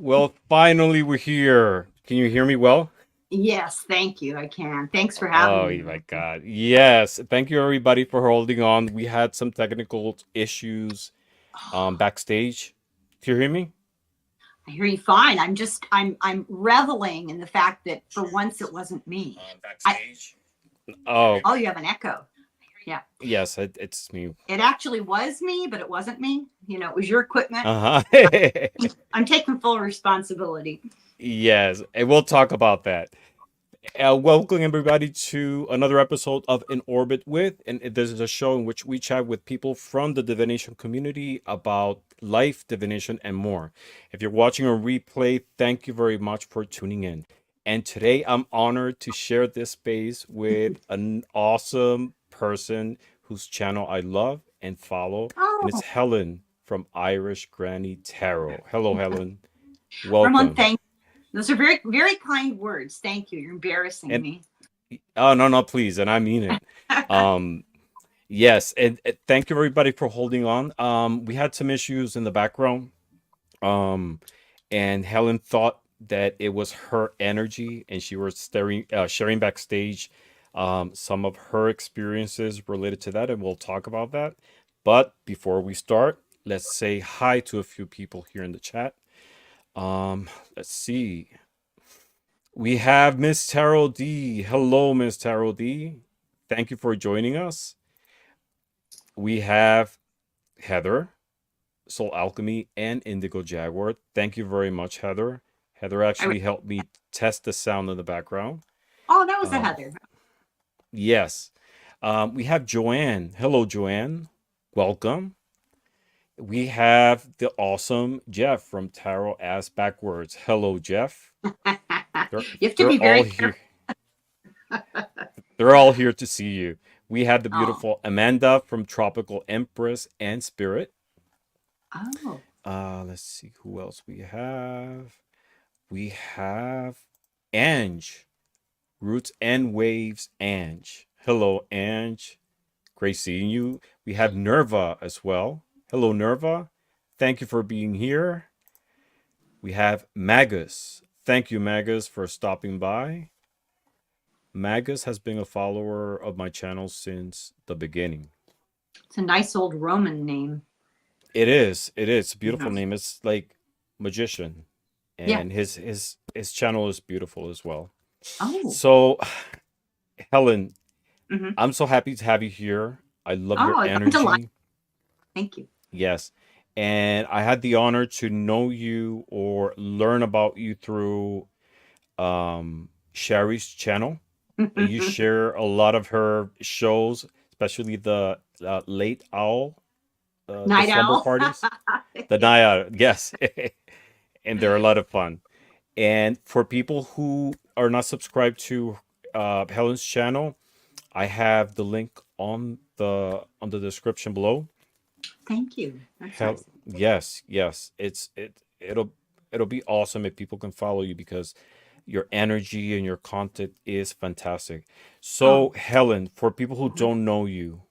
Well, finally we're here. Can you hear me well? Yes, thank you. I can. Thanks for having Oh me, my Matthew. God. Yes. Thank you everybody for holding on. We had some technical issues backstage. Can you hear me? I hear you fine. I'm reveling in the fact that for once it wasn't me. I Backstage. Oh, oh, you have an echo. Yeah. yes, it's me. It actually was me, but it wasn't me. It was your equipment. Uh-huh. I'm taking full responsibility. Yes, and we'll talk about that. Welcome everybody to another episode of In Orbit With, and this is a show in which we chat with people from the divination community about life, divination, and more. If you're watching a replay, thank you very much for tuning in. And today I'm honored to share this space with an awesome person whose channel I love and follow, and it's Oh, Helen from Irish Granny Tarot. Hello, Helen. Ramon, Welcome. thank you. Those are very, very kind words. Thank you. You're embarrassing And me. oh no, no, please, and I mean it. Um, Yes, and thank you everybody for holding on. We had some issues in the background, um, and Helen thought that it was her energy, and she was sharing backstage some of her experiences related to that, and we'll talk about that. But before we start, let's say hi to a few people here in the chat. Let's see. We have Miss Tarot D. Hello, Miss Tarot D. Thank you for joining us. We have Heather. Soul Alchemy, and Indigo Jaguar. Thank you very much, Heather. Heather I, actually helped me test the sound in the background. oh, that was a Um, Heather. yes. We have Joanne. Hello, Joanne. Welcome. We have the awesome Jeff from Tarot Ass Backwards. Hello, Jeff. They're You have to they're be all very here. careful. They're all here to see you. We have the Oh, beautiful Amanda from Tropical Empress and Spirit. oh, Let's see who else we have. We have Ange, Roots and Waves Ange. Hello, Ange. Great seeing you. We have Nerva as well. Hello, Nerva. Thank you for being here. We have Magus. Thank you, Magus, for stopping by. Magus has been a follower of my channel since the beginning. it's a nice old Roman name. It is. It is a beautiful Yeah. name. It's like magician, Yeah. and his channel is beautiful as well. Oh. So, Helen, Hmm. I'm so happy to have you here. I love your Oh, I'm delighted. energy. Thank you. Yes. And I had the honor to know you or learn about you through Sherry's channel. You share a lot of her shows, especially the Late Owl, the Night slumber owl. parties. The Yeah. night owl, yes. And they're a lot of fun. And for people who are not subscribed to Helen's channel, I have the link on the description below. Thank you. That's Hell, nice. yes, yes. It'll be awesome if people can follow you because your energy and your content is fantastic. Oh, So, Helen, for people who mhm. don't know you,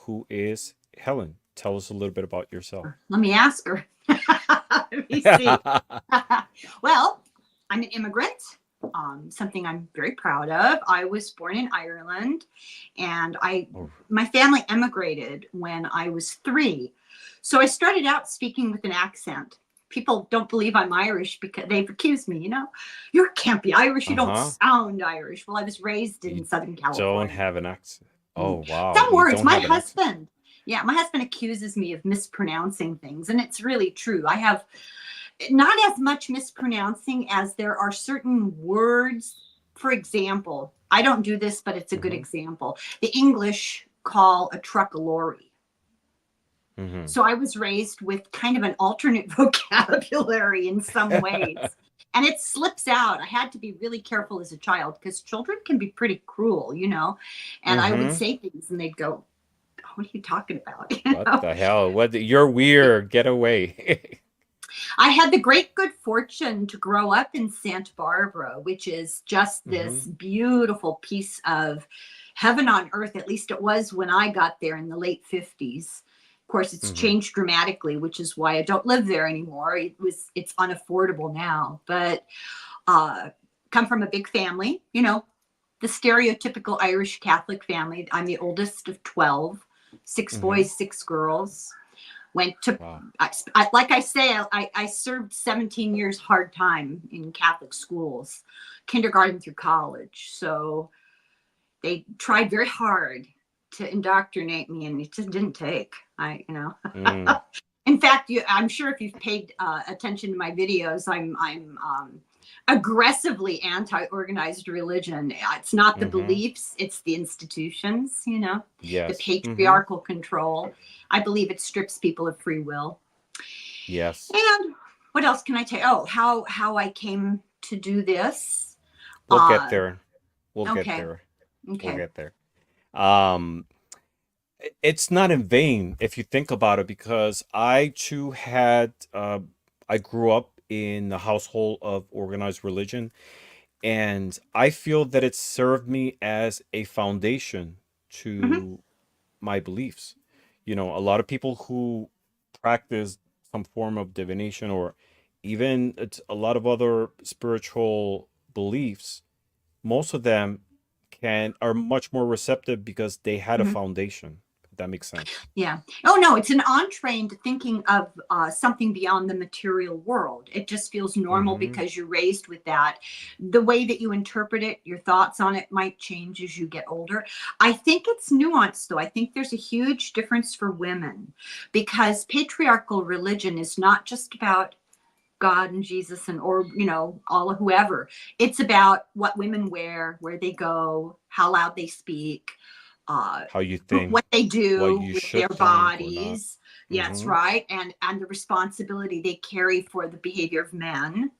who is Helen? Tell us a little bit about yourself. Let me ask her. Let me see. Well, I'm an immigrant. Something I'm very proud of. I was born in Ireland, and I Oh, my family emigrated when I was 3. So I started out speaking with an accent. People don't believe I'm Irish because they've accused me, you can't be Irish. You don't uh-huh. sound Irish. Well, I was raised in You Southern don't California. have an accent. Oh, Mm. wow. Some You words, don't my have an accent. husband, yeah, my husband accuses me of mispronouncing things, and it's really true. I have not as much mispronouncing as there are certain words. For example, I don't do this, but it's a good Mm-hmm. example. The English call a truck a lorry. Mm-hmm. So I was raised with kind of an alternate vocabulary in some ways. And it slips out. I had to be really careful as a child because children can be pretty cruel. And I would Mm-hmm. say things and they'd go, what are you talking about? What the hell? You're weird. Get away. I had the great good fortune to grow up in Santa Barbara, which is just Mm-hmm. this beautiful piece of heaven on earth. At least it was when I got there in the late 50s. Of course, it's Mm-hmm. changed dramatically, which is why I don't live there anymore. It's unaffordable now. But come from a big family, you know, the stereotypical Irish Catholic family. I'm the oldest of 12, six Mm-hmm. boys, six girls. Went to, Wow. like I say, I served 17 years hard time in Catholic schools, kindergarten through college. So they tried very hard to indoctrinate me, and it just didn't take. Mm. In fact, I'm sure if you've paid attention to my videos, I'm aggressively anti-organized religion. It's not the Mm-hmm. beliefs, it's the institutions, you know, the Yes. Mm-hmm. patriarchal control. I believe it strips people of free will. Yes. And what else can I tell you? Oh, how I came to do this. We'll get Uh, there. We'll get okay, there. We'll okay. get there. Um, it's not in vain if you think about it, because I too had I grew up in a household of organized religion, and I feel that it served me as a foundation Hmm. to my beliefs. You know, a lot of people who practice some form of divination, or even a lot of other spiritual beliefs, most of them can are much more receptive because they had a Hmm. foundation. If that makes sense. Yeah. Oh no, it's an entree into thinking of something beyond the material world. It just feels normal Mm-hmm. because you're raised with that. The way that you interpret it, your thoughts on it might change as you get older. I think it's nuanced, though. I think there's a huge difference for women, because patriarchal religion is not just about God and Jesus and, or, you know, all of whoever. It's about what women wear, where they go, how loud they speak, uh, How you think, what they what do you with their should think or not. bodies. Yes, Mm-hmm. right. And the responsibility they carry for the behavior of men,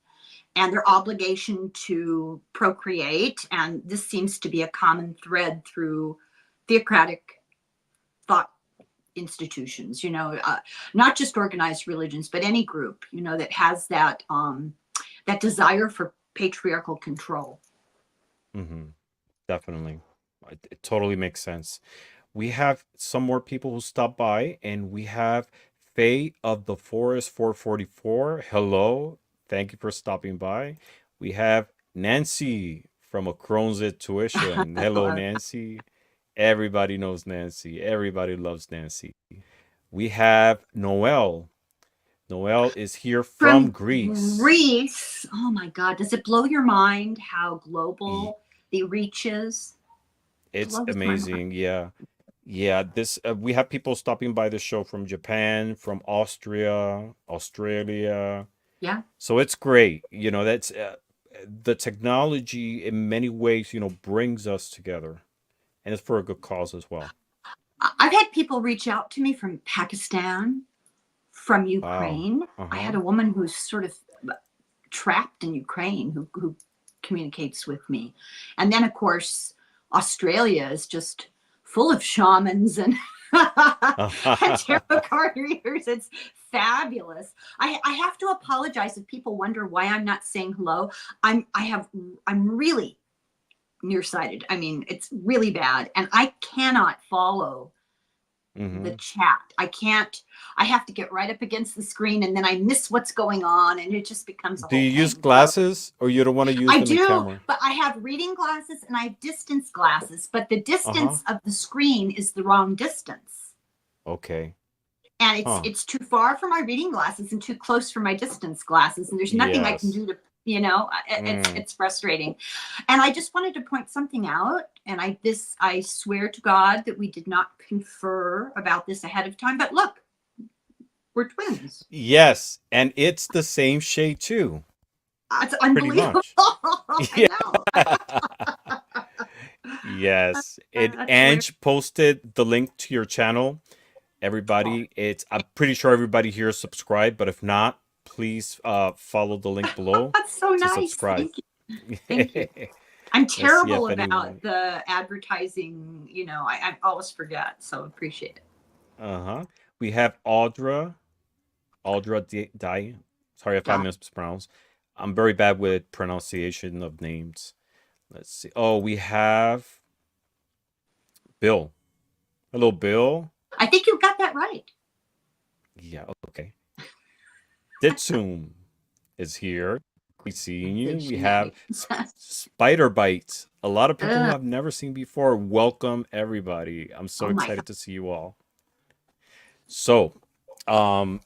and their obligation to procreate. And this seems to be a common thread through theocratic thought institutions, you know, not just organized religions, but any group, you know, that has that desire for patriarchal control. Mm-hmm. Definitely. It totally makes sense. We have some more people who stop by, and we have Faye of the Forest 444. Hello. Thank you for stopping by. We have Nancy from A Crohn's Tuition. Hello, Nancy. Everybody knows Nancy. Everybody loves Nancy. We have Noel. Noel is here from From Greece. Greece, oh my God, does it blow your mind how Y- global the reach is? It's Blows my mind. amazing. Yeah. Yeah, this we have people stopping by the show from Japan, from Austria, Australia. Yeah. So it's great. You know, that's the technology in many ways, brings us together, and it's for a good cause as well. I've had people reach out to me from Pakistan, from Wow. Ukraine. I Uh-huh. had a woman who's sort of trapped in Ukraine who communicates with me. And then, of course, Australia is just full of shamans and, and tarot card readers. It's fabulous. I have to apologize if people wonder why I'm not saying hello. I'm really nearsighted. I mean, it's really bad. And I cannot follow the Hmm. chat. I can't, I have to get right up against the screen, and then I miss what's going on, and it just becomes a Do whole you use thing. So glasses, or you don't want to use I them in do, camera? but I have reading glasses and I have distance glasses, but the Uh-huh. distance of the screen is the wrong distance. Okay. And Huh. it's too far for my reading glasses and too close for my distance glasses, and there's nothing I can Yes. do to, you know, Mm. it's frustrating. And I just wanted to point something out, and I swear to God that we did not confer about this ahead of time, but look, we're twins. Yes, and it's the same shade too, It's pretty unbelievable. much. I Yeah. know. Yes. It That's hilarious. Ange posted the link to your channel. Oh, Everybody, I'm pretty sure everybody here is subscribed, but if not, please follow the link below that's so to nice. subscribe. Thank you. Thank you. I'm Let's see terrible if about anyone. the advertising. You know, I always forget. So appreciate it. Uh-huh. We have Audra Sorry if I Yeah. mispronounced. I'm very bad with pronunciation of names. Let's see. Oh, we have Bill. Hello, Bill. I think you got that right. Yeah, okay. Ditsum is here. We seeing The you. We have shenanigans. spider bites. A lot of people who Ugh, I've never seen before. Welcome everybody. I'm so oh my God. excited to see you all. So, um,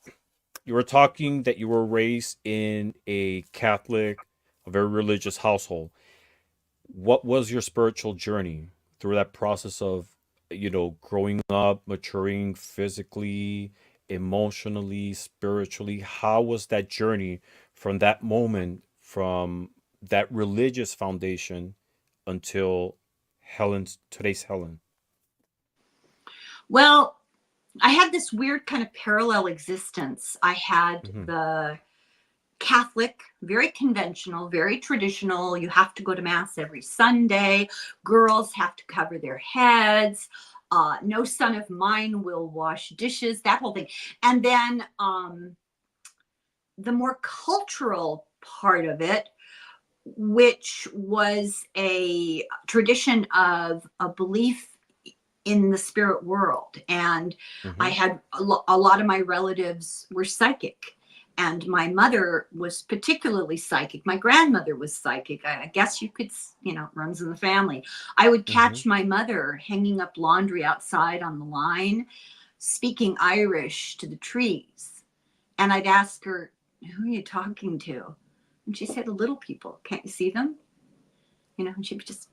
you were talking that you were raised in a Catholic, a very religious household. What was your spiritual journey through that process of, growing up, maturing physically, emotionally, spiritually? How was that journey from that moment, from that religious foundation until today's Helen? Well, I had this weird kind of parallel existence. I had Hmm. the Catholic, very conventional, very traditional. You have to go to Mass every Sunday. Girls have to cover their heads. No son of mine will wash dishes, that whole thing. And then the more cultural part of it, which was a tradition of a belief in the spirit world. And I Hmm. had a lot of my relatives were psychic. And my mother was particularly psychic. My grandmother was psychic. I guess you could, runs in the family. I would Hmm. catch my mother hanging up laundry outside on the line, speaking Irish to the trees. And I'd ask her, "Who are you talking to?" And she said, "The little people. Can't you see them?" And she would just,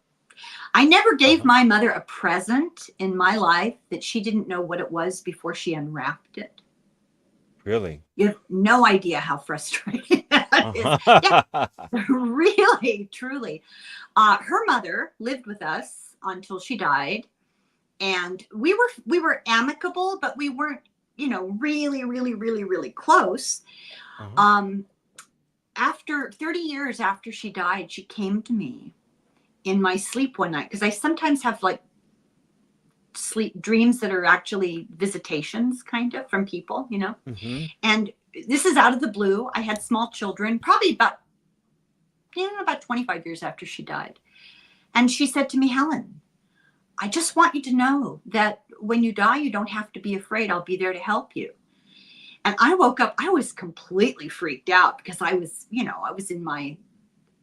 I never gave Uh-huh. my mother a present in my life that she didn't know what it was before she unwrapped it. Really? You have no idea how frustrating that is. Yeah, Uh-huh. really, truly. Her mother lived with us until she died, and we were amicable, but we weren't, really, really, really, really close. Uh-huh. Um, After 30 years after she died, she came to me in my sleep one night because I sometimes have like sleep dreams that are actually visitations kind of from people. Hmm. And this is out of the blue. I had small children, probably about 25 years after she died. And she said to me, "Helen, I just want you to know that when you die, you don't have to be afraid. I'll be there to help you." And I woke up, I was completely freaked out because I was in my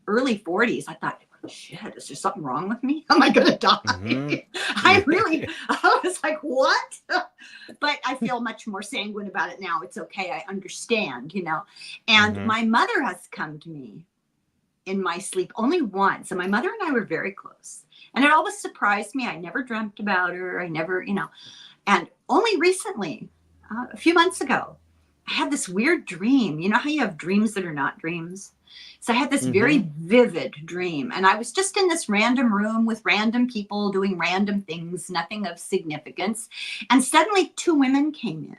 early 40s. I thought, "Shit, is there something wrong with me? Am I going to Hmm. die?" I was like, "What?" But I feel much more sanguine about it now. It's okay. I understand. And Hmm. my mother has come to me in my sleep only once. And my mother and I were very close. And it always surprised me. I never dreamt about her. I never. And only recently, a few months ago, I had this weird dream. You know how you have dreams that are not dreams? So I had this Hmm. very vivid dream, and I was just in this random room with random people doing random things, nothing of significance. And suddenly, two women came in.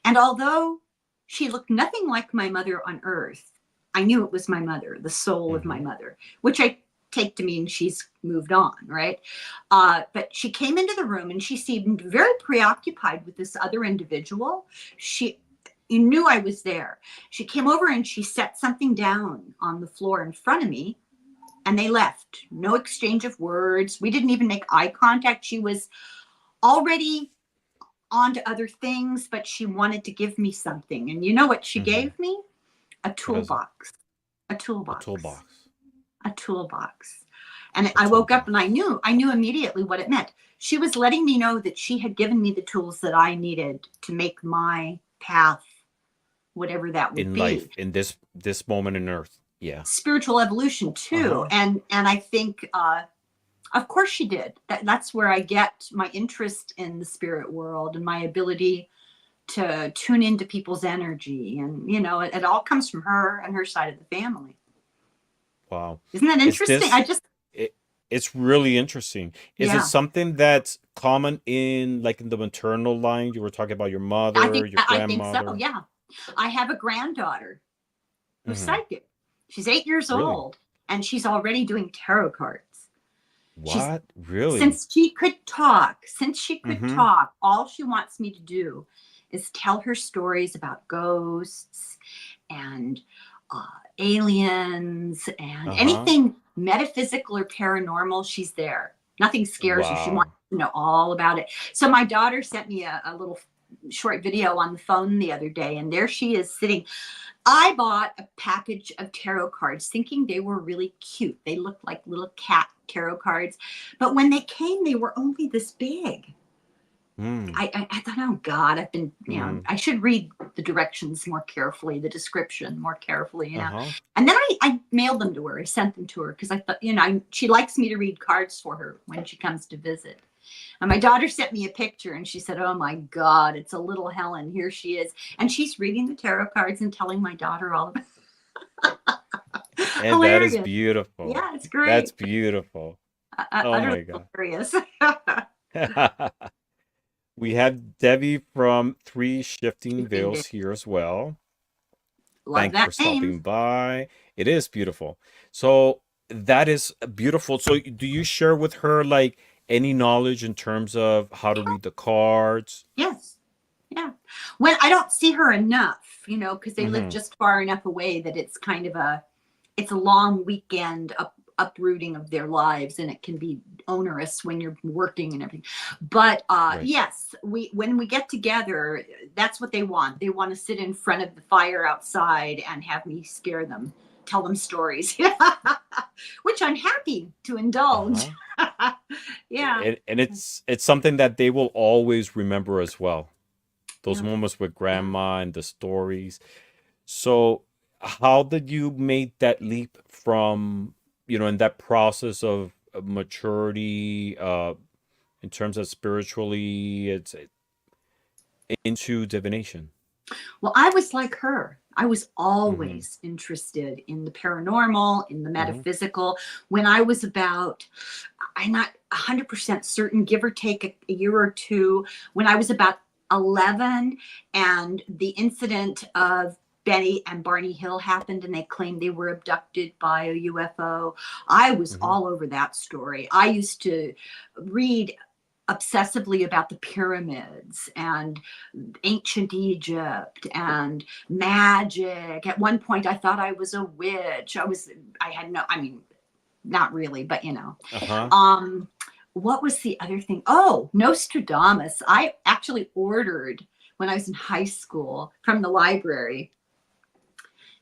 And although she looked nothing like my mother on earth, I knew it was my mother, the soul of my Hmm. mother, which I take to mean she's moved on, right? But she came into the room and she seemed very preoccupied with this other individual. She You knew I was there. She came over and she set something down on the floor in front of me, and they left. No exchange of words. We didn't even make eye contact. She was already on to other things, but she wanted to give me something. And you know what she Hmm. gave me? A What is it? toolbox. A A toolbox. toolbox. A toolbox. And A I woke up and toolbox. I knew immediately what it meant. She was letting me know that she had given me the tools that I needed to make my path, whatever that would In be. life, in this moment in Earth. Yeah. Spiritual evolution too. Uh-huh. And I think of course she did. That's where I get my interest in the spirit world and my ability to tune into people's energy. And it all comes from her and her side of the family. Wow. Isn't that Is interesting? this it, it's really interesting. Is it Yeah. something that's common in, like, in the maternal line? You were talking about your I mother, think your I think so. grandmother. Yeah. I have a granddaughter who's Hmm. psychic. She's 8 years Really? old and she's already doing tarot cards. She's What? Really? since she could Mm-hmm. talk, all she wants me to do is tell her stories about ghosts and uh, aliens and Uh-huh. anything metaphysical or paranormal. She's there. Nothing scares her. She wants Wow. to know all about it. So my daughter sent me a little short video on the phone the other day, and there she is sitting. I bought a package of tarot cards thinking they were really cute. They looked like little cat tarot cards. But when they came, they were only this big. Mm. I thought, oh God, I've been, Mm-hmm. I should read the directions more carefully, the description more carefully. Uh-huh. And then I mailed them to her. I sent them to her because I thought, she likes me to read cards for her when she comes to visit. And my daughter sent me a picture and she said, oh my God, it's a little Helen. Here she is. And she's reading the tarot cards and telling my daughter all about it. And that is Hilarious. beautiful. Yeah, it's That's great. beautiful. Oh Utterly my God. hilarious. We have Debbie from Three Shifting Shifting Day. Veils here as well. Love Thank you for that name. stopping by. It is beautiful. So that is beautiful. So do you share with her like any knowledge in terms of how to read the cards? Yes. Yeah. When I don't see her enough, because they live Mm-hmm. just far enough away that it's kind of it's a long weekend uprooting of their lives, and it can be onerous when you're working and everything. But Right. yes, when we get together, that's what they want. They want to sit in front of the fire outside and have me scare them, tell them stories, which I'm happy to indulge. Uh-huh. Yeah. And it's something that they will always remember as well. Those Yeah. moments with Yeah. grandma and the stories. So how did you make that leap from, in that process of maturity, in terms of spiritually, it's into divination? Well, I was like her. I was Mm-hmm. always interested in the paranormal, in the Mm-hmm. metaphysical. When I was about, I'm not 100% certain, give or take a year or two, when I was about 11 and the incident of Betty and Barney Hill happened and they claimed they were abducted by a UFO. I was Mm-hmm. all over that story. I used to read obsessively about the pyramids and ancient Egypt and magic. At one point, I thought I was a witch. I had no, I mean, not really, but Uh-huh. Um, what was the other thing? Oh, Nostradamus. I actually ordered when I was in high school from the library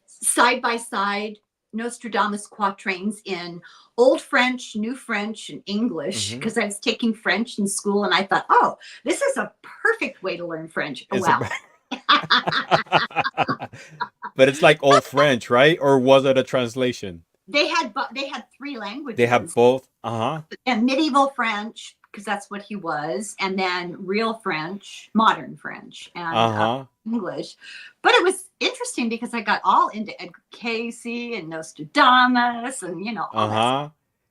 side by side Nostradamus quatrains in Old French, New French, and English Mm-hmm. because I was taking French in school and I thought, oh, this is a perfect way to learn French. Oh, Is it well. But it's like old French, right? Or was it a translation? They had three They have languages both. Uh-huh. and medieval French because that's what he was, and then real French, modern French, and Uh-huh. English. But it was interesting because I got all into Edgar Casey and Nostradamus and all that stuff. Uh-huh.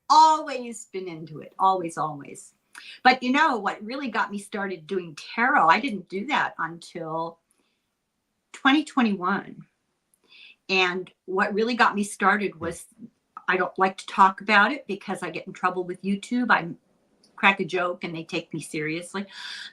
Always been into it, always, always. But what really got me started doing tarot? I didn't do that until 2021. And what really got me started was I don't like to talk about it because I get in trouble with YouTube. I crack a joke and they take me seriously.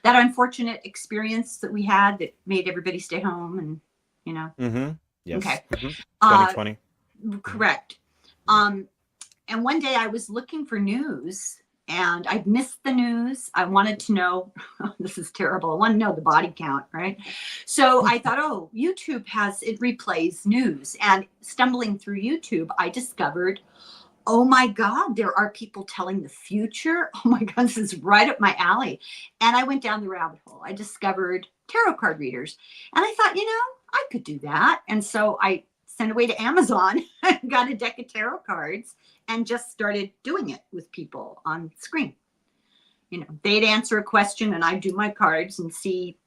That unfortunate experience that we had that made everybody stay home Mm-hmm. Yes. okay. Mm-hmm. Uh 2020. Mm-hmm. correct. And one day I was looking for news and I'd missed the news. I wanted to know, this is terrible. I want to know the body count, right? So I thought, oh, YouTube it replays news. And stumbling through YouTube, I discovered, oh my God, there are people telling the future. Oh my God, this is right up my alley. And I went down the rabbit hole. I discovered tarot card readers. And I thought, I could do that. And so I sent away to Amazon and got a deck of tarot cards and just started doing it with people on screen. They'd answer a question and I'd do my cards and see,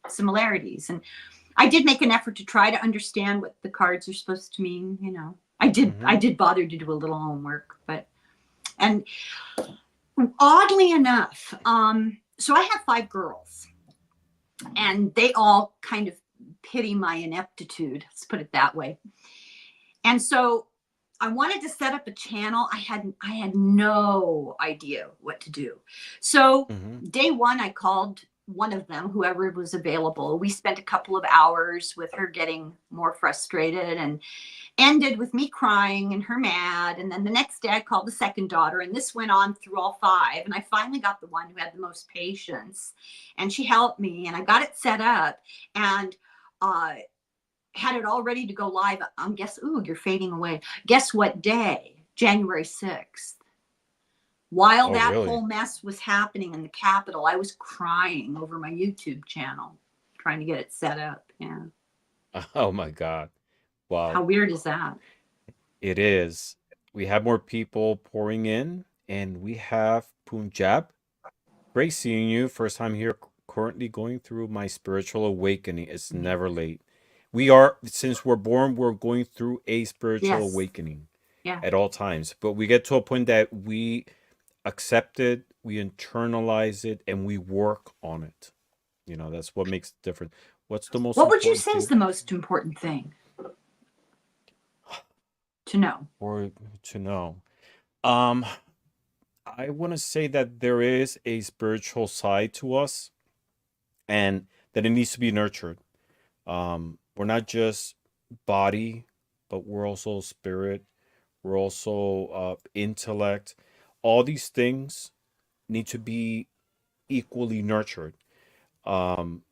similarities. And I did make an effort to try to understand what the cards are supposed to mean. I Mm-hmm. did bother to do a little homework, and oddly enough, so I have 5 girls and they all kind of pity my ineptitude, let's put it that way. And so I wanted to set up a channel. I had no idea what to do. So Mm-hmm. day one, I called one of them, whoever was available. We spent a couple of hours with her getting more frustrated, and ended with me crying and her mad. And then the next day I called the second daughter, and this went on through all five. And I finally got the one who had the most patience, and she helped me, and I got it set up, and had it all ready to go live. Guess, ooh, you're fading away. Guess what day? January 6th. While Oh, that really? whole mess was happening in the Capitol, I was crying over my YouTube channel, trying to get it set up. Yeah. Oh my God. Wow. How weird is that? It is. We have more people pouring in, and we have Punjab. Great seeing you. First time here, currently going through my spiritual awakening. It's never late. We are, since we're born, we're going through a spiritual Yes. awakening Yeah. at all times. But we get to a point that we accept it, we internalize it, and we work on it. That's what makes the difference. What's the most What would you important say is thing the most important thing to know? for to know? Um, I want to say that there is a spiritual side to us and that it needs to be nurtured. We're not just body, but we're also spirit. We're also intellect. All these things need to be equally nurtured. Um,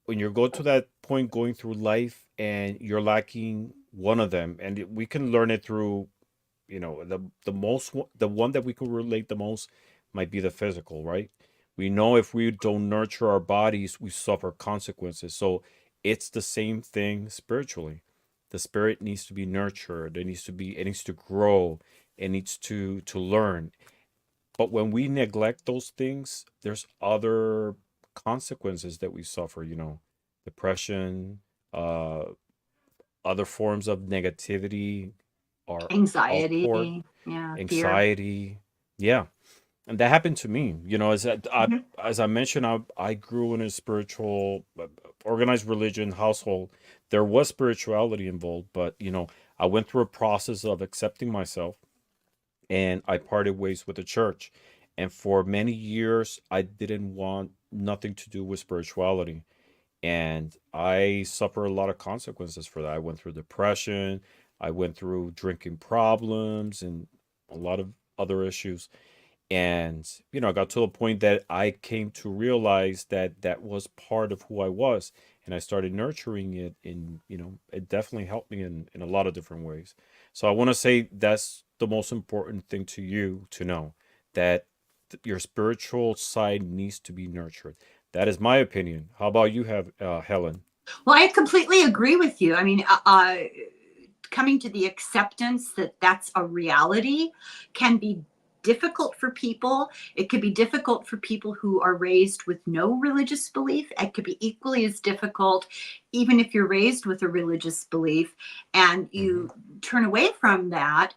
when you go to that point going through life and you're lacking one of them, and we can learn it through, the one that we can relate the most might be the physical, right? We know if we don't nurture our bodies, we suffer consequences. So it's the same thing spiritually. The spirit needs to be nurtured. It needs to grow. It needs to learn. But when we neglect those things, there's other consequences that we suffer, depression, uh, other forms of negativity, our output, Anxiety, yeah, fear. anxiety. Yeah. And that happened to me. Mhm. As I mentioned, I grew in a spiritual, organized religion household. There was spirituality involved, but, I went through a process of accepting myself and I parted ways with the church. And for many years, I didn't want nothing to do with spirituality. And I suffer a lot of consequences for that. I went through depression, I went through drinking problems, and a lot of other issues. And, I got to a point that I came to realize that that was part of who I was. And I started nurturing it it definitely helped me in a lot of different ways. So I want to say that's the most important thing to you to know that your spiritual side needs to be nurtured. That is my opinion. How about you, have Helen? Well, I completely agree with you. I mean, coming to the acceptance that that's a reality can be difficult for people. It could be difficult for people who are raised with no religious belief. It could be equally as difficult, even if you're raised with a religious belief and Hmm. you turn away from that.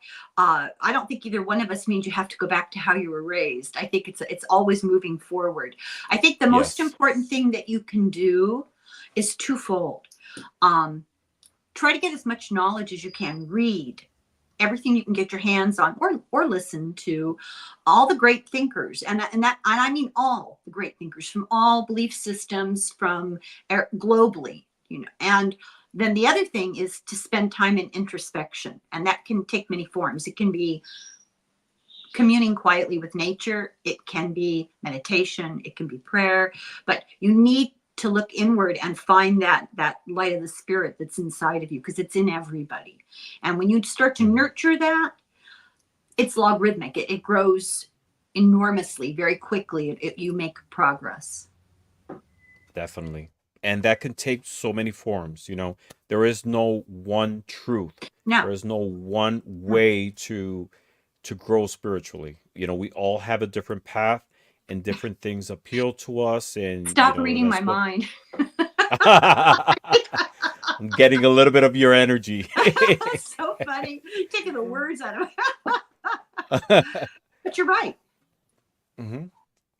I don't think either one of us means you have to go back to how you were raised. I think it's always moving forward. I think the most Yes, important thing that you can do is twofold. Um, Try to get as much knowledge as you can. Read everything you can get your hands on, or listen to all the great thinkers, and I mean all the great thinkers from all belief systems, from globally, And then the other thing is to spend time in introspection, and that can take many forms. It can be communing quietly with nature, it can be meditation, it can be prayer, but you need to look inward and find that light of the spirit that's inside of you, because it's in everybody. And when you start to hmm, nurture that, it's logarithmic. It grows enormously, very quickly. You make progress. definitely. And that can take so many forms. There is no one truth. Now, There is no one way to grow spiritually. We all have a different path and different things appeal to us, and stop reading my that's what mind. I'm getting a little bit of your energy. So funny, taking the words out of it. But you're right. Hmm.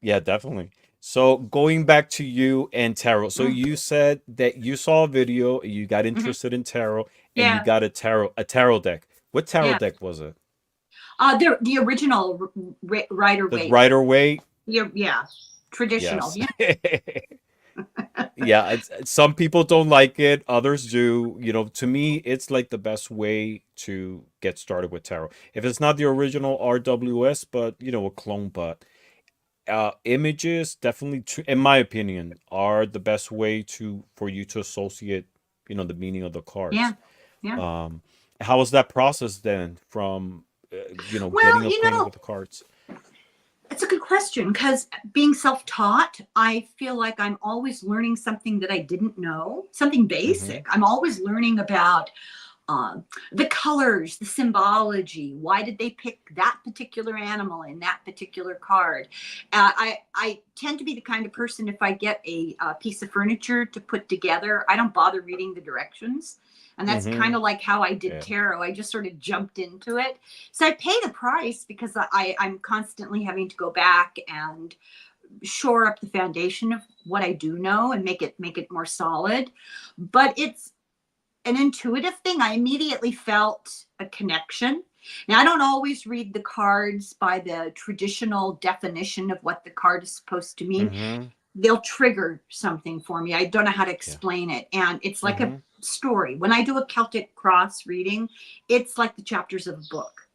Yeah, definitely. So going back to you and tarot. So Mm, you said that you saw a video, you got mhm. interested in tarot, and you Yeah, got a tarot deck. What tarot yeah. deck was it? The original Rider The Waite. Rider Waite? Yeah, yeah, traditional. Yes. Yeah, Yeah, some people don't like it, others do. To me, it's like the best way to get started with tarot. If it's not the original RWS, but a clone, but images definitely, in my opinion, are the best way for you to associate, the meaning of the Yeah, cards. yeah. Um, how was that process then from, getting Well, acquainted with the cards? it's a good question because being self taught, I feel like I'm always learning something that I didn't know, something Mm-hmm. basic. I'm always learning about the colors, the symbology. Why did they pick that particular animal in that particular card? I tend to be the kind of person, if I get a piece of furniture to put together, I don't bother reading the directions. And that's kind Mm-hmm. of like how I did Yeah. tarot. I just sort of jumped into it. So I pay the price because I'm constantly having to go back and shore up the foundation of what I do know and make it more solid. But it's an intuitive thing. I immediately felt a connection. Now, I don't always read the cards by the traditional definition of what the card is supposed to mean. Mm-hmm. They'll trigger something for me. I don't know how to Yeah. explain it. And it's like a Mm-hmm. story. When I do a Celtic cross reading, it's like the chapters of a book.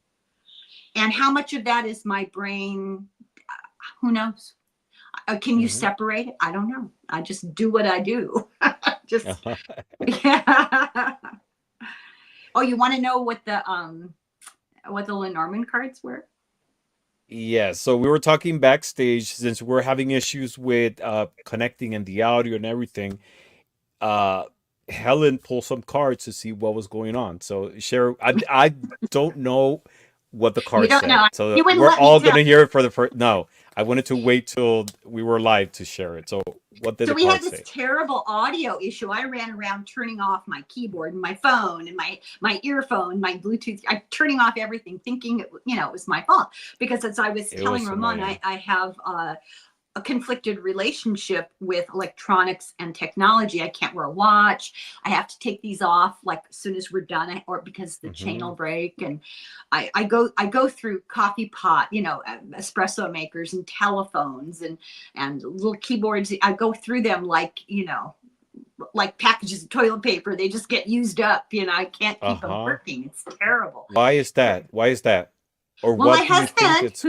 And how much of that is my brain? Who knows? Can you Mm-hmm. separate it? I don't know. I just do what I do. Just, yeah. Oh, you want to know what the Lenormand cards were? Yeah, so we were talking backstage since we're having issues with connecting and the audio and everything. Uh Helen pulled some cards to see what was going on. So share. I don't know what the You cards don't said. know. So You wouldn't we're let me all tell. gonna hear it for the first. No, I wanted to wait till we were live to share it. So what did So the we had cards this say? terrible audio issue. I ran around turning off my keyboard and my phone and my earphone, my Bluetooth. I turning off everything, thinking it was my fault because as I was It telling was on my Ramon, end. I have a conflicted relationship with electronics and technology. I can't wear a watch. I have to take these off like as soon as we're done, or because the chain Mm-hmm. will break. And I go through coffee pot, espresso makers and telephones and little keyboards. I go through them like packages of toilet paper. They just get used up. I can't keep them Uh-huh. working. It's terrible. Why is that? Why is that? Or Well, what do you think it's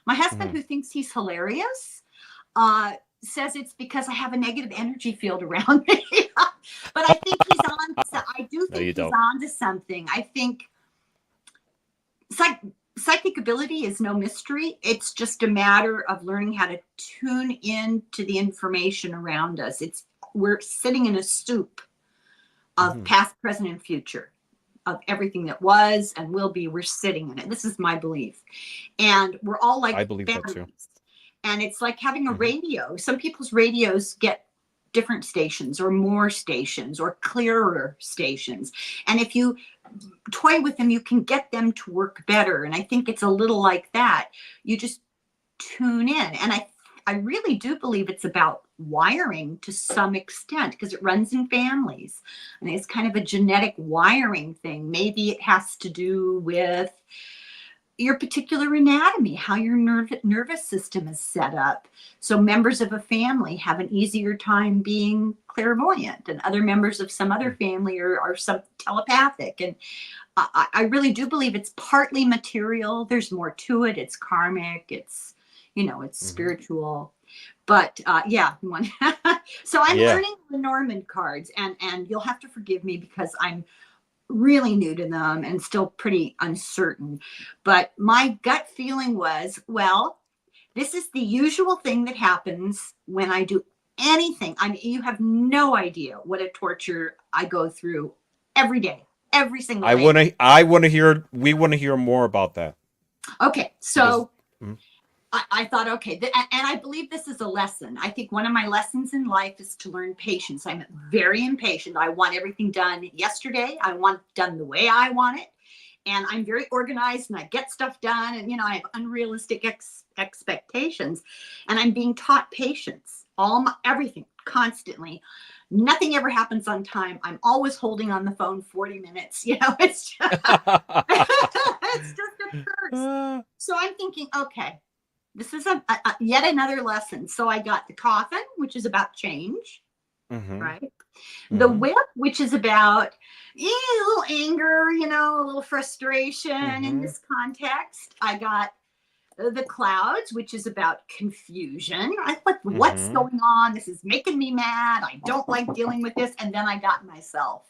my husband Mhm. who thinks he's hilarious, uh, says it's because I have a negative energy field around me. But I think he's on. I do No, think you he's don't. on to something. I think psych- psychic ability is no mystery. It's just a matter of learning how to tune in to the information around us. We're sitting in a soup of Hmm. past, present, and future of everything that was and will be. We're sitting in it. This is my belief, and we're all I like believe that too. batteries. And it's like having a Hmm. radio. Some people's radios get different stations or more stations or clearer stations. And if you toy with them, you can get them to work better. And I think it's a little like that. You just tune in. And I really do believe it's about wiring to some extent because it runs in families. And it's kind of a genetic wiring thing. Maybe it has to do with your particular anatomy, how your nervous system is set up. So members of a family have an easier time being clairvoyant, and other members of some other family are some telepathic. And I really do believe it's partly material. There's more to it. It's karmic. It's Hmm. spiritual. But yeah, so I'm Yeah. learning the Norman cards, and you'll have to forgive me because I'm really new to them and still pretty uncertain. But my gut feeling was, well, this is the usual thing that happens when I do anything. I mean, you have no idea what a torture I go through every day, every single day. I want to hear we want to hear more about that Okay, because so Mhm. I thought, okay, and I believe this is a lesson. I think one of my lessons in life is to learn patience. I'm very impatient. I want everything done yesterday. I want it done the way I want it. And I'm very organized and I get stuff done. And, I have unrealistic expectations. And I'm being taught patience, everything constantly. Nothing ever happens on time. I'm always holding on the phone 40 minutes. It's just a curse. So I'm thinking, okay, this is yet another lesson. So I got the coffin, which is about change, Mm-hmm. right? The Mm-hmm. whip, which is about a little anger, a little frustration in Mm-hmm. this context. I got the clouds, which is about confusion. I thought, what's Mm-hmm. going on? This is making me mad. I don't like dealing with this. And then I got myself.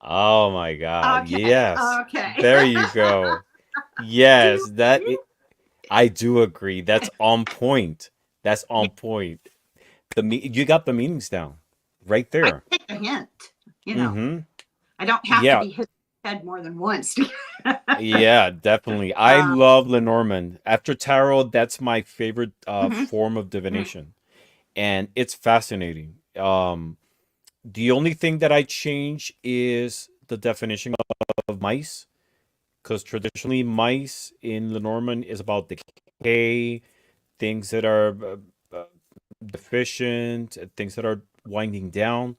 Oh my God. Okay. Yes. Okay. There you go. Do Yes, you agree? I do agree. That's on point. That's Yeah, on point. You got the meanings down right I there. take a hint. You know, Mm-hmm. I don't have to Yeah. be hit in the head more than once. Yeah, definitely. I uh, love Lenormand. After tarot, that's my favorite mhm, form of mhm. divination, and it's fascinating. The only thing that I change is the definition of mice, because traditionally mice in Lenormand is about decay, things that are uh, deficient, things that are winding down.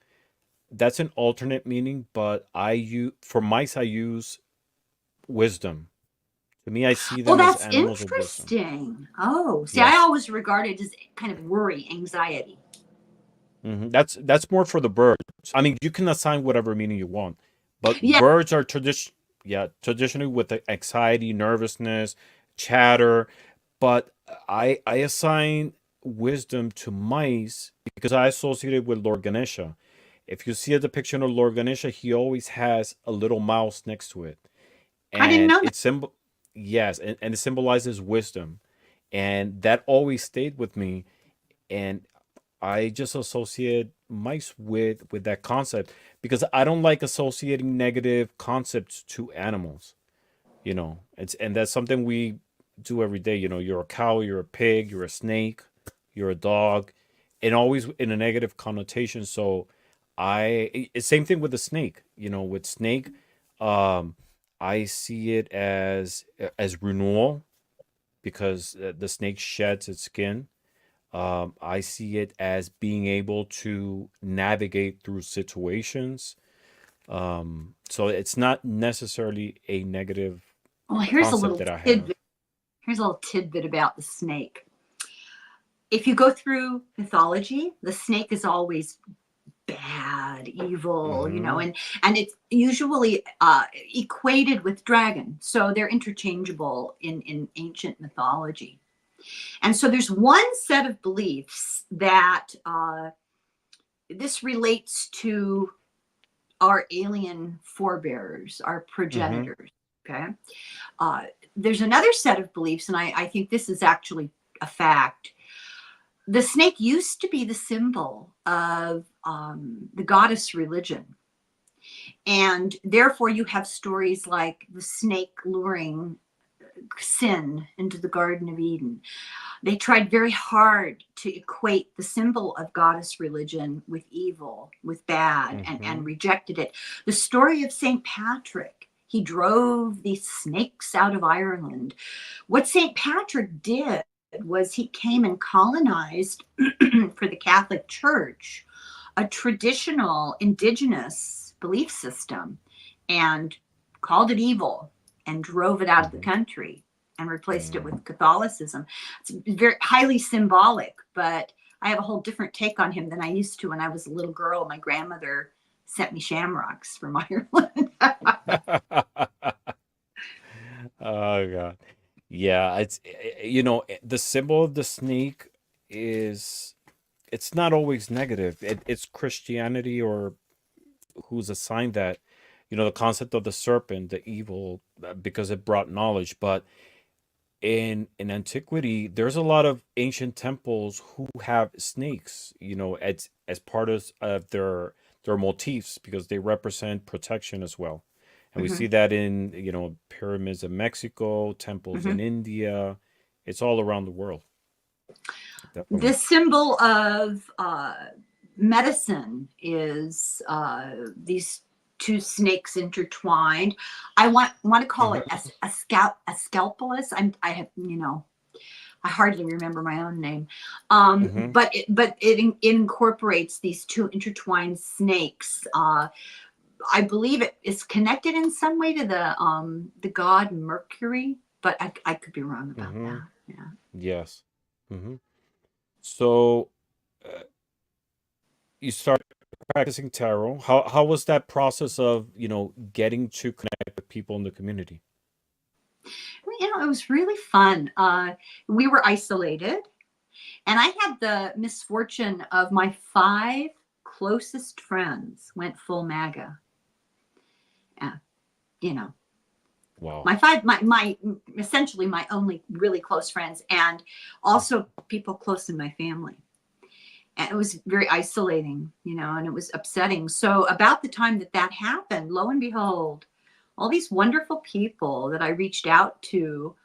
That's an alternate meaning, but I use for mice I use wisdom. To me, I see Oh, them as that's animals of wisdom. interesting. Oh, see, I Yes. always regard it as kind of worry, anxiety. That's more for the birds. I mean, you can assign whatever meaning you want, but Yeah, birds are traditionally with the anxiety, nervousness, chatter. But I assign wisdom to mice because I associate it with Lord Ganesha. If you see a depiction of Lord Ganesha, he always has a little mouse next to it, I didn't and know that. it symbol yes, and it symbolizes wisdom, and that always stayed with me. And I just associate mice with that concept because I don't like associating negative concepts to animals. And that's something we do every day. You're a cow, you're a pig, you're a snake, you're a dog, and always in a negative connotation. So same thing with the snake. With snake, um, I see it as renewal because the snake sheds its skin. I see it as being able to navigate through situations. So it's not necessarily a negative Well, concept that I have. here's a little tidbit about the snake. If you go through mythology, the snake is always bad, evil, Mm-hmm. and it's usually equated with dragon. So they're interchangeable in ancient mythology. And so there's one set of beliefs that this relates to our alien forebears, our Mm-hmm. progenitors. Okay. Uh, there's another set of beliefs, and I think this is actually a fact. The snake used to be the symbol of the goddess religion. And therefore, you have stories like the snake luring sin into the Garden of Eden. They tried very hard to equate the symbol of goddess religion with evil, with bad, and Mm-hmm. rejected it. The story of St. Patrick, he drove these snakes out of Ireland. What St. Patrick did was he came and colonized for the Catholic Church a traditional indigenous belief system and called it evil and drove it out of the Mm-hmm. country and replaced it Mm. with Catholicism. It's very highly symbolic, but I have a whole different take on him than I used to when I was a little girl. My grandmother sent me shamrocks from Ireland. Oh God. Yeah, the symbol of the snake is it's not always negative. It's Christianity or who's assigned that, the concept of the serpent, the evil, because it brought knowledge. But in antiquity, there's a lot of ancient temples who have snakes, as part of their motifs because they represent protection as well. And we Mm-hmm, see that in, pyramids in Mexico, temples mm-hmm. in India. It's all around the world, The definitely. symbol of medicine is these two snakes intertwined. I want to call Hmm. it a scalpelus. I have I hardly remember my own name, Hmm. but it incorporates these two intertwined snakes. I believe it is connected in some way to the god Mercury. but I could be wrong about Mm-hmm. that. Yeah. Yes. Mm-hmm. So you started practicing tarot. How was that process of, getting to connect with people in the community? It was really fun. We were isolated, and I had the misfortune of my 5 closest friends went full MAGA. Yeah, you know, Wow. my 5, my essentially my only really close friends, and also people close in my family. And it was very isolating, and it was upsetting. So about the time that that happened, lo and behold, all these wonderful people that I reached out to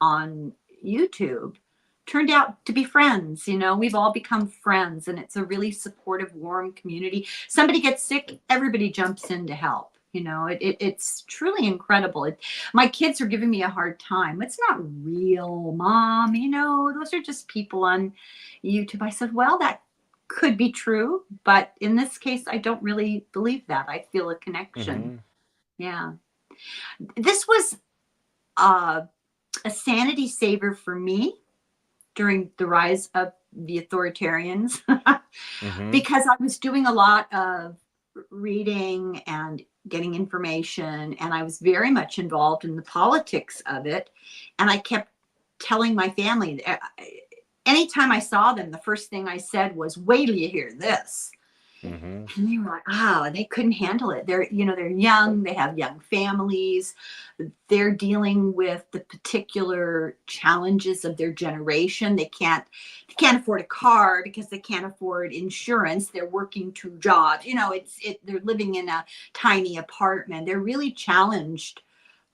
on YouTube turned out to be friends. We've all become friends, and it's a really supportive, warm community. Somebody gets sick, everybody jumps in to help. It's truly incredible. My kids are giving me a hard time. It's not real, Mom. Those are just people on YouTube. I said, well, that could be true, but in this case, I don't really believe that. I feel a connection. Mm-hmm. Yeah. This was uh, a sanity saver for me during the rise of the authoritarians Mm-hmm. because I was doing a lot of reading and getting information, and I was very much involved in the politics of it. And I kept telling my family, anytime I saw them, the first thing I said was, wait till you hear this. Mm-hmm. And they were like, oh, they couldn't handle it. They're young, they have young families, they're dealing with the particular challenges of their generation. They can't afford a car because they can't afford insurance. They're working 2 jobs. They're living in a tiny apartment. They're really challenged.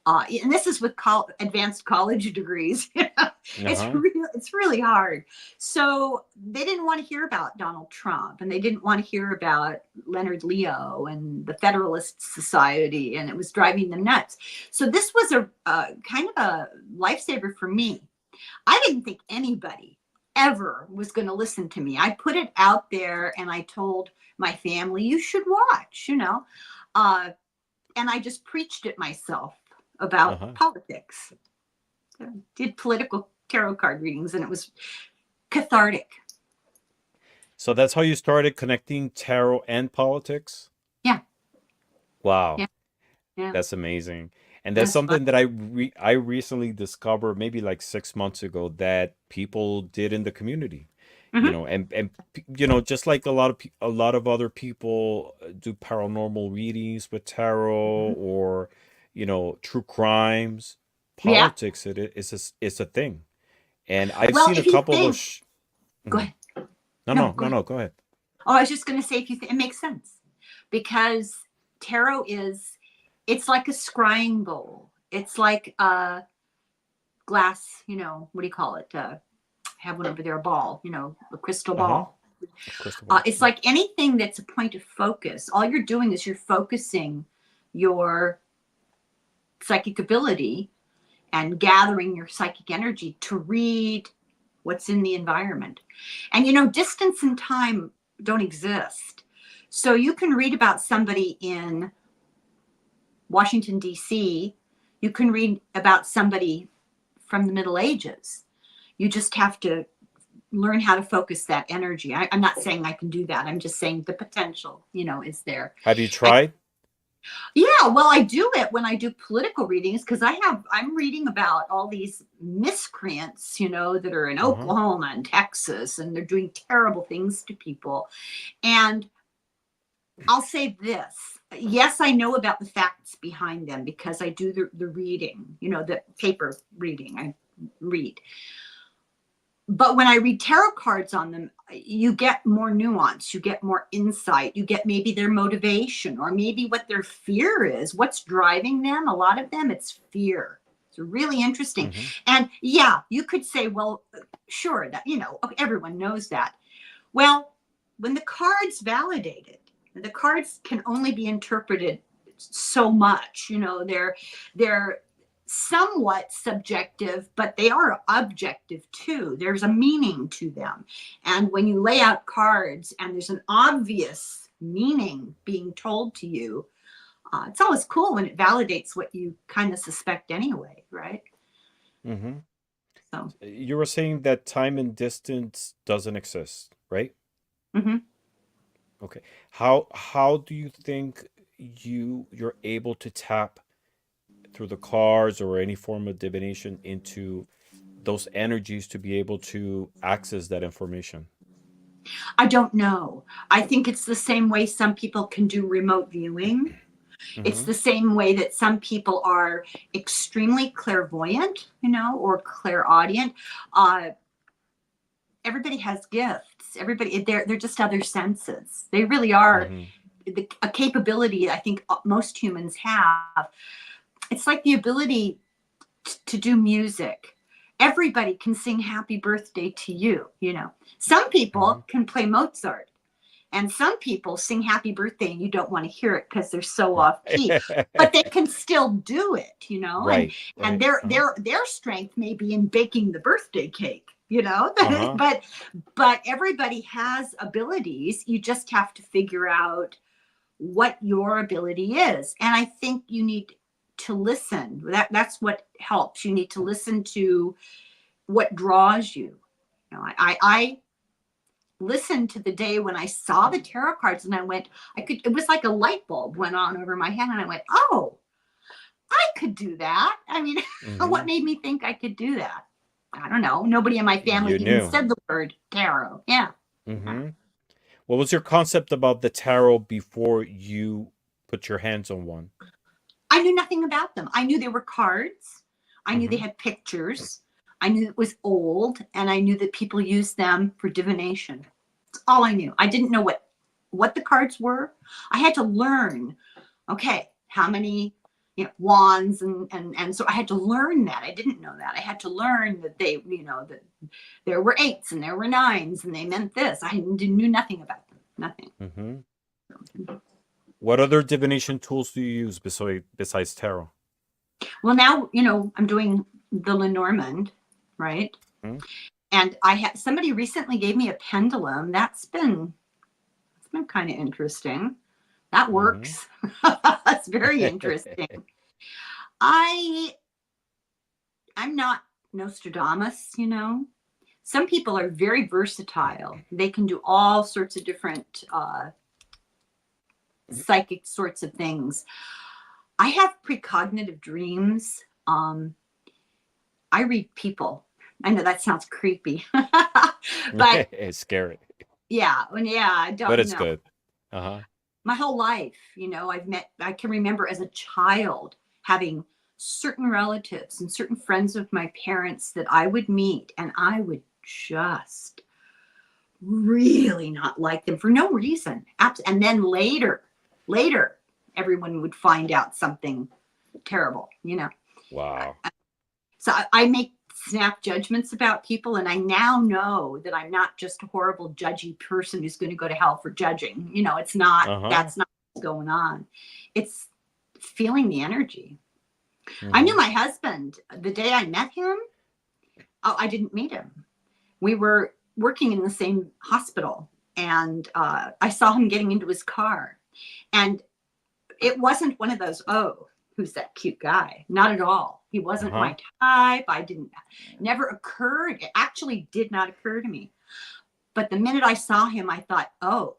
And this is with advanced college degrees. Uh-huh. It's really hard. So they didn't want to hear about Donald Trump, and they didn't want to hear about Leonard Leo and the Federalist Society, and it was driving them nuts. So this was a kind of a lifesaver for me. I didn't think anybody ever was going to listen to me. I put it out there, and I told my family, you should watch. Uh, and I just preached it myself about Uh-huh. politics. So did political tarot card readings, and it was cathartic. So that's how you started connecting tarot and politics? Yeah, Wow. yeah, yeah. That's amazing. And that's That's fun. something that I recently discovered maybe like 6 months ago that people did in the community. Hmm. Just like a lot of other people do paranormal readings with tarot Hmm. or true crimes, Yeah. politics it's a thing. And I've Well, seen a if you couple of think, go Mhm. ahead. No, No, no, go no, ahead. no, go ahead. Oh, I was just going to say, if you think it makes sense, because tarot it's like a scrying bowl. It's like a glass. What do you call it? Have one over there, a ball. A crystal Uh-huh. ball. A crystal ball. It's like anything that's a point of focus. All you're doing is you're focusing your psychic ability and gathering your psychic energy to read what's in the environment. And distance and time don't exist. So you can read about somebody in Washington, D.C., you can read about somebody from the Middle Ages. You just have to learn how to focus that energy. I'm not saying I can do that. I'm just saying the potential, is there. Have you And tried? yeah, well, I do it when I do political readings because I'm reading about all these miscreants, that are in Uh-huh. Oklahoma and Texas, and they're doing terrible things to people. And I'll say this. Yes, I know about the facts behind them because I do the reading, the paper reading. I read. But when I read tarot cards on them, you get more nuance, you get more insight, you get maybe their motivation or maybe what their fear is, what's driving them. A lot of them, it's fear. It's really interesting. Mm-hmm. And yeah, you could say, well, sure, that, everyone knows that. Well, when the cards validate it, the cards can only be interpreted so much. They're somewhat subjective, but they are objective too. There's a meaning to them. And when you lay out cards and there's an obvious meaning being told to you, it's always cool when it validates what you kind of suspect anyway, right? Hmm. So, You were saying that time and distance doesn't exist, right? mhm. Okay. How do you think you're able to tap through the cards or any form of divination into those energies to be able to access that information? I don't know. I think it's the same way some people can do remote viewing. It's Hmm. the same way that some people are extremely clairvoyant, or clairaudient. Uh, Everybody has gifts. Everybody, they're just other senses. They really are Hmm. a capability I think most humans have. It's like the ability to do music. Everybody can sing happy birthday to you. Some Hmm. people can play Mozart, and some people sing happy birthday and you don't want to hear it because they're so off key, but they can still do it. and Right, and right. their Uh-huh. their their strength may be in baking the birthday cake. Uh-huh. but everybody has abilities. You just have to figure out what your ability is. And I think you need to listen. That's what helps. You need to listen to what draws you. I listened to the day when I saw the tarot cards and I went, it was like a light bulb went on over my head and I went, oh, I could do that. I mean, what Hmm. made me think I could do that? I don't know. Nobody in my family You even knew. said the word tarot. Yeah. Hmm. What was your concept about the tarot before you put your hands on one? I knew nothing about them. I knew they were cards. I knew they Hmm. had pictures. I knew it was old, and I knew that people used them for divination. That's all I knew. I didn't know what the cards were. I had to learn. Okay, how many wands, and so I had to learn that. I didn't know that. I had to learn that that there were eights and there were nines, and they meant this. I knew nothing about them. Nothing. Hmm. What other divination tools do you use besides tarot? Well, now I'm doing the Lenormand, right? Hmm? And I had somebody recently gave me a pendulum. It's been kind of interesting. That Hmm. works. That's very interesting. I I'm not Nostradamus. Some people are very versatile. They can do all sorts of different psychic sorts of things. I have precognitive dreams. I read people. I know that sounds creepy, but It's scary, yeah, I but don't it's know. good. Uh-huh. My whole life, I can remember as a child having certain relatives and certain friends of my parents that I would meet, and I would just really not like them for no reason. And then later, everyone would find out something terrible. Wow. So I make snap judgments about people, and I now know that I'm not just a horrible, judgy person who's going to go to hell for judging. It's not. Uh-huh. That's not what's going on. It's feeling the energy. I knew Hmm. my husband the day I met him. Oh, I didn't meet him. We were working in the same hospital, and I saw him getting into his car, and it wasn't one of those, oh, who's that cute guy? Not at all. He wasn't Uh-huh. my type. I didn't, never occurred. It actually did not occur to me. But the minute I saw him, I thought, oh,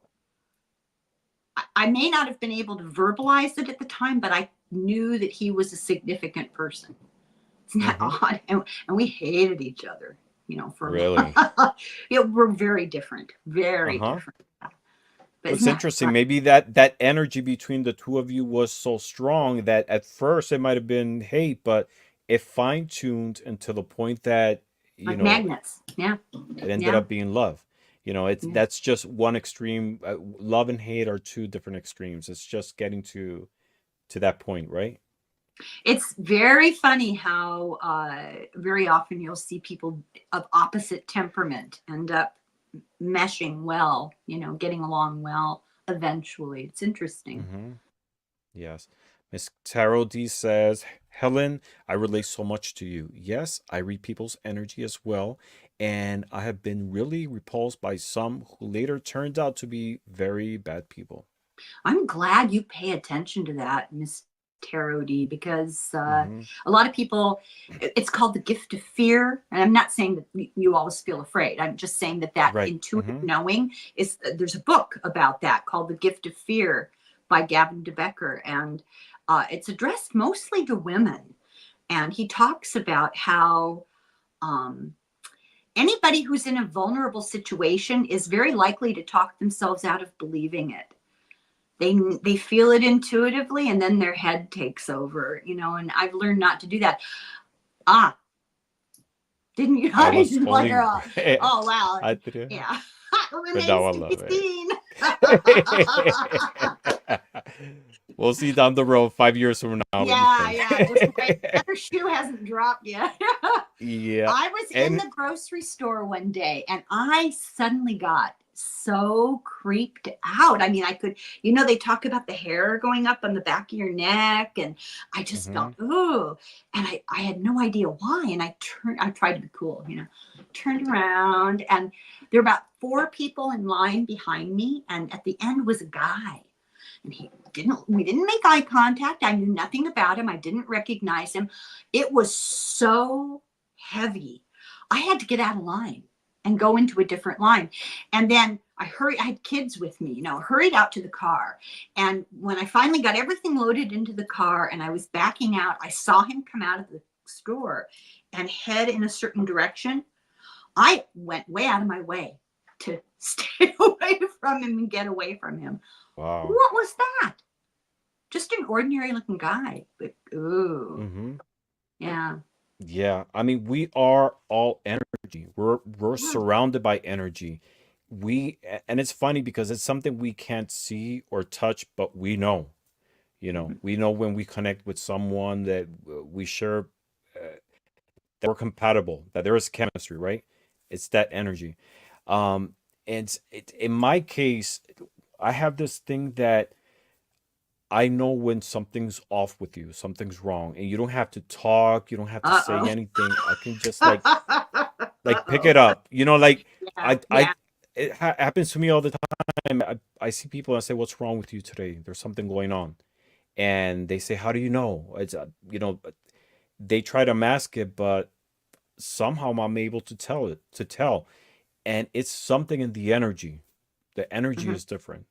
I may not have been able to verbalize it at the time, but I knew that he was a significant person. Isn't that Hmm. odd? And we hated each other, Really? we're very different, very Uh-huh. different. But Well, it's isn't that interesting. right? Maybe that energy between the two of you was so strong that at first it might have been hate, but it fine-tuned until the point that, you Like know, magnets. Yeah. it ended Yeah. up being love. It's Yeah. that's just one extreme. Love and hate are two different extremes. It's just getting to that point, right? It's very funny how very often you'll see people of opposite temperament end up meshing well, getting along well eventually. It's interesting. Mm-hmm. Yes. Miss Tarot D says, Helen, I relate so much to you. Yes, I read people's energy as well, and I have been really repulsed by some who later turned out to be very bad people. I'm glad you pay attention to that, Mr. tarot-y because Mm-hmm. a lot of people, it's called the gift of fear. And I'm not saying that you always feel afraid. I'm just saying that that Right. intuitive Mm-hmm. knowing is, there's a book about that called The Gift of Fear by Gavin de Becker. And it's addressed mostly to women. And he talks about how um, anybody who's in a vulnerable situation is very likely to talk themselves out of believing it. They feel it intuitively, and then their head takes over, you know. And I've learned not to do that. Ah, didn't you? I I was didn't like totally. her. Oh wow, I did. yeah. But now Remains I to be love it. seen. We'll see down the road, 5 years from now, what you Yeah, think. yeah. Just wait. Her shoe hasn't dropped yet. Yeah. I was in And the grocery store one day and I suddenly got so creeped out. I mean, I could, you know, they talk about the hair going up on the back of your neck, and I just hmm felt, oh, and I had no idea why. And I tried to be cool, you know, turned around, and there were about four people in line behind me. And at the end was a guy. And we didn't make eye contact. I knew nothing about him. I didn't recognize him. It was so heavy. I had to get out of line and go into a different line. And then I had kids with me, you know, hurried out to the car. And when I finally got everything loaded into the car and I was backing out, I saw him come out of the store and head in a certain direction. I went way out of my way to stay away from him and get away from him. wow. What was that? Just an ordinary looking guy. But ooh, hmm yeah. Yeah. I mean, we are all energy. We're Yeah. surrounded by energy. And it's funny because it's something we can't see or touch, but we know. Mhm. We know when we connect with someone that we share, that we're compatible, that there is chemistry, right? It's that energy. Um, in my case, I have this thing that I know when something's off with you, something's wrong, and you don't have to talk, you don't have to say Uh-oh. anything. I can just like pick Uh-oh. it up. Like Yeah, yeah. happens to me all the time. I see people and I say, "What's wrong with you today? There's something going on," and they say, "How do you know?" It's they try to mask it, but somehow I'm able to tell, and it's something in the energy. The energy Mhm. is different.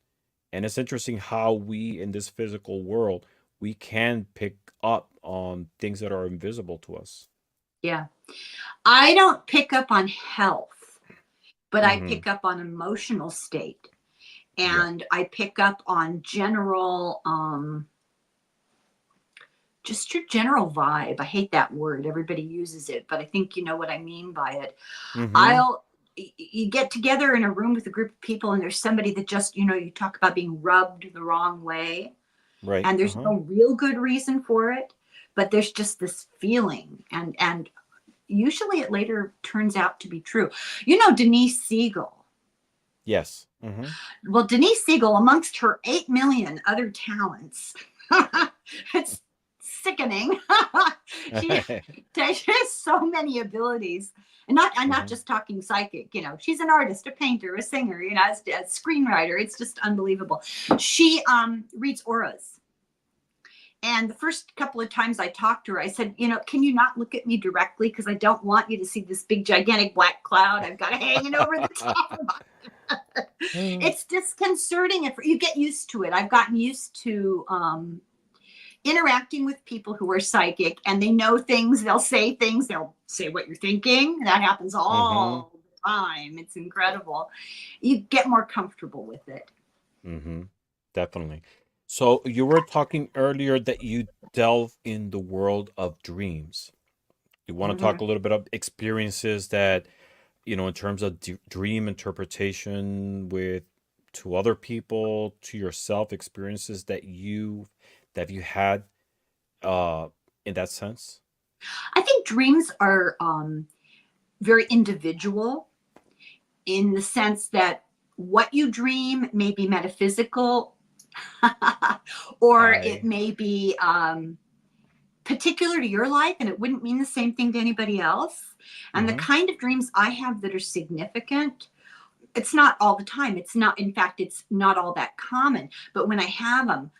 And it's interesting how we in this physical world we can pick up on things that are invisible to us. Yeah. I don't pick up on health, but I hmm pick up on emotional state. Yeah. And I pick up on general just your general vibe. I hate that word. Everybody uses it, but I think you know what I mean by it. hmm I'll you get together in a room with a group of people and there's somebody that just, you know, you talk about being rubbed the wrong way Right. and there's Uh-huh. no real good reason for it, but there's just this feeling, and usually it later turns out to be true. You know Denise Siegel. Yes. hmm Well, Denise Siegel, amongst her 8 million other talents, it's sickening. she, she has so many abilities. And I'm not hmm just talking psychic, you know, she's an artist, a painter, a singer, you know, a screenwriter. It's just unbelievable. She reads auras. And the first couple of times I talked to her, I said, you know, can you not look at me directly? Because I don't want you to see this big, gigantic black cloud I've got hanging over the top of my. It's disconcerting if you get used to it. I've gotten used to interacting with people who are psychic and they know things, they'll say what you're thinking. That happens hmm all the time. It's incredible. You get more comfortable with it. hmm Definitely. So you were talking earlier that you delve in the world of dreams. You want to talk Mhm. a little bit of experiences that, in terms of dream interpretation with to other people, to yourself, experiences that you had in that sense? I think dreams are very individual in the sense that what you dream may be metaphysical or it I may be particular to your life and it wouldn't mean the same thing to anybody else. And the hmm kind of dreams I have that are significant, it's not all the time. It's not, in fact, it's not all that common. But when I have them,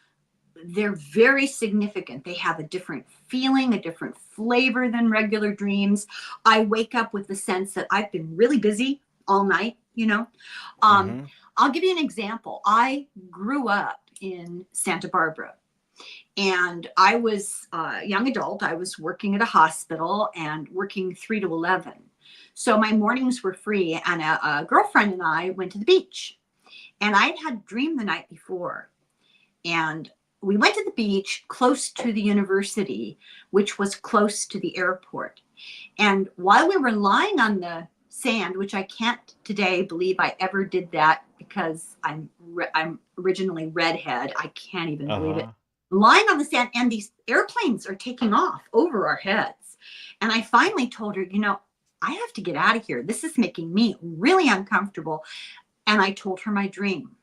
they're very significant. They have a different feeling, a different flavor than regular dreams. I wake up with the sense that I've been really busy all night, you know. Mm-hmm. I'll give you an example. I grew up in Santa Barbara, and I was a young adult. I was working at a hospital and working 3 to 11. So my mornings were free, and a girlfriend and I went to the beach. And I'd had a dream the night before. And we went to the beach close to the university, which was close to the airport. And while we were lying on the sand, which I can't today believe I ever did that because I'm originally redhead. I can't even believe it. Uh-huh. Lying on the sand, and these airplanes are taking off over our heads. And I finally told her, you know, I have to get out of here. This is making me really uncomfortable. And I told her my dream.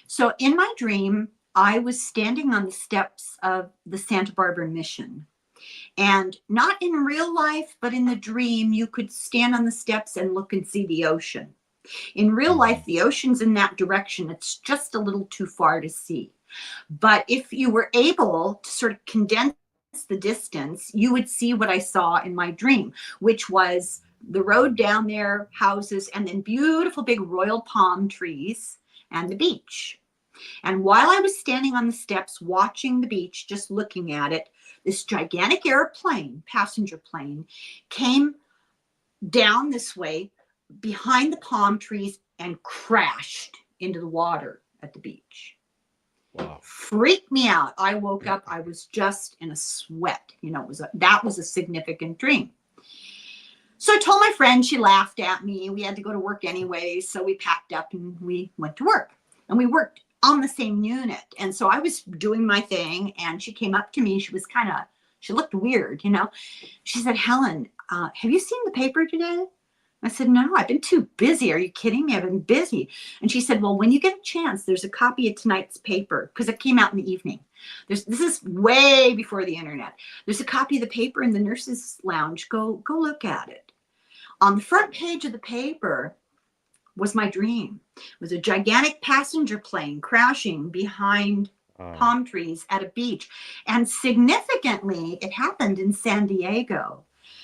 So in my dream, I was standing on the steps of the Santa Barbara Mission. And not in real life, but in the dream, you could stand on the steps and look and see the ocean. In real Mm-hmm. life, the ocean's in that direction. It's just a little too far to see. But if you were able to sort of condense the distance, you would see what I saw in my dream, which was the road down there, houses, and then beautiful big royal palm trees and the beach. And while I was standing on the steps watching the beach, just looking at it, this gigantic airplane, passenger plane, came down this way behind the palm trees and crashed into the water at the beach. Wow. Freaked me out. I woke up, I was just in a sweat. You know, that was a significant dream. So I told my friend, she laughed at me. We had to go to work anyway, so we packed up and we went to work. And we worked on the same unit. And so I was doing my thing, and she came up to me. She looked weird, you know. She said, Helen, have you seen the paper today? I said, no, I've been too busy. Are you kidding me? I've been busy. And she said, well, when you get a chance, there's a copy of tonight's paper, because it came out in the evening. This is way before the internet. There's a copy of the paper in the nurses' lounge. Go look at it. On the front page of the paper was my dream. It was a gigantic passenger plane crashing behind palm trees at a beach. And significantly, it happened in San Diego.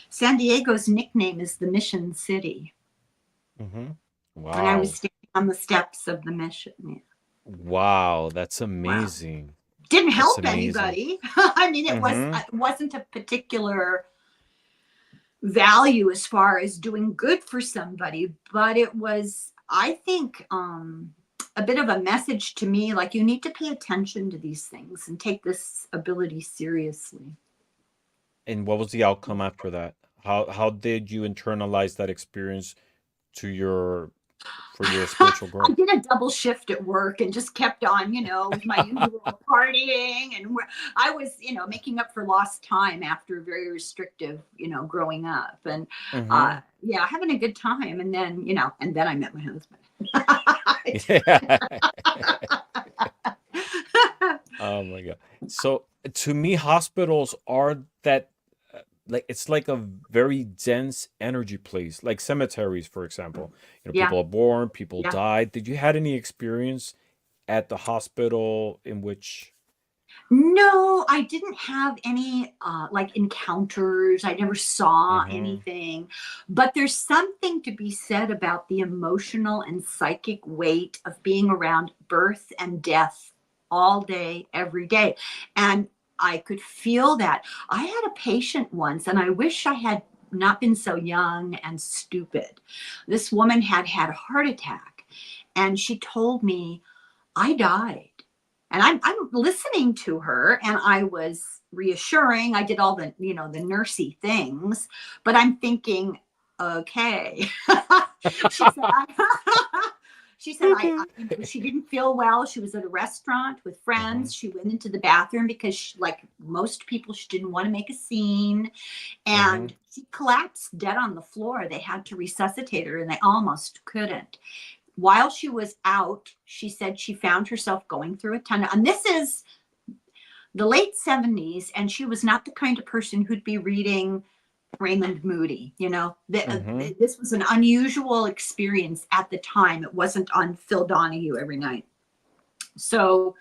San Diego's nickname is the Mission City. Mm-hmm. And I was Wow. standing on the steps of the mission. Yeah. Wow. That's Wow. amazing. Didn't That's help amazing. anybody. I mean, it Mm-hmm. wasn't a particular value as far as doing good for somebody, but it was, I think, a bit of a message to me, like, you need to pay attention to these things and take this ability seriously. And what was the outcome after that? How did you internalize that experience to your for your spiritual I growth? did a double shift at work and just kept on, you know, with my usual partying, and I was, you know, making up for lost time after very restrictive, you know, growing up, and Mm-hmm. yeah, having a good time. And then, you know, and then I met my husband. Yeah. Oh my God. So to me, hospitals are that like it's like a very dense energy place, like cemeteries, for example. You know, Yeah, people are born, people yeah. die. Did you had any experience at the hospital in which? No, I didn't have any like encounters. I never saw Mm-hmm. anything. But there's something to be said about the emotional and psychic weight of being around birth and death all day, every day. And I could feel that. I had a patient once, and I wish I had not been so young and stupid. This woman had had a heart attack, and she told me, I died. And I'm listening to her, and I was reassuring. I did all the, you know, the nursey things, but I'm thinking, okay. she said, she said, you know, she didn't feel well. She was at a restaurant with Mm-hmm. friends. She went into the bathroom because she, like most people, she didn't want to make a scene. Mm-hmm. And she collapsed dead on the floor. They had to resuscitate her, and they almost couldn't. While she was out, she said she found herself going through a tunnel. And this is the late 70s, and she was not the kind of person who'd be reading Raymond Moody. You know, Mm-hmm. this was an unusual experience at the time. It wasn't on Phil Donahue every night. So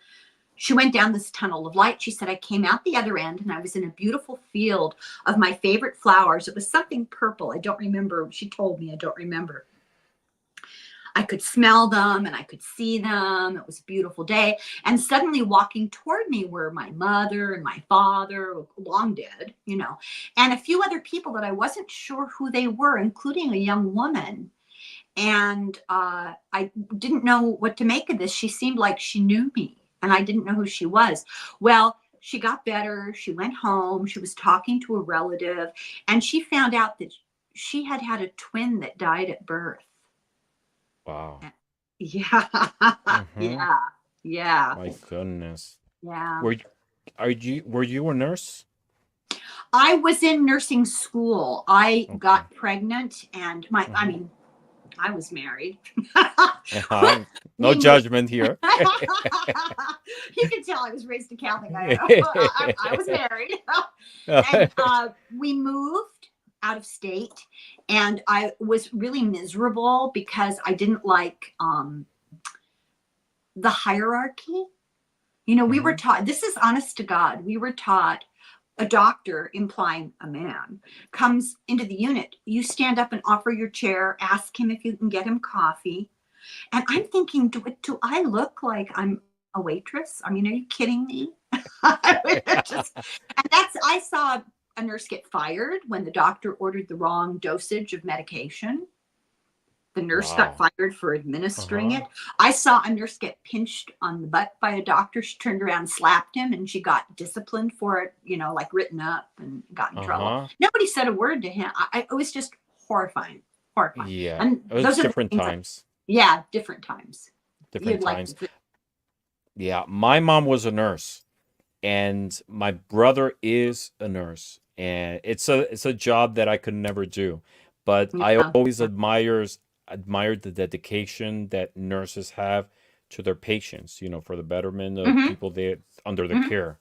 she went down this tunnel of light. She said, I came out the other end and I was in a beautiful field of my favorite flowers. It was something purple. I don't remember. She told me, I don't remember. I could smell them and I could see them. It was a beautiful day. And suddenly walking toward me were my mother and my father, long dead, and a few other people that I wasn't sure who they were, including a young woman. And I didn't know what to make of this. She seemed like she knew me and I didn't know who she was. Well, she got better. She went home. She was talking to a relative and she found out that she had had a twin that died at birth. Wow. Yeah. Mm-hmm. Yeah. Yeah. My goodness. Yeah. Were you, were you a nurse? I was in nursing school. I Okay. got pregnant and I Mm-hmm. mean, I was married. No We moved. judgment here. You can tell I was raised a Catholic. I was married. And we moved out of state and I was really miserable because I didn't like the hierarchy. We were Hmm. taught, this is honest to God, we were taught a doctor, implying a man, comes into the unit. You stand up and offer your chair, ask him if you can get him coffee. And I'm thinking, do I look like I'm a waitress? I mean, are you kidding me? I saw a nurse get fired when the doctor ordered the wrong dosage of medication. The nurse got Wow. fired for administering Uh-huh. it. I saw a nurse get pinched on the butt by a doctor. She turned around and slapped him, and she got disciplined for it, like written up and got in trouble. Uh-huh. Nobody said a word to him. It was just horrifying, horrifying. Yeah. And It was those are the different things times. yeah, different times. Different You'd like times. to, Yeah. My mom was a nurse, and my brother is a nurse, and it's a job that I could never do. But I yeah, always admired the dedication that nurses have to their patients, for the betterment of hmm people they under their hmm care.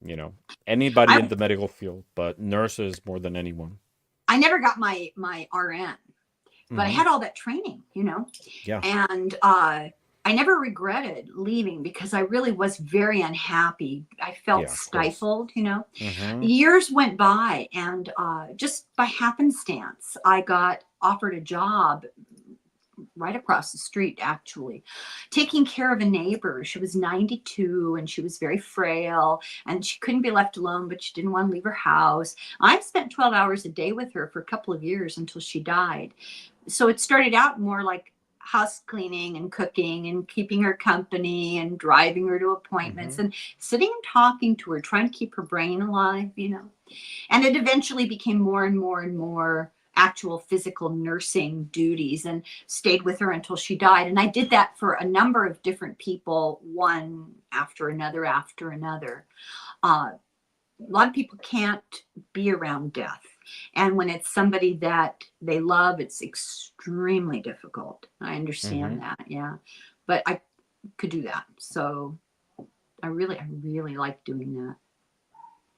You know, anybody in I the medical field, but nurses more than anyone. I never got my RN, but I Hmm. had all that training, Yeah. and I never regretted leaving because I really was very unhappy. I felt Yeah, of course. stifled. Hmm. Years went by, and just by happenstance, I got offered a job right across the street, actually, taking care of a neighbor. She was 92 and she was very frail and she couldn't be left alone, but she didn't want to leave her house. I spent 12 hours a day with her for a couple of years until she died. So it started out more like house cleaning and cooking and keeping her company and driving her to appointments Hmm. and sitting and talking to her, trying to keep her brain alive. And it eventually became more and more and more actual physical nursing duties and stayed with her until she died. And I did that for a number of different people, one after another after another. A lot of people can't be around death. And when it's somebody that they love, it's extremely difficult. I understand Hmm. that. Yeah. But I could do that. So I really like doing that.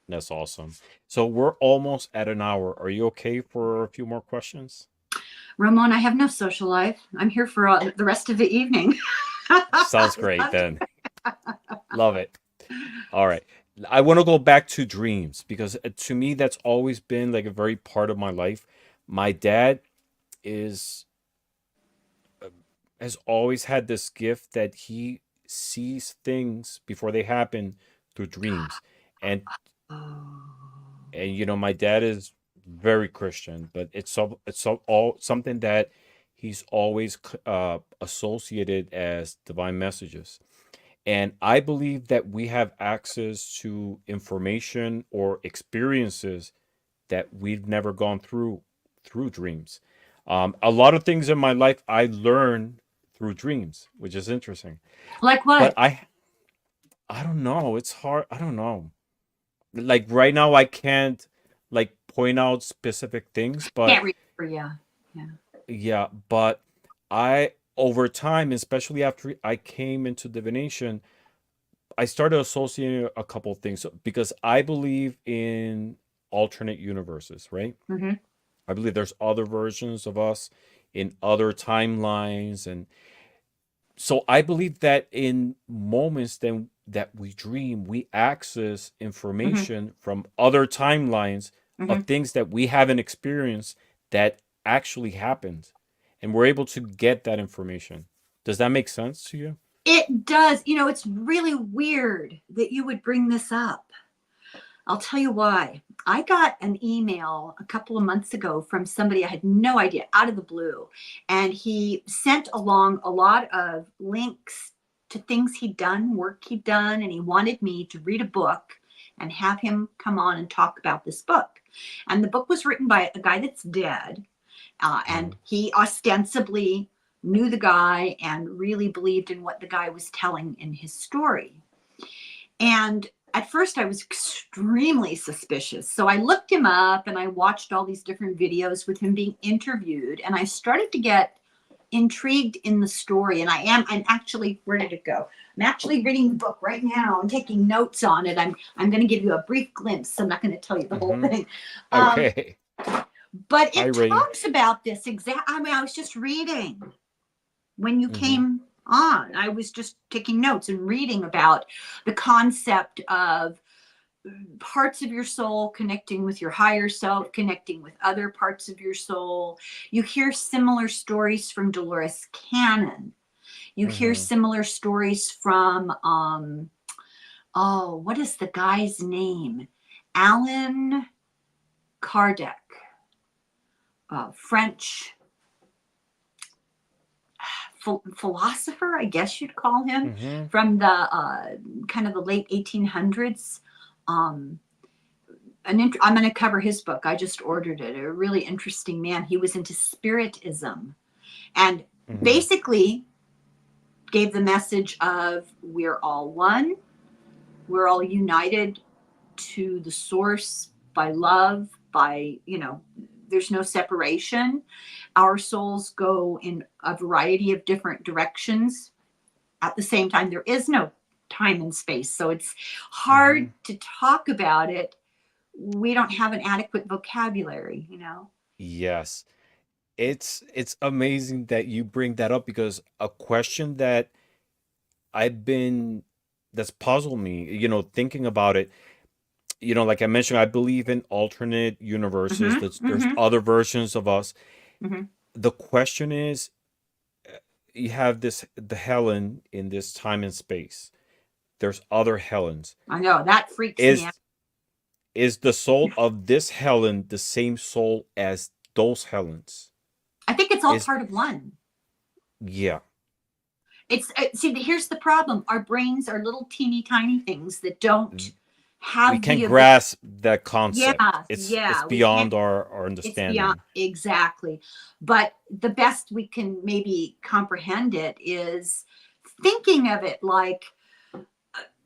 That's awesome. So we're almost at an hour. Are you okay for a few more questions? Ramon, I have no social life. I'm here for the rest of the evening. Sounds great then. Love it. All right. I want to go back to dreams because to me that's always been like a very part of my life. My dad is has always had this gift that he sees things before they happen through dreams. And Oh. my dad is very Christian, but all something that he's always associated as divine messages. And I believe that we have access to information or experiences that we've never gone through dreams. A lot of things in my life I learned through dreams, which is interesting. Like But what? I don't know. It's hard. I don't know. Like right now, I can't like point out specific things, but Can't remember. Yeah. Yeah. yeah. But I over time, especially after I came into divination, I started associating a couple of things because I believe in alternate universes, right? Mm-hmm. I believe there's other versions of us in other timelines, and so I believe that in moments then that we dream, we access Hmm. information from other timelines of Hmm. things that we haven't experienced that actually happened. And we're able to get that information. Does that make sense to you? It does. You know, it's really weird that you would bring this up. I'll tell you why. I got an email a couple of months ago from somebody I had no idea, out of the blue. And he sent along a lot of links to things he'd done, work he'd done, and he wanted me to read a book and have him come on and talk about this book. And the book was written by a guy that's dead. And Mhm. he ostensibly knew the guy and really believed in what the guy was telling in his story. And at first, I was extremely suspicious. So I looked him up and I watched all these different videos with him being interviewed. And I started to get intrigued in the story. And I'm actually, where did it go? I'm actually reading the book right now and taking notes on it. I'm going to give you a brief glimpse. I'm not going to tell you the whole Mhm. thing. Um, Okay. but Hi, it Ray. talks about this exact, I mean, I was just reading when you Mhm. came on. I was just taking notes and reading about the concept of parts of your soul connecting with your higher self, connecting with other parts of your soul. You hear similar stories from Dolores Cannon. You hear Mhm. similar stories from, oh, what is the guy's name? Alan Kardec, French philosopher, I guess you'd call him, Mhm. from the kind of the late 1800s. Um, I'm going to cover his book. I just ordered it. A really interesting man. He was into spiritism and Mhm. basically gave the message of we're all one, we're all united to the source by love, by, there's no separation. Our souls go in a variety of different directions. At the same time, there is no time and space. So it's hard Mhm. to talk about it. We don't have an adequate vocabulary. Yes. It's amazing that you bring that up because a question that I've been that's puzzled me, thinking about it, like I mentioned, I believe in alternate universes. Mm-hmm, There's mm-hmm, other versions of us. mm-hmm. The question is, you have the Helen in this time and space. There's other Helens. I know that freaks me out. Is is the soul of this Helen the same soul as those Helens? I think it's all Is part of one. Yeah. It's see, here's the problem. Our brains are little teeny tiny things that don't We have can't the ability. grasp that concept. Yeah, It's yeah, we can't. beyond our It's beyond understanding. exactly. But the best we can maybe comprehend it is thinking of it like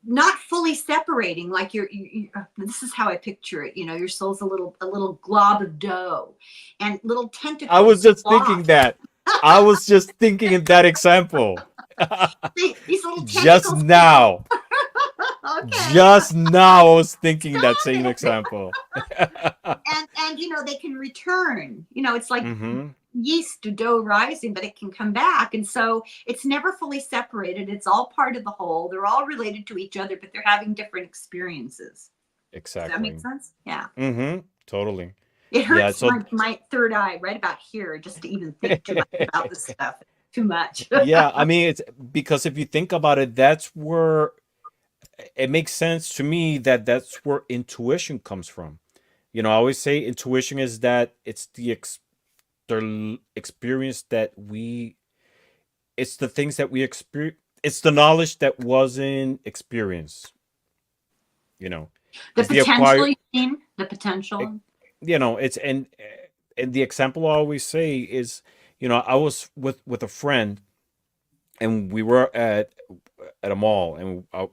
not fully separating, like this is how I picture it. Your soul's a little glob of dough and little I tentacles was just thinking off. that. I was just thinking in that example. These little Just tentacles can now. okay. Just now I was thinking that Stop same it. example. And they can return. It's like Mhm. yeast to dough rising, but it can come back. And so it's never fully separated. It's all part of the whole. They're all related to each other, but they're having different experiences. Does that make Exactly. sense? Yeah. Mhm. Totally. It Yeah, hurts so my third eye right about here just to even think too much about this stuff. Too much. yeah, I mean it's because if you think about it, that's where it makes sense to me that that's where intuition comes from. I always say intuition is that it's the experience that we it's the things that we experience, it's the knowledge that wasn't experienced, you know. The It's the potential, acquired you mean? The it, potential. it's and the example I always say is, I was with a friend and we were at a mall and I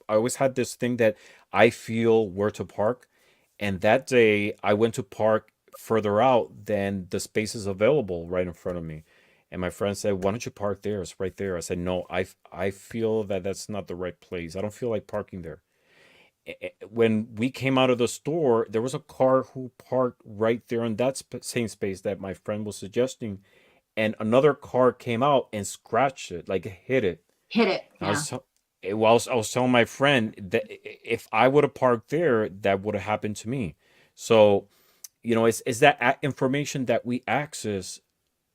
always had this thing that I feel where to park, and that day I went to park further out than the spaces available right in front of me, and my friend said, "Why don't you park there? It's right there." I said, "No, I feel that that's not the right place. I don't feel like parking there." When we came out of the store, there was a car who parked right there in that same space that my friend was suggesting, and another car came out and scratched it, like hit it. Hit it. I Yeah. was, I was telling my friend that if I would have parked there, that would have happened to me. So, it's that information that we access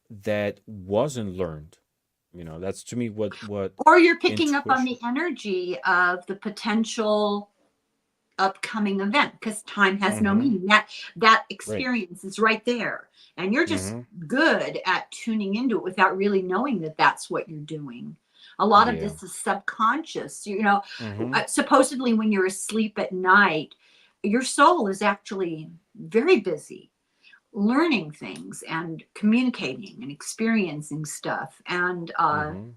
that wasn't learned. That's to me what Or you're picking up on intuition. the energy of the potential upcoming event, because time has no Mm-hmm. meaning. That Right. experience is right there, and you're just Mm-hmm. good at tuning into it without really knowing that that's what you're doing. A lot of Yeah. this is subconscious. Mm-hmm. Supposedly when you're asleep at night, your soul is actually very busy learning things and communicating and experiencing stuff. And Mm-hmm.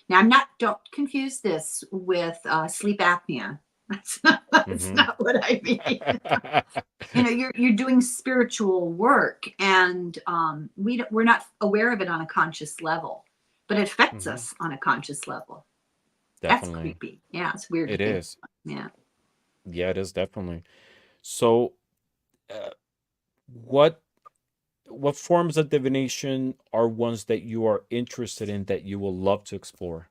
now, don't confuse this with sleep apnea. That's Mm-hmm. not what I mean. You're doing spiritual work, and we're not aware of it on a conscious level, but it affects Mm-hmm. us on a conscious level. That's Definitely. creepy. Yeah, it's weird to It think. is. Yeah. Yeah, it is definitely. So, uh, what what forms of divination are ones that you are interested in that you will love to explore?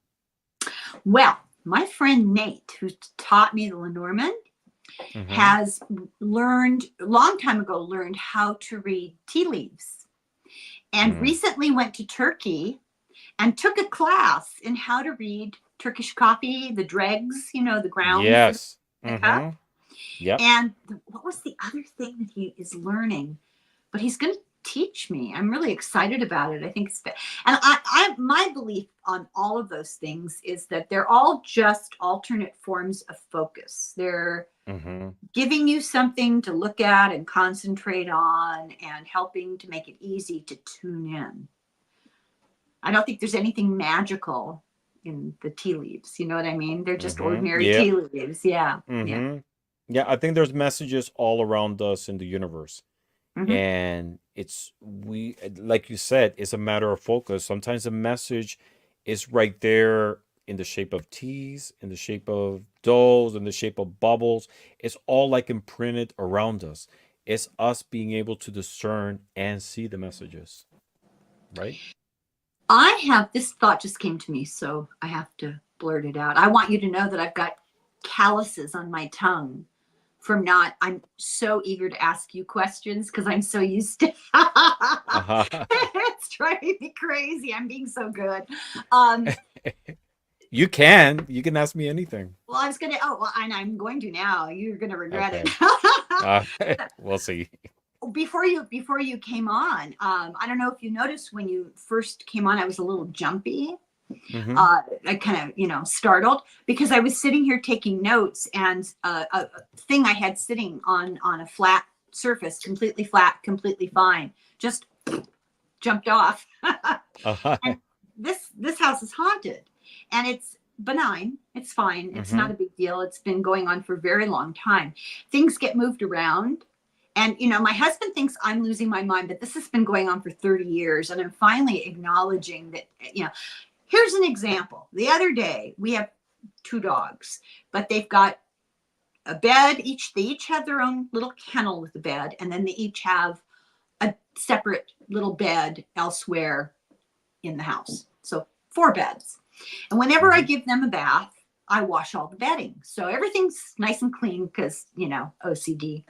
Well, my friend Nate, who taught me the Lenormand, Mm-hmm. has learned a long time ago learned how to read tea leaves, and Mm. recently went to Turkey and took a class in how to read Turkish coffee, the dregs, the grounds in Yes. the cup. Mm-hmm. Yep. And what was the other thing that he is learning? But he's going to teach me. I'm really excited about it. I think it's, and my belief on all of those things is that they're all just alternate forms of focus. They're Mm-hmm. giving you something to look at and concentrate on, and helping to make it easy to tune in. I don't think there's anything magical in the tea leaves. You know what I mean? They're just Mm-hmm. ordinary Yeah. tea leaves. Yeah. Yeah. Mm-hmm. Yeah, I think there's messages all around us in the universe. Mm-hmm. And we like you said, it's a matter of focus. Sometimes the message is right there in the shape of teas, in the shape of doughs, in the shape of bubbles. It's all like imprinted around us. It's us being able to discern and see the messages, right? I have this thought just came to me, so I have to blurt it out. I want you to know that I've got calluses on my tongue from not, I'm so eager to ask you questions because I'm so used to Uh-huh. it's driving me crazy. I'm being so good. Um, You can ask me anything. well, I was gonna, oh, well, and I'm going to now. You're gonna regret it. Okay. Uh, we'll see. Before you came on, I don't know if you noticed when you first came on, I was a little jumpy. Mm-hmm. I kind of, startled because I was sitting here taking notes, and a thing I had sitting on a flat surface, completely flat, completely fine, just jumped off. Uh-huh. And this house is haunted, and it's benign. It's fine. It's Mm-hmm. not a big deal. It's been going on for a very long time. Things get moved around. And my husband thinks I'm losing my mind, but this has been going on for 30 years, and I'm finally acknowledging that. Here's an example. The other day, we have two dogs, but they've got a bed each. They each have their own little kennel with a bed, and then they each have a separate little bed elsewhere in the house. So 4 beds. And whenever I Mm-hmm. give them a bath, I wash all the bedding. So everything's nice and clean because, OCD.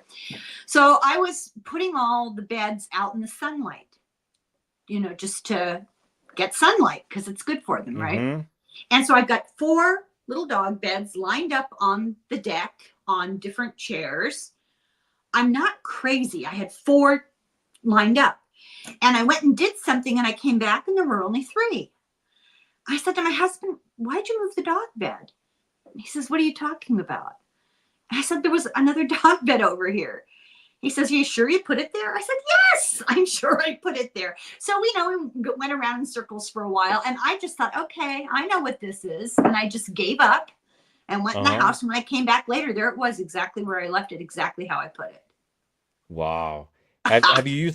So I was putting all the beds out in the sunlight, just to get sunlight because it's good for them, right? Mm-hmm. And so I've got 4 little dog beds lined up on the deck on different chairs. I'm not crazy. I had 4 lined up. And I went and did something, and I came back and there were only 3. I said to my husband, "Why'd you move the dog bed?" And he says, "What are you talking about?" And I said, "There was another dog bed over here." He says, "Are you sure you put it there?" I said, "Yes, I'm sure I put it there." So we went around in circles for a while, and I just thought, okay, I know what this is. And I just gave up and went in the Uh-huh. house. And when I came back later, there it was, exactly where I left it, exactly how I put it. Wow. Have you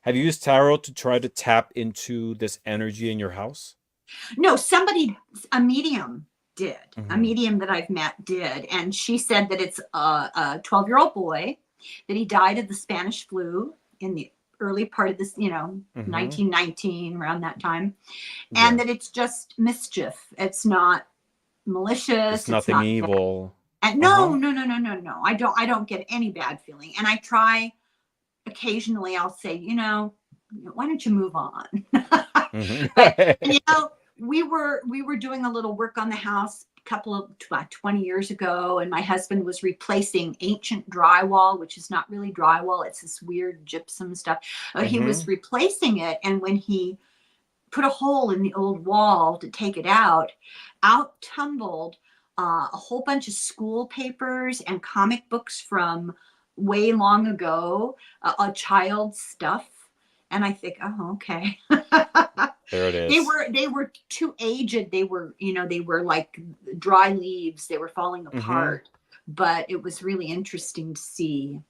used tarot to try to tap into this energy in your house? No, a medium did. A Mm-hmm. medium that I've met did. And she said that it's a 12-year-old boy, that he died of the Spanish flu in the early part of this, Mm-hmm. 1919, around that time. And Yeah. that it's just mischief. It's not It's malicious. It's nothing not bad. evil. And no, Uh-huh. no, no, no, no, no. I don't get any bad feeling. And I try occasionally. I'll say, why don't you move on? Hmm. But we were doing a little work on the house a couple of about 20 years ago, and my husband was replacing ancient drywall, which is not really drywall, it's this weird gypsum stuff. He was Hmm. replacing it, and when he put a hole in the old wall to take it out tumbled a whole bunch of school papers and comic books from way long ago, a child's stuff. And I think, oh, okay. There it they is. were they were too aged. They were like dry leaves. They were falling Hmm. apart. But it was really interesting to see,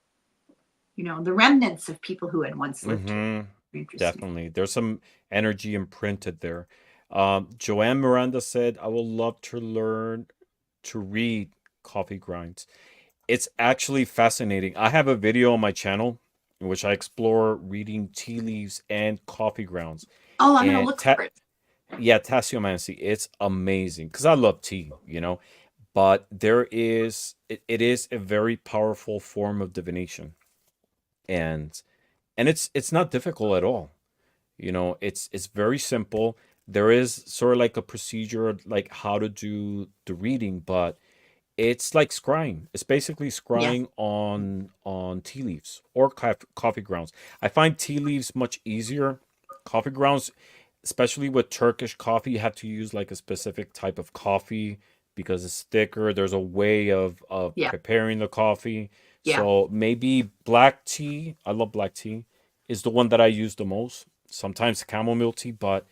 the remnants of people who had once lived here. Hmm. Interesting. Definitely. There's some energy imprinted there. Joanne Miranda said, I will love to learn to read coffee grinds. It's actually fascinating. I have a video on my channel in which I explore reading tea leaves and coffee grounds. Oh, I'm gonna And look for it. yeah, tasseomancy. It's amazing because I love tea. But it is a very powerful form of divination, and it's not difficult at all. It's very simple. There is sort of like a procedure, like how to do the reading, but it's like scrying. It's basically Yes. scrying on tea leaves or coffee grounds. I find tea leaves much easier. Coffee grounds, especially with Turkish coffee, you have to use like a specific type of coffee because it's thicker. There's a way of Yeah. preparing the coffee. Yeah. So maybe black tea, I love black tea, is the one that I use the most. Sometimes chamomile tea, but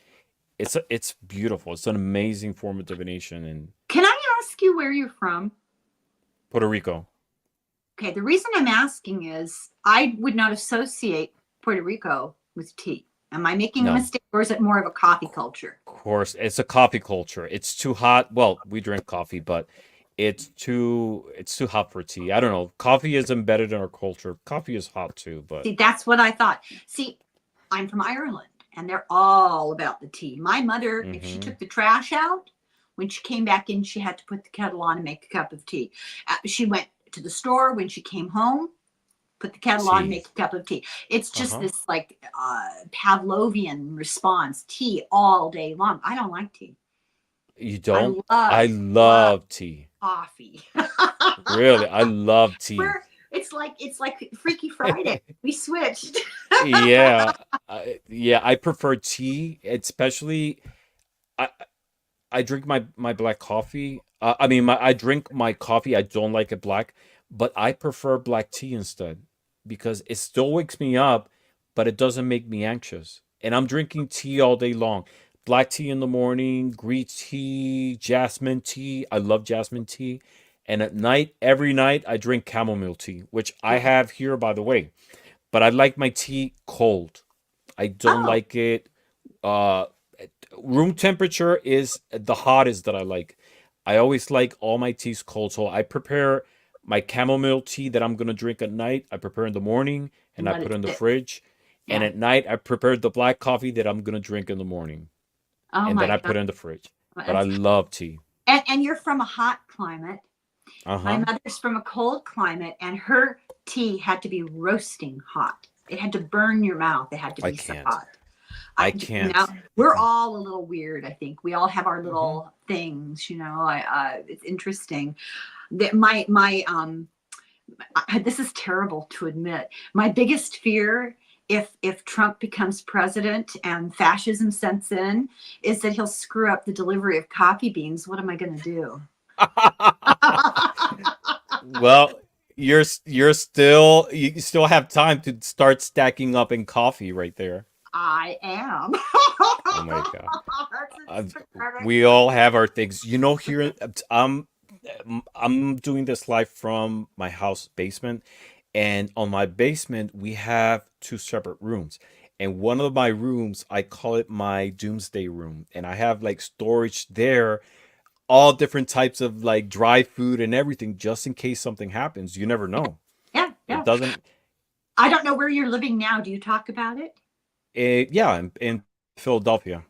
it's beautiful. It's an amazing form of divination in Can I ask you where you're from? Puerto Rico. Okay, the reason I'm asking is I would not associate Puerto Rico with tea. Am I making a No. mistake, or is it more of a coffee culture? Course, it's a coffee culture. It's too hot. Well, we drink coffee, but it's too hot for tea. I don't know. Coffee is embedded in our culture. Coffee is hot too, but See, that's what I thought. See, I'm from Ireland, and they're all about the tea. My mother, if she mm-hmm. took the trash out, when she came back in, she had to put the kettle on and make a cup of tea. She went to the store. When she came home, put the kettle on, Tea. make a cup of tea. It's just Uh-huh. this like Pavlovian response, tea all day long. I don't like tea. You I don't? I love love tea. coffee. Really, I love tea. It's like Freaky Friday. We switched. Yeah. Yeah, I prefer tea, especially I I drink my black coffee. I mean, I drink my coffee. I don't like it black, but I prefer black tea instead because it still wakes me up, but it doesn't make me anxious. And I'm drinking tea all day long. Black tea in the morning, green tea, jasmine tea. I love jasmine tea. And at night, every night, I drink chamomile tea, which I Okay. have here, by the way. But I like my tea cold. I don't Oh, like it uh room temperature is the hottest that I like. I always like all my teas cold. So I prepare my chamomile tea that I'm gonna drink at night. I prepare in the morning and and I let put it in the sit. fridge. And Yeah. at night I prepare the black coffee that I'm gonna drink in the morning. Oh And then my I God. put it in the fridge. But I That's, love tea. and you're from a hot climate. My Uh-huh. mother's from a cold climate, and her tea had to be roasting hot. It had to burn your mouth. It had to I be so can't. hot. I Now can't. we're all a little weird. I think we all have our Mm-hmm. little things. It's interesting that this is terrible to admit. My biggest fear, if Trump becomes president and fascism sets in, is that he'll screw up the delivery of coffee beans. What am I going to do? Well, you still have time to start stacking up in coffee right there. I am. Oh my god. Uh, That's pathetic. we all have our things. Here I'm doing this live from my house basement, and on my basement we have two separate rooms. And one of my rooms, I call it my doomsday room, and I have like storage there, all different types of like dry food and everything, just in case something happens. You never know. Yeah, It yeah. doesn't. I don't know where you're living now. Do you talk about it? Yeah, in Philadelphia.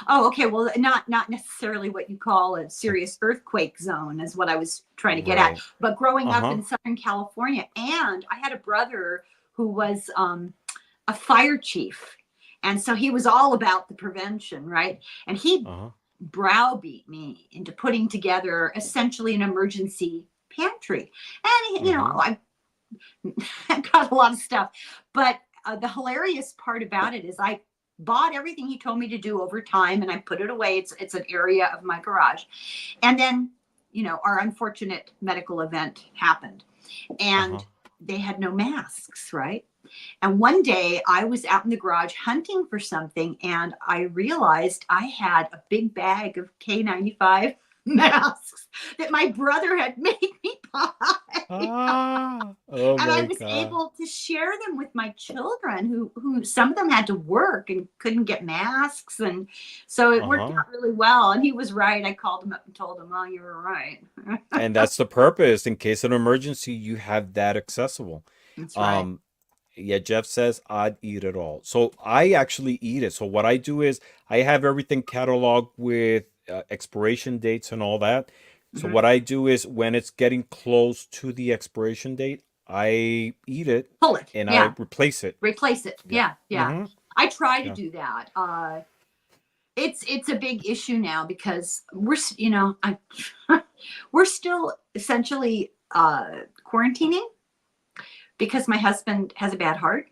Oh, okay. Well, not necessarily what you call a serious earthquake zone is what I was trying to get at. Right. But growing up Uh-huh. in Southern California, and I had a brother who was a fire chief, and so he was all about the prevention, right? And he Uh-huh. browbeat me into putting together essentially an emergency pantry. And Mm-hmm. I got a lot of stuff, but the hilarious part about it is I bought everything he told me to do over time, and I put it away. It's an area of my garage, and then our unfortunate medical event happened, Uh-huh. and they had no masks, right? And one day I was out in the garage hunting for something, and I realized I had a big bag of K95 masks that my brother had made me buy. Ah, oh And I my was God. able to share them with my children who some of them had to work and couldn't get masks, and so it worked Uh-huh. out really well. And he was right. I called him up and told him, oh, you were right. And that's the purpose. In case of an emergency, you have that accessible. That's right. Um, yeah, Jeff says I'd eat it all. So I actually eat it. So what I do is I have everything cataloged with expiration dates and all that. So Hmm. what I do is when it's getting close to the expiration date, I eat it Pull it. and I Yeah. replace it. Replace it. Yeah. Yeah. Yeah. Mm-hmm. I try to Yeah. do that. It's a big issue now because we're still essentially quarantining because my husband has a bad heart.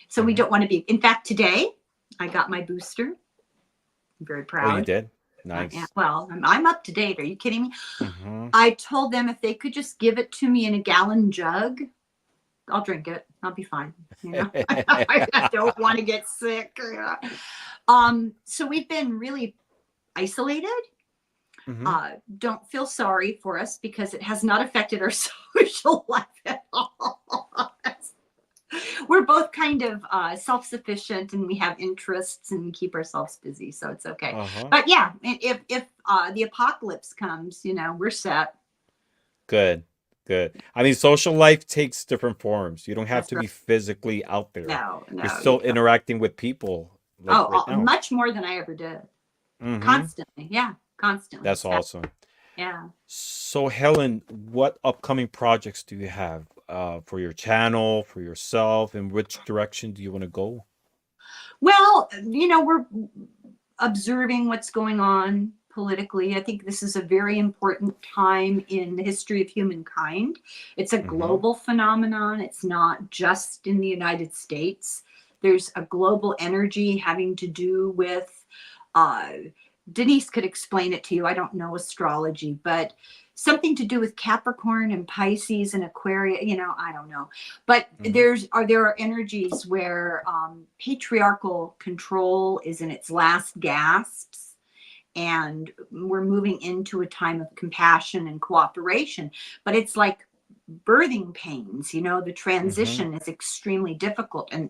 So we Mm-hmm. don't want to be. In fact, today I got my booster. I'm very Oh, you proud. did? Yeah, Nice. well, I'm up to date. Are you kidding me? Mm-hmm. I told them if they could just give it to me in a gallon jug, I'll drink it. I'll be fine. I don't want to get sick. So we've been really isolated. Mm-hmm. Don't feel sorry for us because it has not affected our social life at all. We're both kind of self-sufficient, and we have interests, and we keep ourselves busy, so it's okay. Uh-huh. But yeah, if the apocalypse comes, we're set. Good. Good. I mean, social life takes different forms. You don't have That's to right. be physically out there. No, You're no, you still don't. interacting with people like right Oh, now. much more than I ever did. Mm-hmm. Constantly, yeah, constantly. That's awesome. Yeah. So, Helen, what upcoming projects do you have for your channel, for yourself, and which direction do you want to go? Well, we're observing what's going on politically. I think this is a very important time in the history of humankind. It's a Mm-hmm. global phenomenon, it's not just in the United States. There's a global energy having to do with, uh, Denise could explain it to you. I don't know astrology, but something to do with Capricorn and Pisces and Aquarius. I don't know, but Mm-hmm. there are energies where patriarchal control is in its last gasps, and we're moving into a time of compassion and cooperation. But it's like birthing pains. The Mm-hmm. transition is extremely difficult, and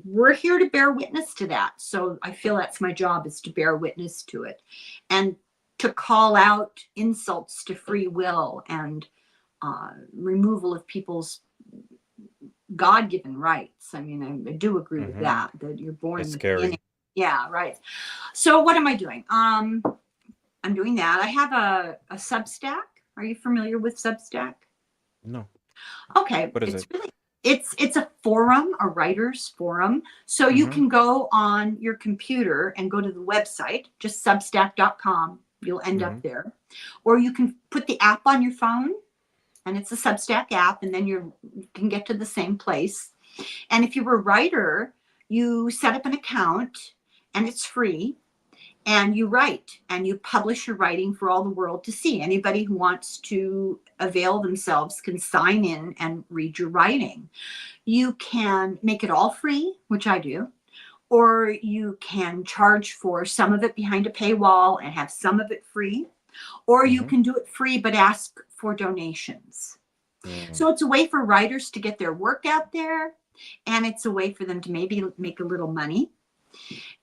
we're here to bear witness to that. So I feel that's my job, is to bear witness to it, and to call out insults to free will, and removal of people's God-given rights. I mean, I do agree with Mm-hmm. that you're born It's in the beginning. scary. Yeah, right. So what am I doing? I'm doing that. I have a Substack. Are you familiar with Substack? No. Okay, What is it? it's a forum, a writers forum. So you Mm-hmm. can go on your computer and go to the website, just substack.com. You'll end Mm-hmm. up there. Or you can put the app on your phone, and it's a Substack app, and then you can get to the same place. And if you're a writer, you set up an account, and it's free, and you write and you publish your writing for all the world to see. Anybody who wants to avail themselves can sign in and read your writing. You can make it all free, which I do, or you can charge for some of it behind a paywall and have some of it free, or you Mm-hmm. can do it free but ask for donations. Mm-hmm. So it's a way for writers to get their work out there, and it's a way for them to maybe make a little money.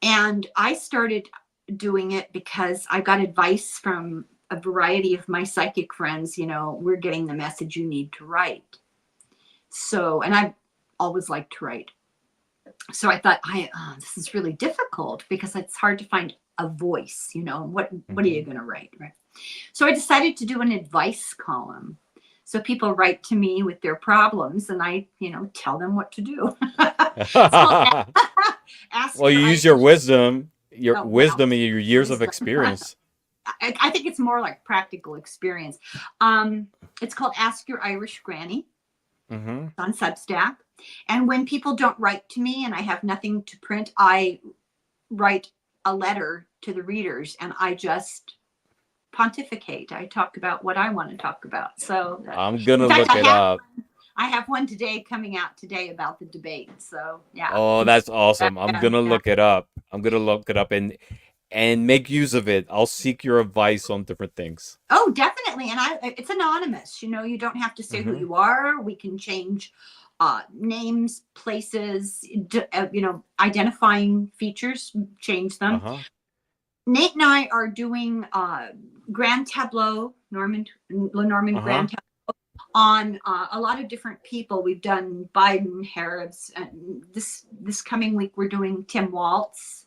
And I started doing it because I got advice from a variety of my psychic friends. We're getting the message, you need to write. So, and I've always liked to write. So I thought, this is really difficult because it's hard to find a voice, you know, what are you Mhm. going to write, right? So I decided to do an advice column. So people write to me with their problems and I, you know, tell them what to do. It's called Ask Well, you Your use your Irish. wisdom, Oh, well, and your years of wisdom. experience. I think it's more like practical experience. It's called Ask Your Irish Granny. Hmm. It's on Substack. And when people don't write to me and I have nothing to print, I write a letter to the readers and I just pontificate. I talk about what I want to talk about. So, I'm in gonna fact, look it up. I have one today coming out today about the debate. So, yeah. Oh, that's awesome. I'm Yeah, gonna yeah. look it up. I'm gonna look it up and make use of it. I'll seek your advice on different things. Oh, definitely. And it's anonymous. You know, you don't have to say who Hmm. you are. We can change names, places, you know, identifying features, change them. Uh-huh. Nate and I are doing Grand Tableau, Lenormand Uh-huh. Grand Tableau on a lot of different people. We've done Biden, Harris. This coming week, we're doing Tim Waltz.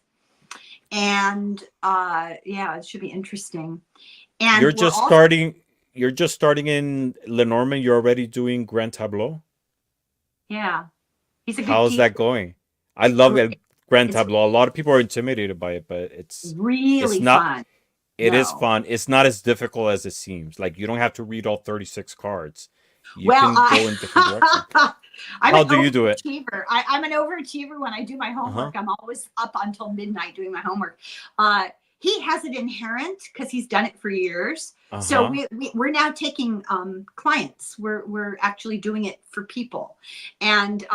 And yeah, it should be interesting. You're And we're just also, starting you're just starting in Lenormand. You're already doing Grand Tableau. yeah, he's a good How's that teacher. going? I It's love it. great. Grand It's Tableau. A lot of people are intimidated by it, but it's really not fun. it is No. fun. It's not as difficult as it seems. Like you don't have to read all 36 cards. You Well, can go in different directions. I'm How an do you do it? overachiever. I'm an overachiever when I do my Uh-huh. homework. I'm always up until midnight doing my homework. Uh, he has it inherent because he's done it for years. So Uh-huh. we're now taking clients. We're actually doing it for people, and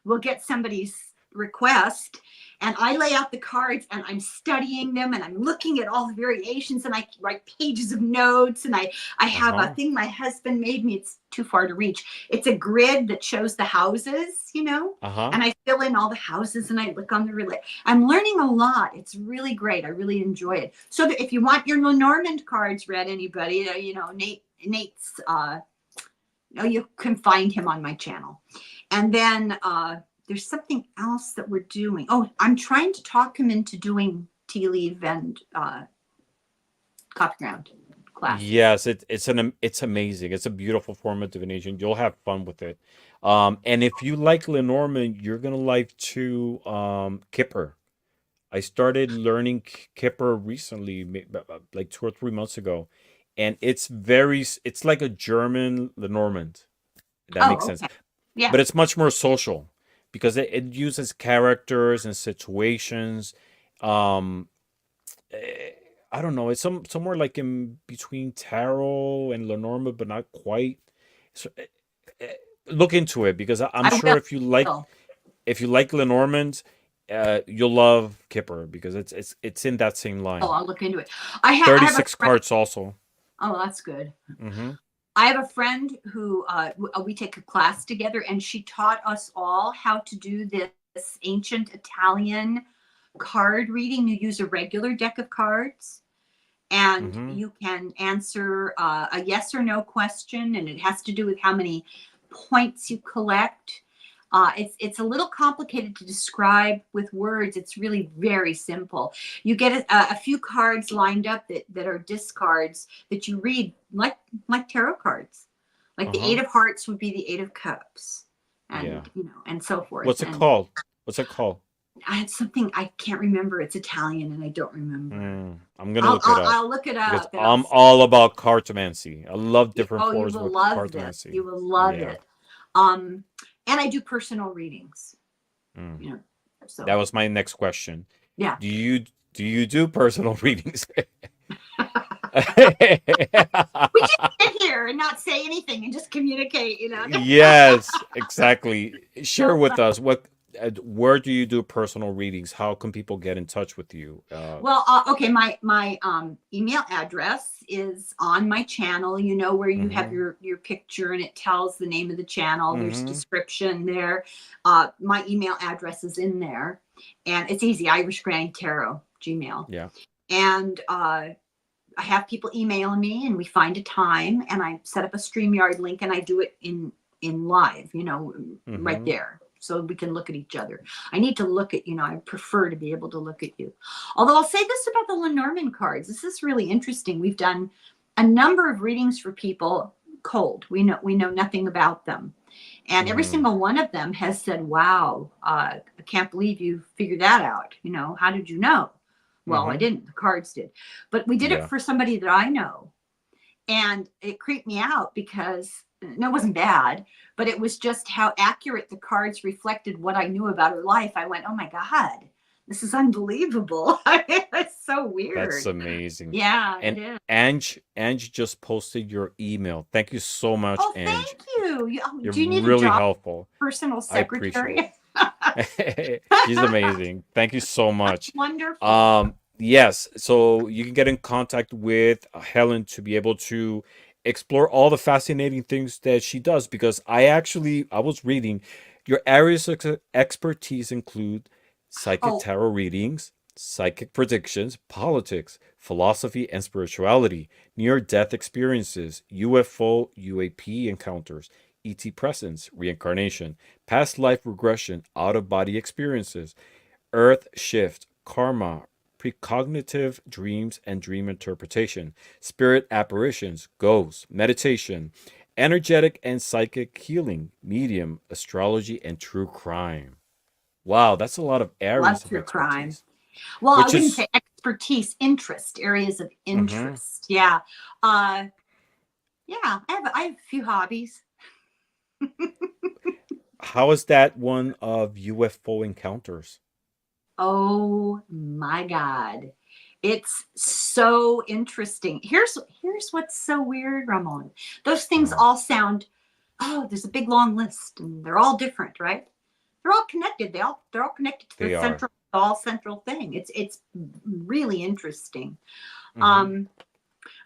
we'll get somebody's request, and I lay out the cards and I'm studying them and I'm looking at all the variations and I write pages of notes and I have a Uh-huh. thing my husband made me. It's too far to reach. It's a grid that shows the houses, you know, Uh-huh. and I fill in all the houses and I look on the relay. I'm learning a lot. It's really great. I really enjoy it. So if you want your Lenormand cards read, anybody, you know, Nate's, you can find him on my channel. And then there's something else that we're doing. Oh, I'm trying to talk him into doing tea leaf and copy ground classes. Yes, it's amazing. It's a beautiful form of divination. You'll have fun with it. And if you like Lenormand, you're gonna like to Kipper. I started learning Kipper recently, like 2 or 3 months ago, and it's like a German Lenormand. If that makes Oh, sense, okay. Yeah. but it's much more social because it uses characters and situations. Um, eh, I don't know. It's somewhere like in between tarot and Lenormand, but not quite. So, eh, look into it because I'm I sure will. if you like Will. Lenormand, you'll love Kipper because it's in that same Oh, line. I'll look into it. I Thirty have a six friend. cards also. Oh, that's good. Hmm. I have a friend who we take a class together, and she taught us all how to do this ancient Italian card reading. You use a regular deck of cards, and Hmm. you can answer a yes or no question, and it has to do with how many points you collect. It's a little complicated to describe with words. It's really very simple. You get a few cards lined up that are discards that you read like tarot cards. Like the Uh-huh. Eight of Hearts would be the Eight of Cups, Yeah. and you know, and so forth. What's it And called? What's it called? I had something I can't remember. It's Italian, and I don't remember. I'm gonna look it up I'll look it because up, and I'll. I'm all about cartomancy. I love different Oh, you forms will with love this. cartomancy. You will love Yeah. it. Um, and I do personal readings. Mm. You know, That so was my next question. yeah. Do you do personal readings? We just sit here and not say anything and just communicate. You know. Yes, exactly. Share with us where do you do personal readings? How can people get in touch with you? Well, okay. My email address is on my channel. You know where you have Mm-hmm. your picture and it tells the name of the channel. There's Mm-hmm. description there. My email address is in there, and it's easy. Irish Granny Tarot Gmail, Yeah. and I have people emailing me, and we find a time, and I set up a StreamYard link, and I do it in live. You know, right Mm-hmm. there. so we can look at each other. I need to look at, I prefer to be able to look at you. Although I'll say this about the Lenormand cards. This is really interesting. We've done a number of readings for people cold. We know nothing about them. And every Mm-hmm. single one of them has said, wow, I can't believe you figured that out. How did you know? Well, I Mm-hmm. didn't. The cards did. But we did it Yeah. for somebody that I know. And it creeped me out because no, it wasn't bad, but it was just how accurate the cards reflected what I knew about her life. I went, oh my God, this is unbelievable. It's so That's weird. amazing. Yeah, it And is. Ange just posted your email. Thank you so much, Oh, Ange. thank you. You're Do you need a really job, helpful. personal I appreciate secretary? it. She's amazing. Thank you so much. Wonderful. Yes, so you can get in contact with Helen to be able to explore all the fascinating things that she does because I was reading your areas of expertise include psychic Oh, tarot readings, psychic predictions, politics, philosophy and spirituality, near death experiences, UFO, UAP encounters, ET presence, reincarnation, past life regression, out of body experiences, earth shift, karma, precognitive dreams and dream interpretation, spirit apparitions, ghosts, meditation, energetic and psychic healing, medium, astrology, and true crime. Wow, that's a lot of love areas of true crime. expertise, Well, I which wouldn't is, say expertise, interest, areas of mhm. interest. Yeah. Uh, yeah, I have a few hobbies. How is that one of UFO encounters? Oh my God. It's so interesting. Here's what's so weird, Ramon. Those things Uh-huh. all sound, oh, there's a big long list and they're all different, right? They're all connected. They're all connected to the They are. central thing. It's really interesting. Mm-hmm. Um,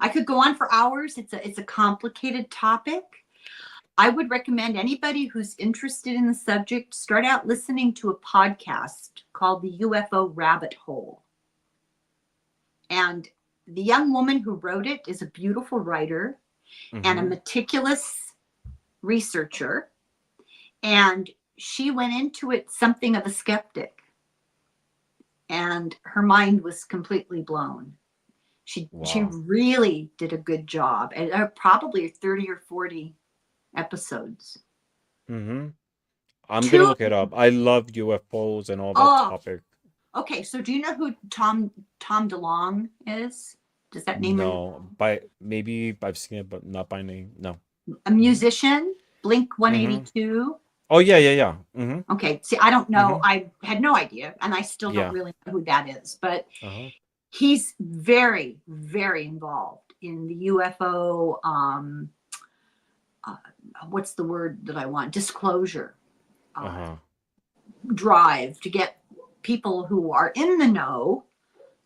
I could go on for hours. It's a complicated topic. I would recommend anybody who's interested in the subject start out listening to a podcast called the UFO Rabbit Hole. And the young woman who wrote it is a beautiful writer and a Mm-hmm. meticulous researcher. And she went into it something of a skeptic, and her mind was completely blown. She Wow. really did a good job, and probably 30 or 40 episodes. Mm-hmm. I'm gonna Two, look it up. I love UFOs and all that oh, topic. okay. So do you know who Tom DeLonge is? Does that name ring? No, by maybe I've seen it, but not by name. No. A Mm-hmm. musician, Blink Mm-hmm. 182. Oh yeah, yeah, yeah. Mm-hmm. Okay, see, I don't know. Mm-hmm. I had no idea, and I still don't Yeah. really know who that is, but Uh-huh. he's very, very involved in the UFO. Uh, what's the word that I want? Disclosure uh, Uh-huh. drive to get people who are in the know,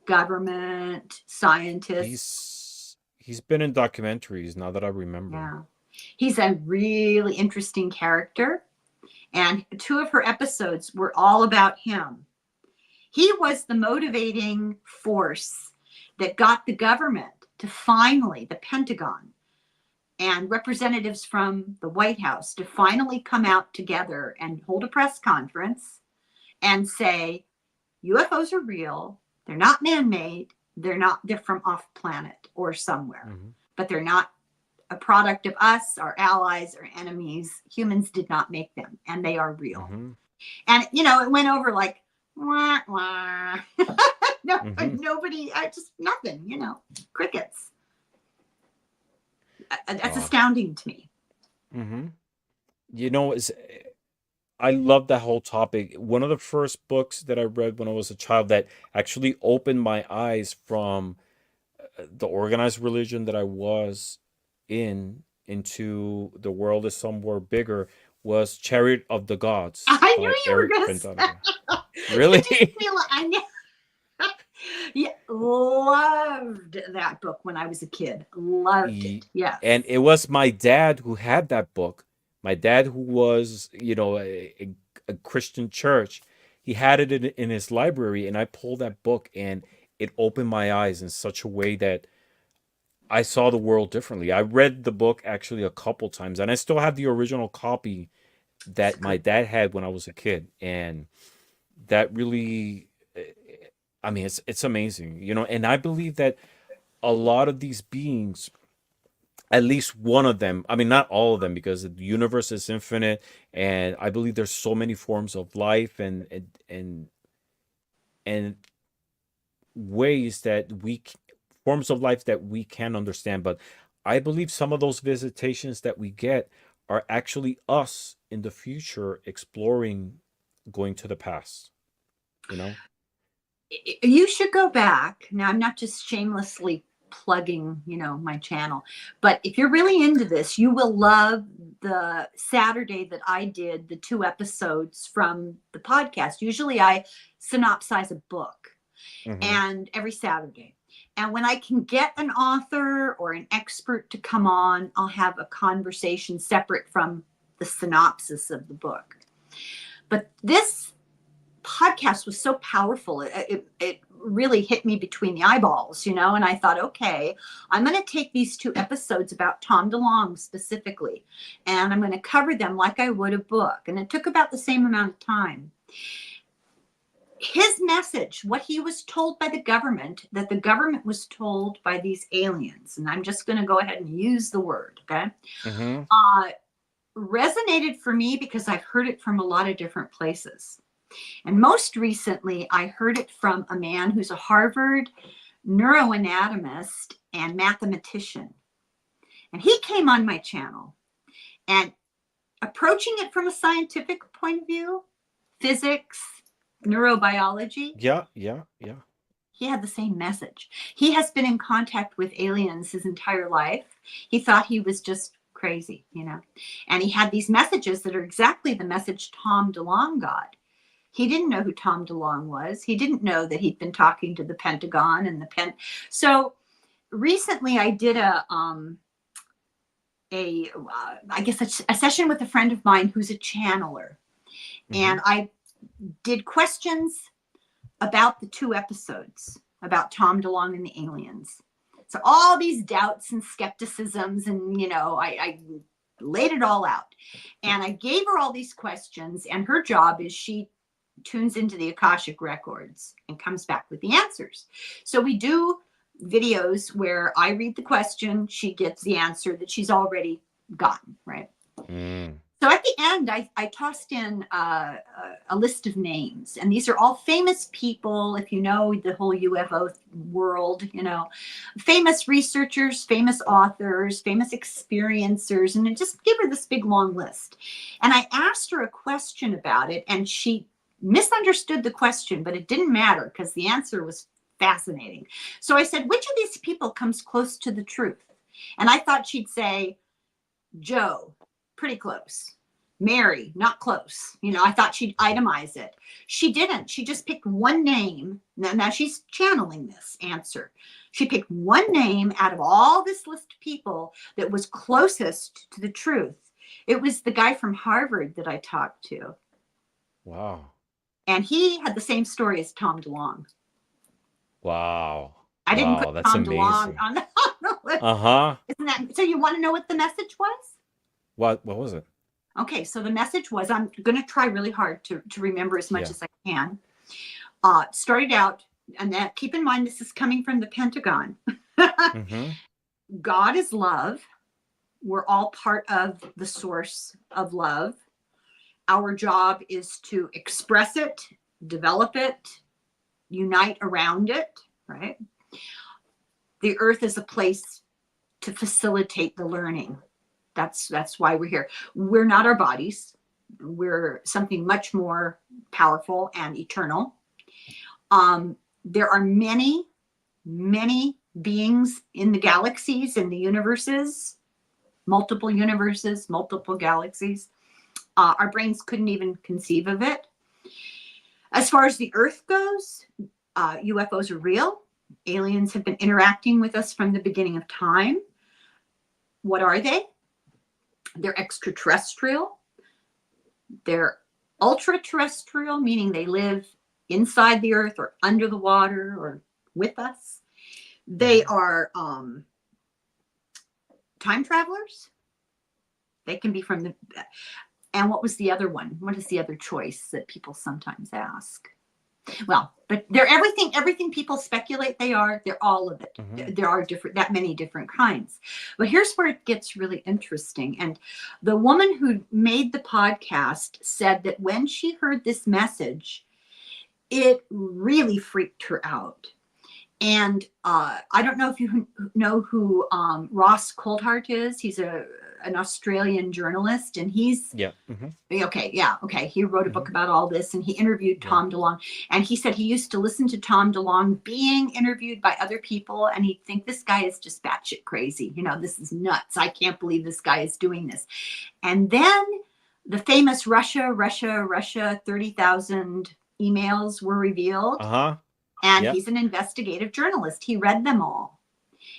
government, scientists. He's been in documentaries now that I remember. Yeah, he's a really interesting character, and two of her episodes were all about him. He was the motivating force that got the government to finally, the Pentagon and representatives from the White House, to finally come out together and hold a press conference and say, UFOs are real. They're not man made. They're from off planet or somewhere, Mm-hmm. but they're not a product of us, our allies, or enemies. Humans did not make them, and they are real. Mm-hmm. And it went over like wah, wah. No, Mm-hmm. nobody, I just nothing, crickets. That's Wow. astounding to me. Mm-hmm. It's I love that whole topic. One of the first books that I read when I was a child that actually opened my eyes from the organized religion that I was in into the world is somewhere bigger was Chariot of the Gods I knew by you were Eric going to Bentoniker. say. Really? It just feel like I know. Yeah, loved that book when I was a kid. Loved Ye- it. Yes. and it was my dad who had that book. My dad, who was, a Christian church, he had it in his library, and I pulled that book, and it opened my eyes in such a way that I saw the world differently. I read the book actually a couple times, and I still have the original copy It's that my good. dad had when I was a kid, and that really, I mean, it's amazing, you know. And I believe that a lot of these beings, at least one of them, I mean, not all of them, because the universe is infinite, and I believe there's so many forms of life, and ways that forms of life that we can understand. But I believe some of those visitations that we get are actually us in the future exploring, going to the past, you know. You should go back. Now, I'm not just shamelessly plugging, my channel, but if you're really into this, you will love the Saturday that I did the 2 episodes from the podcast. Usually I synopsize a book, Mm-hmm. and every Saturday. And when I can get an author or an expert to come on, I'll have a conversation separate from the synopsis of the book. But this podcast was so powerful. It really hit me between the eyeballs, and I thought, okay, I'm going to take these 2 episodes about Tom DeLonge specifically, and I'm going to cover them like I would a book. And it took about the same amount of time. His message, what he was told by the government, that the government was told by these aliens, and I'm just going to go ahead and use the word, okay, Mm-hmm. uh, resonated for me because I've heard it from a lot of different places. And most recently, I heard it from a man who's a Harvard neuroanatomist and mathematician. And he came on my channel, and approaching it from a scientific point of view, physics, neurobiology, Yeah, yeah, yeah. he had the same message. He has been in contact with aliens his entire life. He thought he was just crazy, and he had these messages that are exactly the message Tom DeLonge got. He didn't know who Tom DeLonge was. He didn't know that he'd been talking to the Pentagon and the Pen. So recently, I did I guess a session with a friend of mine who's a channeler, Mm-hmm. and I did questions about the 2 episodes about Tom DeLonge and the aliens. So all these doubts and skepticisms, and I laid it all out, and I gave her all these questions. And her job is she tunes into the Akashic records and comes back with the answers. So we do videos where I read the question, she gets the answer that she's already gotten, right? Mm. So at the end, I tossed in a list of names, and these are all famous people. If you know the whole UFO world, famous researchers, famous authors, famous experiencers, and it just gave her this big long list. And I asked her a question about it, and she misunderstood the question, but it didn't matter because the answer was fascinating. So I said, which of these people comes close to the truth? And I thought she'd say, Joe, pretty close. Mary, not close. I thought she'd itemize it. She didn't. She just picked one name. Now she's channeling this answer. She picked one name out of all this list of people that was closest to the truth. It was the guy from Harvard that I talked to. Wow. And he had the same story as Tom DeLonge. Wow. I didn't put Wow. That's Tom DeLonge amazing. on the list. Uh-huh. Isn't that so? You want to know what the message was? What was it? Okay, so the message was, I'm going to try really hard to remember as much Yeah. as I can. Started out, and that keep in mind, this is coming from the Pentagon. Mm-hmm. God is love. We're all part of the source of love. Our job is to express it, develop it, unite around it, right? The earth is a place to facilitate the learning. That's why we're here. We're not our bodies. We're something much more powerful and eternal. There are many, many beings in the galaxies, in the universes, multiple galaxies. Our brains couldn't even conceive of it. As far as the Earth goes, UFOs are real. Aliens have been interacting with us from the beginning of time. What are they? They're extraterrestrial. They're ultra terrestrial, meaning they live inside the earth or under the water or with us. They Mm-hmm. are time travelers. They can be from And what was the other one? What is the other choice that people sometimes ask? Well, but they're everything people speculate they are, they're all of it. Hmm. There are that many different kinds. But here's where it gets really interesting. And the woman who made the podcast said that when she heard this message, it really freaked her out. And I don't know if you know who Ross Coulthart is. He's an Australian journalist, and he's Yeah. Hmm. okay. Yeah, okay. He wrote a Hmm. book about all this, and he interviewed Yeah. Tom DeLonge. And he said he used to listen to Tom DeLonge being interviewed by other people, and he'd think, this guy is just batshit crazy. This is nuts. I can't believe this guy is doing this. And then the famous Russia 30,000 emails were revealed. Uh-huh. And Yeah. he's an investigative journalist. He read them all.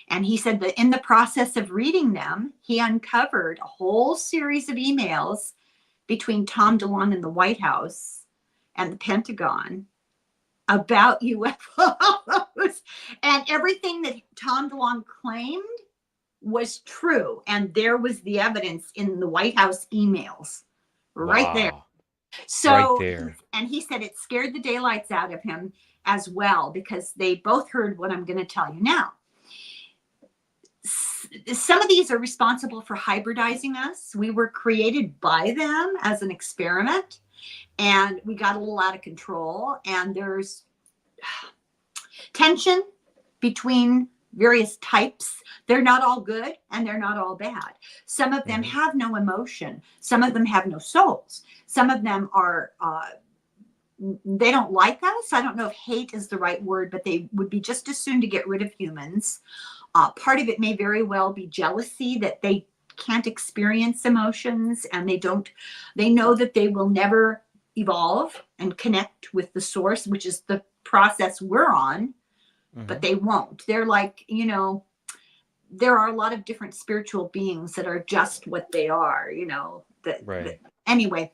And he said that in the process of reading them, he uncovered a whole series of emails between Tom DeLonge and the White House and the Pentagon about UFOs. And everything that Tom DeLonge claimed was true. And there was the evidence in the White House emails right there. Wow. Right So, there. and he said it scared the daylights out of him as well, because they both heard what I'm going to tell you now. Some of these are responsible for hybridizing us. We were created by them as an experiment, and we got a little out of control. And there's tension between various types. They're not all good and they're not all bad. Some of them have no emotion. Some of them have no souls. Some of them are they don't like us. I don't know if hate is the right word, but they would be just as soon to get rid of humans. Part of it may very well be jealousy, that they can't experience emotions, and they know that they will never evolve and connect with the source, which is the process we're on, but they won't. They're like, there are a lot of different spiritual beings that are just what they are, Right. Anyway,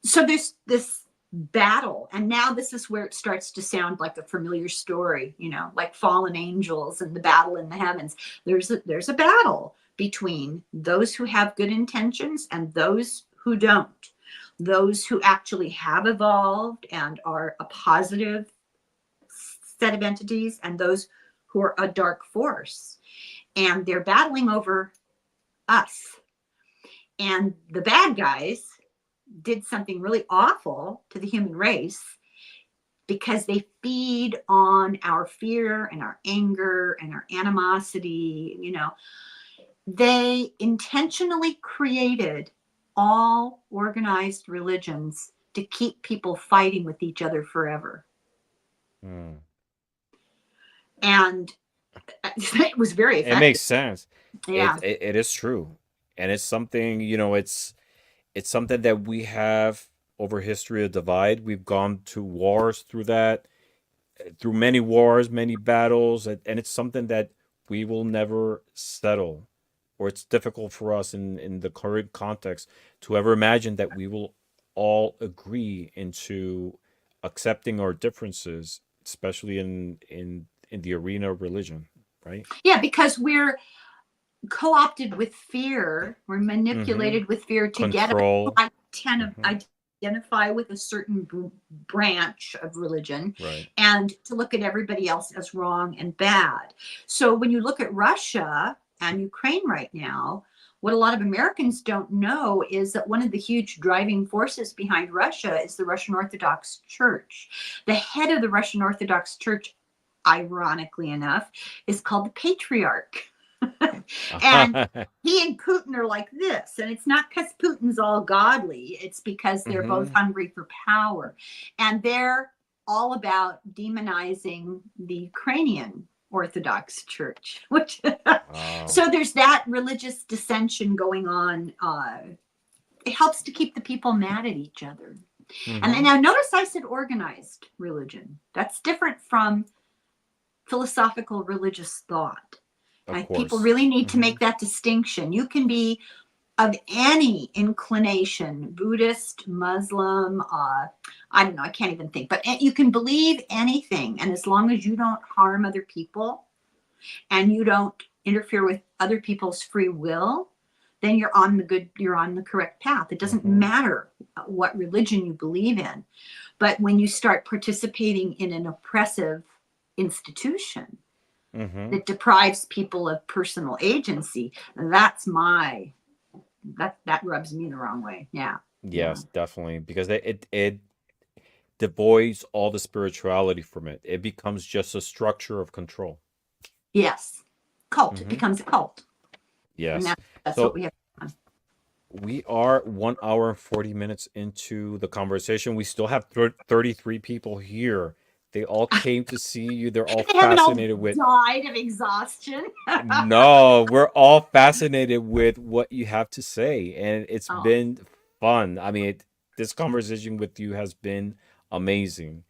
so there's this battle, and now this is where it starts to sound like a familiar story, like fallen angels and the battle in the heavens. There's a battle between those who have good intentions and those who don't, those who actually have evolved and are a positive set of entities, and those who are a dark force, and they're battling over us. And the bad guys did something really awful to the human race because they feed on our fear and our anger and our animosity. They intentionally created all organized religions to keep people fighting with each other forever. Mm. And it was very effective. It makes sense. Yeah. It is true. And it's something, it's something that we have over history, a divide. We've gone to wars through that, through many wars, many battles, and it's something that we will never settle, or it's difficult for us in the current context to ever imagine that we will all agree into accepting our differences, especially in the arena of religion, right? Yeah, because we're co-opted with fear. We're manipulated with fear to Control. get identify with a certain branch of religion, Right. and to look at everybody else as wrong and bad. So when you look at Russia and Ukraine right now, what a lot of Americans don't know is that one of the huge driving forces behind Russia is the Russian Orthodox Church. The head of the Russian Orthodox Church, ironically enough, is called the Patriarch. And he and Putin are like this. And it's not because Putin's all godly. It's because they're both hungry for power. And they're all about demonizing the Ukrainian Orthodox Church. Which So there's that religious dissension going on. It helps to keep the people mad at each other. And now notice I said organized religion. That's different from philosophical religious thought. People really need to make that distinction. You can be of any inclination, Buddhist, Muslim, I don't know, I can't even think, but you can believe anything. And as long as you don't harm other people and you don't interfere with other people's free will, then you're on the correct path. It doesn't Mm-hmm. matter what religion you believe in. But when you start participating in an oppressive institution Mm-hmm. that deprives people of personal agency, that rubs me the wrong way. Yeah. Yeah. Yes, definitely, because it devoids all the spirituality from it. It becomes just a structure of control. Yes. Cult. It Mm-hmm. becomes a cult. And Yes. that's what So we have done. we are 1 hour and 40 minutes into the conversation. We still have 33 people here. They all came to see you. They're all They haven't all fascinated with. died of exhaustion. No, we're all fascinated with what you have to say, and it's Oh, been fun. I mean, this conversation with you has been amazing.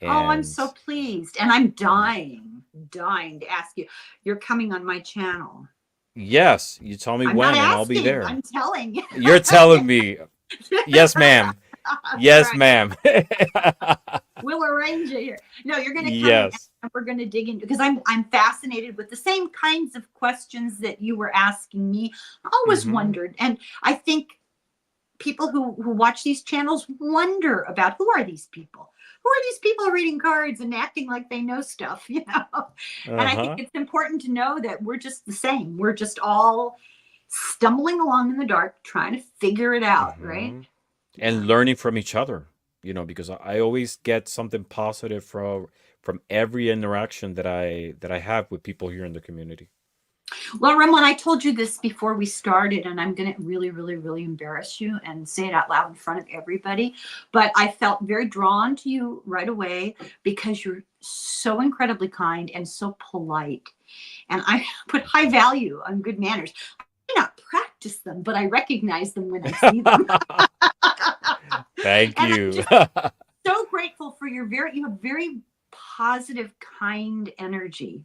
oh, I'm And so pleased. And I'm y- dying to ask you. You're coming on my channel. yes, you tell me I'm not when, and I'll be asking, there. I'm telling you. You're telling me, yes, ma'am. Yes, Right. ma'am. We'll arrange it here. No, you're going to come and Yes. we're going to dig into because I'm fascinated with the same kinds of questions that you were asking me. I always Mm-hmm. wondered, and I think people who watch these channels wonder about who are these people? Who are these people reading cards and acting like they know stuff, you know? And I think Uh-huh. it's important to know that we're just the same. We're just all stumbling along in the dark trying to figure it out, right? Mm-hmm. Yeah. And learning from each other, because I always get something positive from every interaction that I have with people here in the community. Well, Ramon, I told you this before we started, and I'm going to really, really, really embarrass you and say it out loud in front of everybody. But I felt very drawn to you right away because you're so incredibly kind and so polite. And I put high value on good manners. I may not practice them, but I recognize them when I see them. Thank And I'm you. just so grateful for you have very positive, kind energy.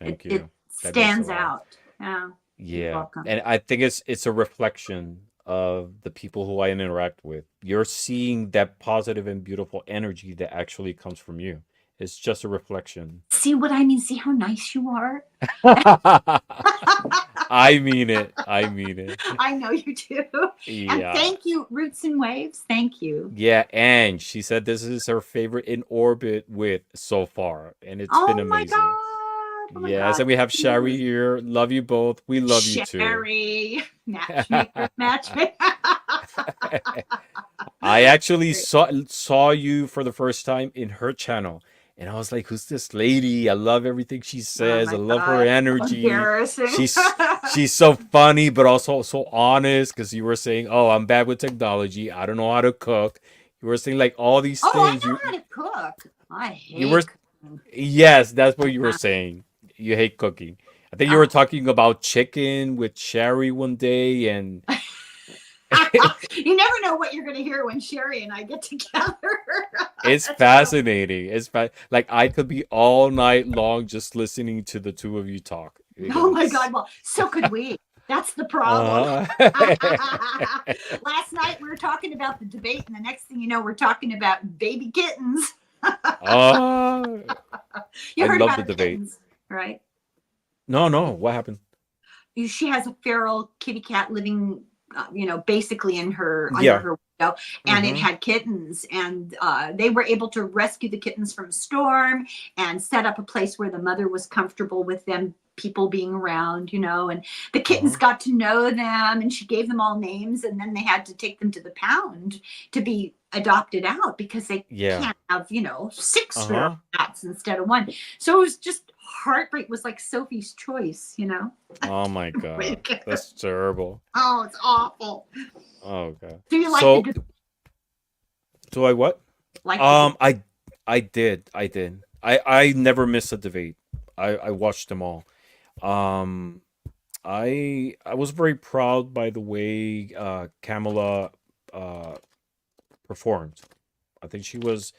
Thank It you. That means a stands lot. out. Yeah. You're Yeah. welcome. And I think it's a reflection of the people who I interact with. You're seeing that positive and beautiful energy that actually comes from you. It's just a reflection. See what I mean? See how nice you are? I mean it. I mean it. I know you do. And Yeah. thank you, Roots and Waves. Thank you. Yeah, and she said this is her favorite in orbit with so far, and it's been Oh my amazing. God. Oh my Yes, God. and we have Shari here. Love you both. We love you too. Sherry. Matchmaker, matchmaker. I actually saw you for the first time in her channel, and I was like, "Who's this lady? I love everything she Oh says. I my love her God. energy. Embarrassing. She's so funny, but also so honest." Because you were saying, "Oh, I'm bad with technology. I don't know how to cook." You were saying like all these Oh, I things. know how to cook. I You were hate cooking. Yes, that's what you were saying. You hate cooking. I think you were Oh. talking about chicken with Sherry one day, and You never know what you're going to hear when Sherry and I get together. it's That's what it'll. fascinating. Like I could be all night long just listening to the two of you talk because Oh my it's God. Well, so could we. That's the problem. uh Last night we were talking about the debate, and the next thing you know, we're talking about baby kittens. uh You I heard love about the her debate. kittens, right? No, no, what happened? She has a feral kitty cat living, basically in her under Yeah. her window, and it Mm-hmm. had kittens, and they were able to rescue the kittens from a storm and set up a place where the mother was comfortable with them people being around, and the kittens Uh-huh. got to know them, and she gave them all names, and then they had to take them to the pound to be adopted out because they Yeah. can't have six feral Uh-huh. cats instead of one. So it was just heartbreak. It was like Sophie's Choice. Oh my God. That's terrible. Oh, it's awful. Oh God. Do you like So the do I what? like the I did. I did. I never missed a debate. I watched them all. Um I was very proud by the way Kamala uh performed. I think she was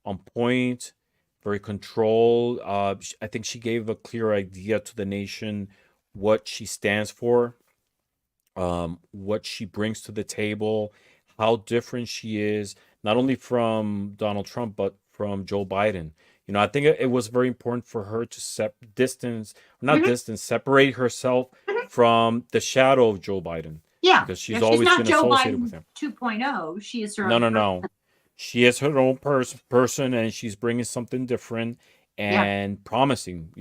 on point, very controlled. I think she gave a clear idea to the nation what she stands for, what she brings to the table, how different she is, not only from Donald Trump, but from Joe Biden. I think it was very important for her to distance, not Mhm, distance, separate herself mhm. from the shadow of Joe Biden, Yeah. because Yeah. she's She's always not been Joe associated with Biden him. 2.0. She is her No, own no, person. no. She is her own person, and she's bringing something different Yeah. and promising.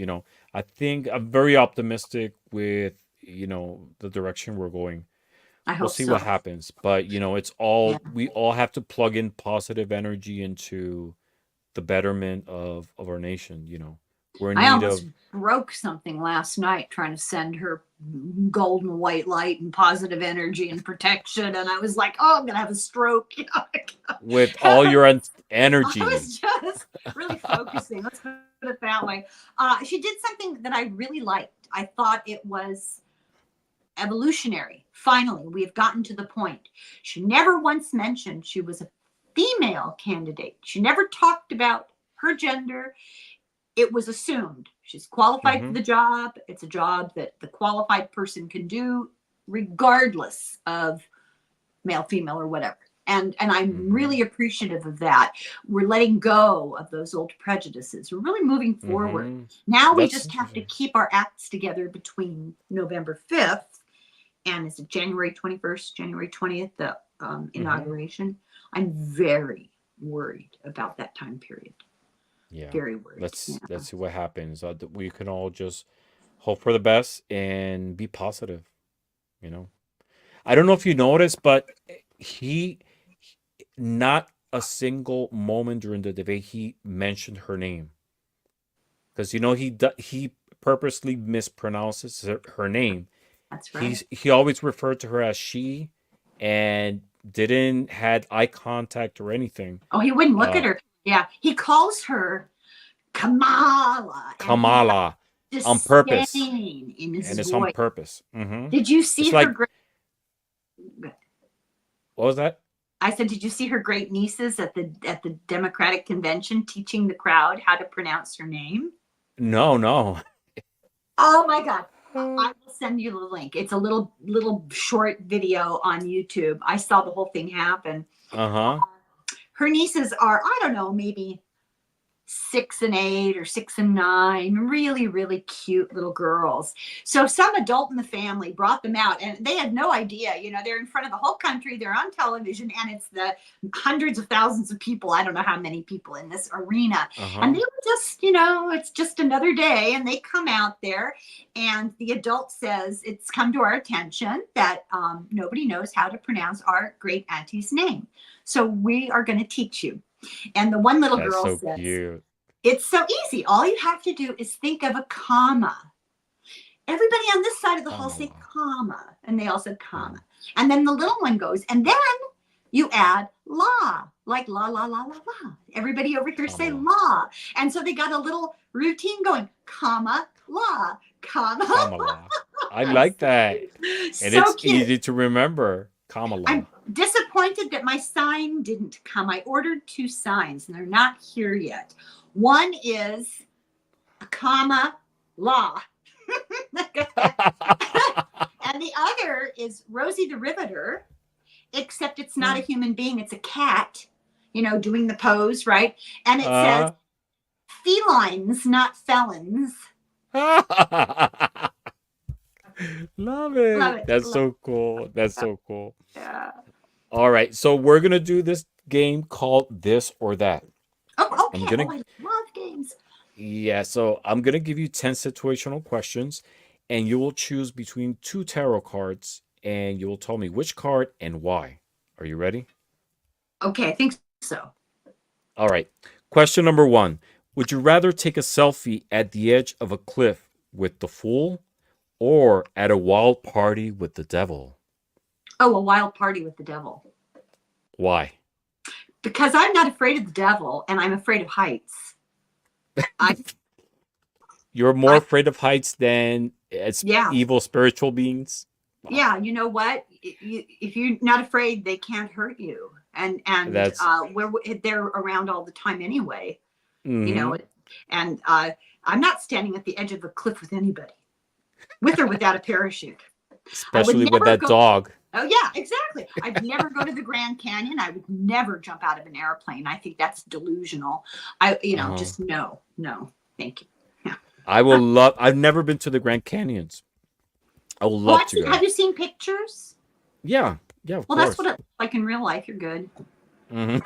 I think I'm very optimistic with the direction we're going. I We'll hope see what so. happens, but it's Yeah. all we all have to plug in positive energy into the betterment of our nation. We're in I need almost of. broke something last night trying to send her golden white light and positive energy and protection. And I was like, oh, I'm going to have a stroke. With all your I energy. was just really focusing. Let's put it that way. She did something that I really liked. I thought it was evolutionary. Finally, we have gotten to the point. She never once mentioned she was a female candidate. She never talked about her gender. It was assumed she's qualified for Hmm. the job. It's a job that the qualified person can do regardless of male, female, or whatever. And I'm Hmm. really appreciative of that. We're letting go of those old prejudices. We're really moving forward. Hmm. Now we That's just have to interesting. keep our acts together between November 5th and is it January 21st, January 20th, the Hmm. inauguration. I'm very worried about that time period. Yeah. Very worried. Yeah. Let's see what happens. We can all just hope for the best and be positive. You know. I don't know if you noticed, but he not a single moment during the debate he mentioned her name, because he purposely mispronounces her name. That's right. He always referred to her as she, and didn't had eye contact or anything. Oh, he wouldn't look Uh, at her. Yeah. He calls her Kamala, and he has Kamala, on purpose, disdain in his and it's on voice. purpose. Hmm. Did you see It's her like, great? what was that? I said, did you see her great nieces at the Democratic convention teaching the crowd how to pronounce her name? No, no. Oh my God. I will send you the link. It's a little short video on YouTube. I saw the whole thing happen. Uh-huh. Her nieces are, I don't know, maybe 6 and 8 or 6 and 9, really, really cute little girls. So some adult in the family brought them out and they had no idea, they're in front of the whole country, they're on television, and it's the hundreds of thousands of people. I don't know how many people in this arena. And Uh-huh. they were just, it's just another day. And they come out there and the adult says, it's come to our attention that nobody knows how to pronounce our great auntie's name. So we are going to teach you. And the one little That's girl so says, cute. it's so easy. All you have to do is think of a comma. Everybody on this side of the hall say Kamala. comma, and they all said comma. Mhm. And then the little one goes, and then you add la, like la, la, la, la, la. Everybody over here say Kamala. la. And so they got a little routine going, comma, la, comma. Kamala. I like that. And So it's cute. easy to remember. I'm Kamala. disappointed that my sign didn't come. I ordered 2 signs, and they're not here yet. One is a comma, la. And the other is Rosie the Riveter, except it's not a human being, it's a cat, doing the pose, right? And it says uh, felines, not felons. Love Love it. it. That's Love so cool. That's it. so cool. Yeah. All right. So we're going to do this game called This or That. Oh, I'm okay. going Oh, to, I love games. yeah. So I'm going to give you 10 situational questions, and you will choose between 2 tarot cards, and you will tell me which card and why. Are you ready? Okay, I think so. All right. Question number 1. Would you rather take a selfie at the edge of a cliff with the fool, or at a wild party with the devil? Oh, a wild party with the devil. Why? Because I'm not afraid of the devil and I'm afraid of heights. I, You're more I, afraid of heights than as yeah. evil spiritual beings? Wow. Yeah, you know what? If you're not afraid, they can't hurt you, and That's they're around all the time anyway. You know, hmm and I'm not standing at the edge of a cliff with anybody, with or without a parachute. I would especially with never that go. dog. Oh yeah, exactly. I'd never go to the Grand Canyon. I would never jump out of an airplane. I think that's delusional. Uh-huh. Just no, thank you. Yeah. I will love I've never been to the Grand Canyons. I would Oh, love to have go. you seen pictures? Yeah, yeah, of Well, that's what course. it's like in real life. You're good. Mhm.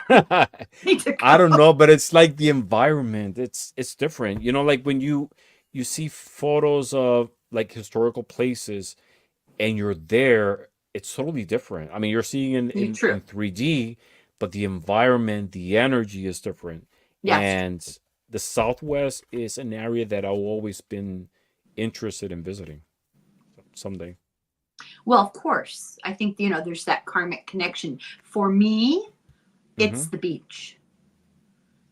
Need to I don't go. know, but it's like the environment. It's different. You know, like when you see photos of like historical places and you're there, it's totally different. I mean, you're seeing You in true. 3D, but the environment, the energy is different. Yes. And the Southwest is an area that I've always been interested in visiting someday. Well, of course. I think, there's that karmic connection. For me, Mm-hmm. it's the beach,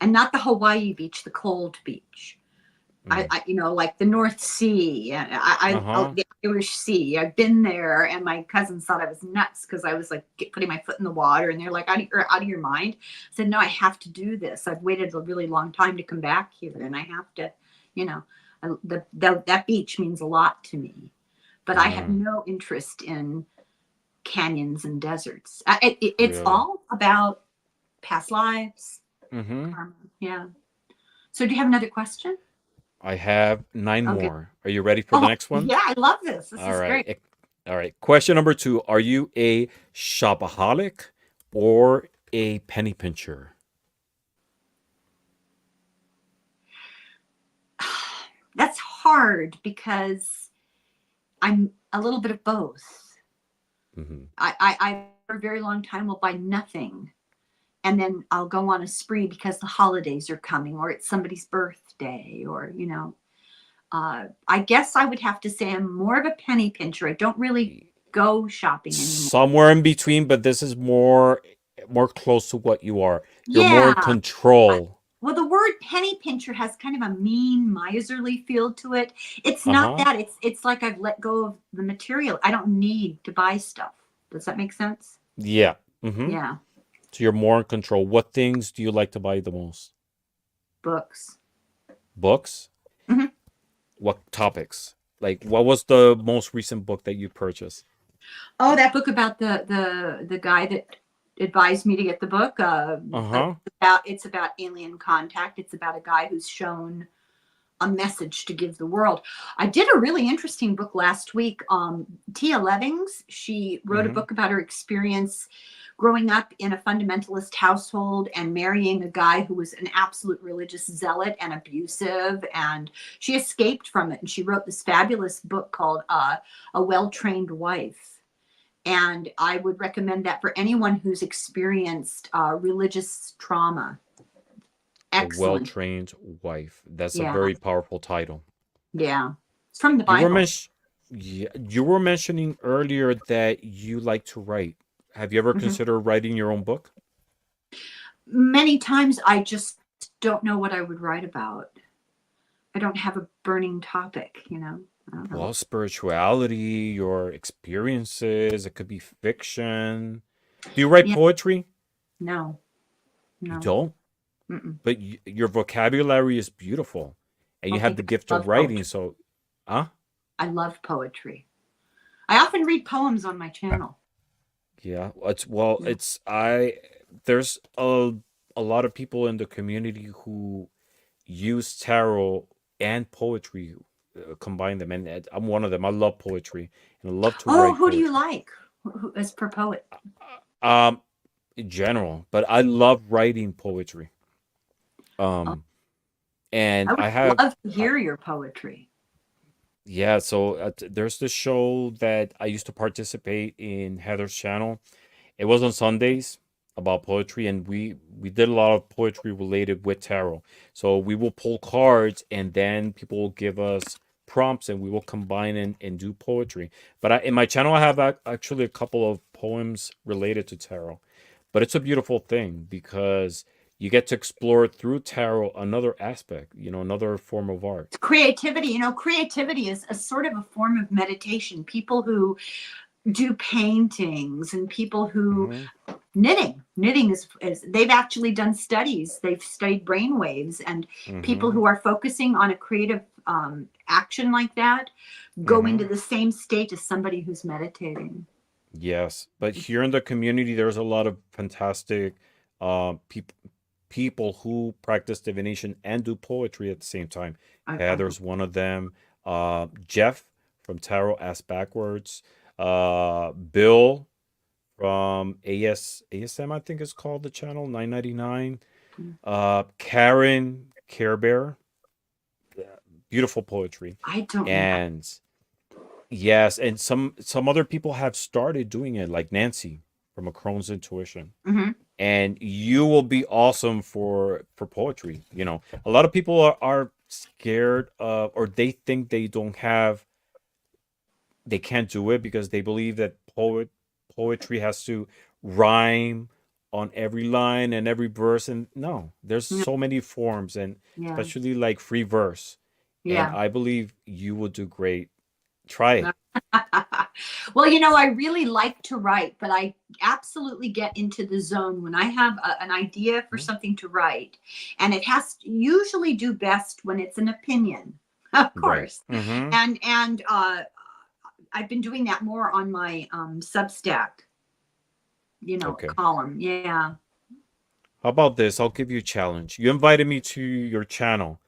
and not the Hawaii beach, the cold beach. Mm. Like the North Sea, Uh-huh. the Irish Sea. I've been there, and my cousins thought I was nuts because I was like putting my foot in the water, and they're like, out of your mind." I said, "No, I have to do this. I've waited a really long time to come back here, and I have to, you know, that beach means a lot to me." But I have Mm. no interest in canyons and deserts. It's Really? all about past lives, Mm-hmm. karma. Yeah. So, do you have another question? I have nine Okay. more. Are you ready for the Oh, next one? yeah, I love this. This All is right. great. All right. Question number two. Are you a shopaholic or a penny pincher? That's hard because I'm a little bit of both. Mm-hmm. I for a very long time will buy nothing, and then I'll go on a spree because the holidays are coming, or it's somebody's birthday, or I guess I would have to say I'm more of a penny pincher. I don't really go shopping anymore. Somewhere in between, but this is more close to what you are. You're more in Yeah. control. Well, the word penny pincher has kind of a mean, miserly feel to it. It's not Uh-huh. that. It's like I've let go of the material. I don't need to buy stuff. Does that make sense? Yeah. Mm-hmm. Yeah. So you're more in control. What things do you like to buy the most? Books. Books? Hmm. What topics? Like what was the most recent book that you purchased? Oh, that book about the guy that advised me to get the book. Uh-huh. It's about alien contact. It's about a guy who's shown a message to give the world. I did a really interesting book last week. Tia Levings, she wrote a Mm-hmm. book about her experience growing up in a fundamentalist household and marrying a guy who was an absolute religious zealot and abusive. And she escaped from it. And she wrote this fabulous book called A Well Trained Wife. And I would recommend that for anyone who's experienced religious trauma. A Excellent. well-trained wife. That's a Yeah. very powerful title. Yeah. It's from the You were Bible. mention Yeah, you were mentioning earlier that you like to write. Have you ever Mhm. considered writing your own book? Many times I just don't know what I would write about. I don't have a burning topic. I don't know. Well, spirituality, your experiences, it could be fiction. Do you write Yeah, poetry? no, You no. don't? Mm-mm. But your vocabulary is beautiful and you Well, have thank the you. gift I of love writing, poetry. so huh? I love poetry. I often read poems on my channel. Yeah, well, Yeah. it's I there's a lot of people in the community who use tarot and poetry, combine them, and I'm one of them. I love poetry and I love to Oh, write who do you poetry. like? As per poet? Um, in general, but I love writing poetry. Oh, Um, and I I would have, love to I, hear your poetry. yeah. So there's this show that I used to participate in Heather's channel. It was on Sundays about poetry, and we did a lot of poetry related with tarot. So we will pull cards, and then people will give us prompts, and we will combine and do poetry. But in my channel, I have actually a couple of poems related to tarot. But it's a beautiful thing because you get to explore through tarot another aspect, another form of art. Creativity. Creativity is a sort of a form of meditation. People who do paintings and people who Hmm. knitting is they've actually done studies. They've studied brain waves, and people Hmm. who are focusing on a creative action like that go into Hmm. the same state as somebody who's meditating. Yes, but here in the community, there's a lot of fantastic people who practice divination and do poetry at the same time. I, I, Heather's one of them. Jeff from Tarot Ass Backwards. Bill from ASM, I think it's called, the channel 999. Karen Care Bear, beautiful poetry. I don't know. And yes, and some other people have started doing it, like Nancy from A Crone's Intuition. Hmm. And you will be awesome for poetry. A lot of people are scared of, or they think they can't do it because they believe that poetry has to rhyme on every line and every verse. And no, there's Yeah. so many forms, and Yeah. especially like free verse. And Yeah. I believe you will do great. Try it. Well, I really like to write, but I absolutely get into the zone when I have an idea for Mhm. something to write. And it has to usually do best when it's an opinion, of Right. course. Mm-hmm. And I've been doing that more on my Substack, Okay. column. Yeah. How about this? I'll give you a challenge. You invited me to your channel.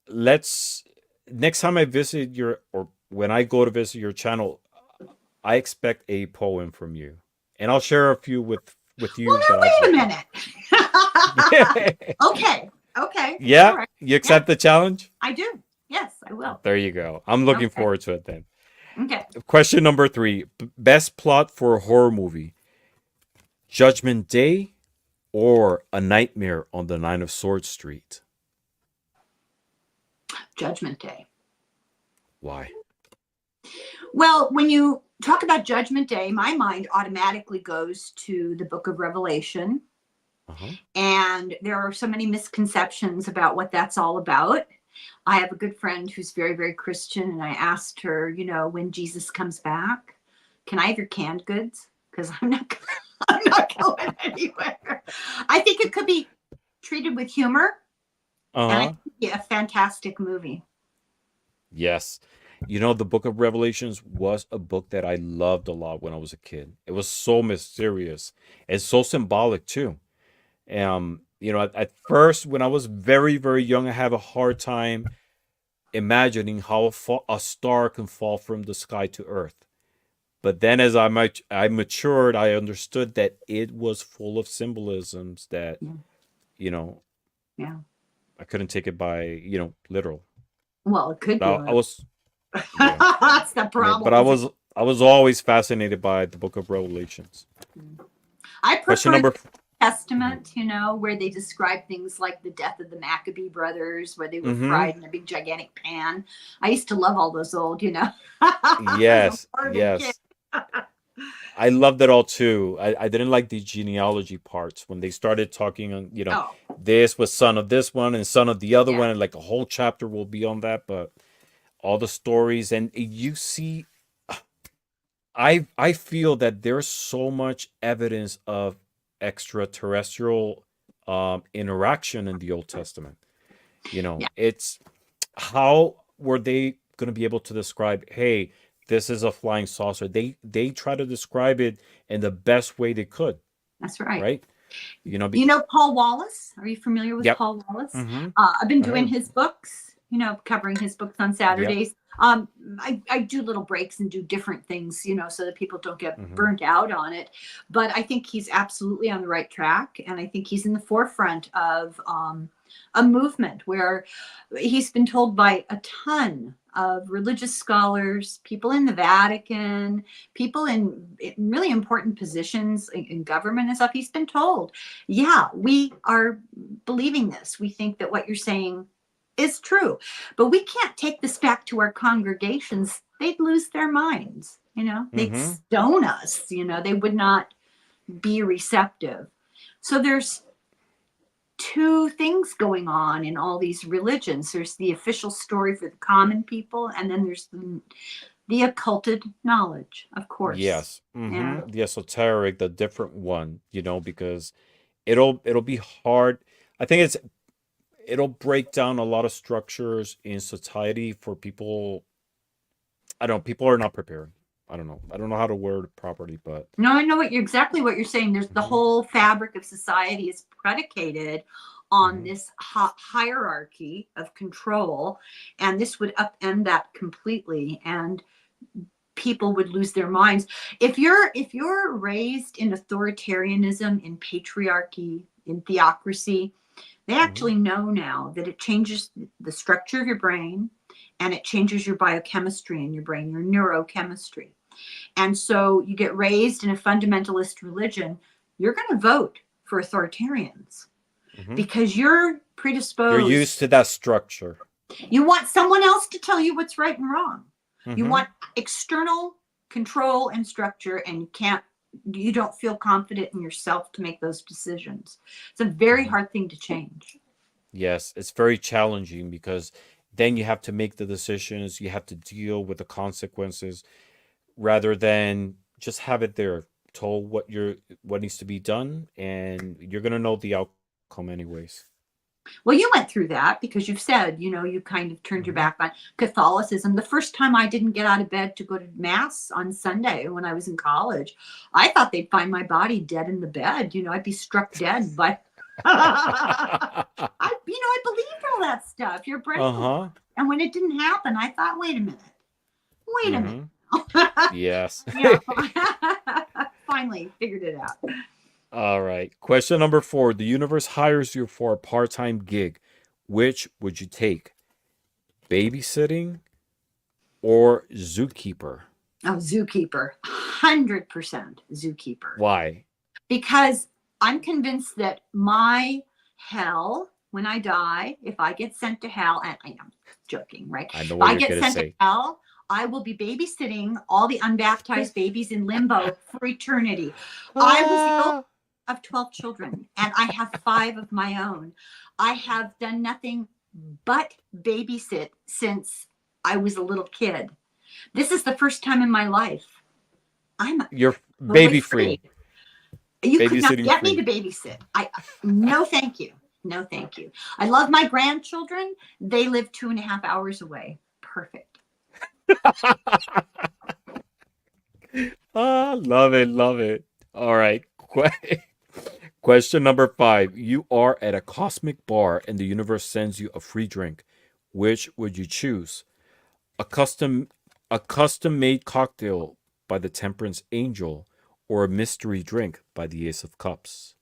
Let's Next time I visit or when I go to visit your channel, I expect a poem from you, and I'll share a few with Well, you that now I've wait a written. minute. Okay. Okay. All Yeah, right. you Yeah, accept the challenge? I do. Yes, I will. There you go. I'm looking Okay. forward to it then. Okay. Question number 3: best plot for a horror movie: Judgment Day or A Nightmare on the Nine of Swords Street? Judgment Day. Why? Well, when you talk about Judgment Day, my mind automatically goes to the book of Revelation. Uh-huh. And there are so many misconceptions about what that's all about. I have a good friend who's very, very Christian, and I asked her, when Jesus comes back, can I have your canned goods? Because I'm not going anywhere. I think it could be treated with humor, and I Uh-huh. think it'd be a fantastic movie. Yes. The Book of Revelations was a book that I loved a lot when I was a kid. It was so mysterious and so symbolic too. At first, when I was very, very young, I have a hard time imagining how a star can fall from the sky to earth. But then, as I matured, I understood that it was full of symbolisms that Yeah. you know Yeah. I couldn't take it by literal. Well, it could be. But I was yeah, That's the but problem. I was always fascinated by the Book of Revelations. I Question prefer number. Testament, where they describe things like the death of the Maccabee brothers, where they were Mm-hmm. fried in a big gigantic pan. I used to love all those old, as a Yes, morbid kid. yes. I loved it all too. I didn't like the genealogy parts when they started talking on, Oh, this was son of this one and son of the other yeah. one, and like a whole chapter will be on that. But all the stories, and you see, I feel that there's so much evidence of extraterrestrial interaction in the Old Testament. Yeah, It's how were they going to be able to describe, hey, this is a flying saucer? They try to describe it in the best way they could, that's right. right? You know Paul Wallace? Are you familiar with Yep. Paul Wallace? Mm-hmm. I've been I doing am. his books, covering his books on Yep. Saturdays. I do little breaks and do different things, so that people don't get Mm-hmm. burnt out on it. But I think he's absolutely on the right track. And I think he's in the forefront of a movement where he's been told by a ton of religious scholars, people in the Vatican, people in really important positions in government and stuff. He's been told, yeah, we are believing this. We think that what you're saying is true, but we can't take this back to our congregations. They'd lose their minds. They'd Mm-hmm. stone us. They would not be receptive. So there's two things going on in all these religions. There's the official story for the common people, and then there's the occulted knowledge, of course. Yes. Yeah. Mm-hmm. The esoteric, the different one, because it'll be hard. I think it'll break down a lot of structures in society for people. I don't know, people are not prepared. I don't know. I don't know how to word it properly, but No, I know exactly what you're saying. There's the Mhm. whole fabric of society is predicated on Mhm. this hierarchy of control, and this would upend that completely, and people would lose their minds. If you're raised in authoritarianism, in patriarchy, in theocracy, they Mhm. actually know now that it changes the structure of your brain, and it changes your biochemistry in your brain, your neurochemistry. And so you get raised in a fundamentalist religion, you're going to vote for authoritarians Mhm. because you're You're predisposed. used to that structure. You want someone else to tell you what's right and wrong. You Mhm. want external control and structure, and you don't feel confident in yourself to make those decisions. It's a very Mhm. hard thing to change. Yes, it's very challenging because then you have to make the decisions, you have to deal with the consequences rather than just have it there told what needs to be done and you're going to know the outcome anyways. Well, you went through that because you've said, you kind of turned your Mhm. back on Catholicism. The first time I didn't get out of bed to go to Mass on Sunday when I was in college, I thought they'd find my body dead in the bed. I'd be struck dead by. I believed all that stuff. Your brain will Uh-huh. work. And when it didn't happen, I thought, wait a minute. Wait a minute. Mhm. Yes. Yeah. Finally figured it out. All right. Question number 4. The universe hires you for a part-time gig. Which would you take? Babysitting or zookeeper? Oh, zookeeper. 100% zookeeper. Why? Because I'm convinced that my hell, when I die, if I get sent to hell, and I am joking, right? I know If what I you're get going to sent to say. hell, I will be babysitting all the unbaptized babies in limbo for eternity. I was the oldest Ah. of 12 children, and I have 5 of my own. I have done nothing but babysit since I was a little kid. This is the first time in my life I'm You're totally baby free. free. You could not Babysitting get me to free. babysit. No, thank you. No, thank you. I love my grandchildren. They live 2.5 hours away. Perfect. Ah, love it, love it. All right. Question number 5. You are at a cosmic bar and the universe sends you a free drink. Which would you choose? A custom a custom made cocktail by the Temperance Angel or a mystery drink by the Ace of Cups?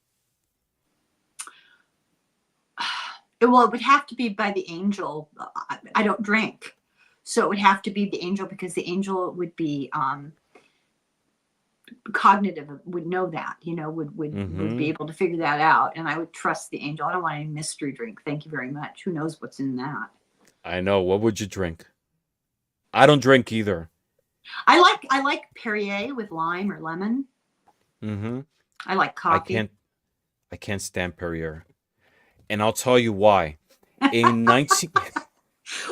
Well, it would have to be by the angel. I don't drink, so it would have to be the angel because the angel would be cognitive, would know that, would be Mhm. able to figure that out, and I would trust the angel. I don't want any mystery drink. Thank you very much. Who knows what's in that? I know. What would you drink? I don't drink either. I like Perrier with lime or lemon. Mhm. I like I coffee. can't I can't stand Perrier. And I'll tell you why. In 19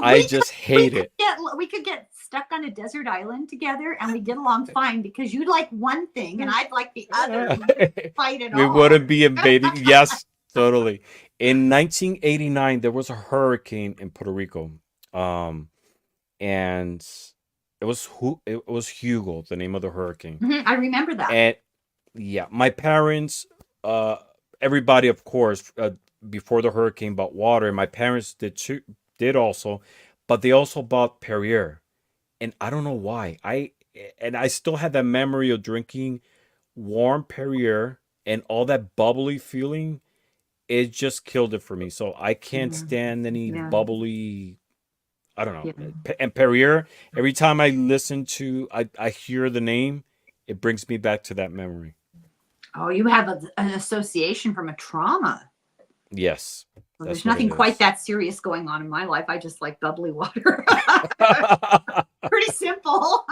I we could just hate it. we could get stuck on a desert island together and we get along fine because you'd like one thing and I'd like the other and we could fight it We all. wouldn't be invading. Yes, totally. In 1989, there was a hurricane in Puerto Rico. Um, and it was Hugo, the name of the hurricane. I remember that. And yeah, my parents, uh, everybody, of course, before the hurricane bought water. My parents did also, but they also bought Perrier, and I don't know why. I still had that memory of drinking warm Perrier and all that bubbly feeling. It just killed it for me. So I can't Yeah, stand any yeah, bubbly. I don't know. yeah. And Perrier, every time I hear the name, it brings me back to that memory. Oh, you have an association from a trauma. Yes, Well, that's there's what it nothing quite is. that serious going on in my life. I just like bubbly water. Pretty simple.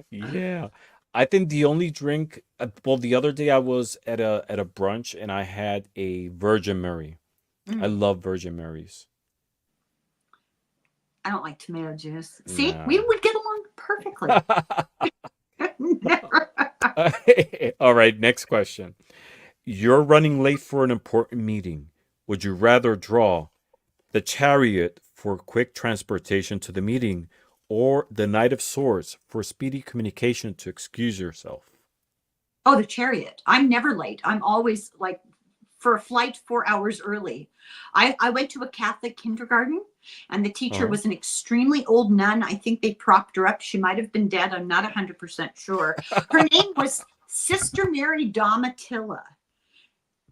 Yeah. I think the only drink well the other day I was at a brunch and I had a Virgin Mary. I Mm, love Virgin Marys. I don't like tomato juice. See, we No. would get along perfectly. Never. All right, next question. You're running late for an important meeting. Would you rather draw the Chariot for quick transportation to the meeting or the Knight of Swords for speedy communication to excuse yourself? Oh, the chariot. I'm never late. I'm always like for a flight 4 hours early. I went to a Catholic kindergarten, and the teacher Uh-huh. was an extremely old nun. I think they propped her up. She might have been dead. I'm not 100% sure. Her name was Sister Mary Domitilla.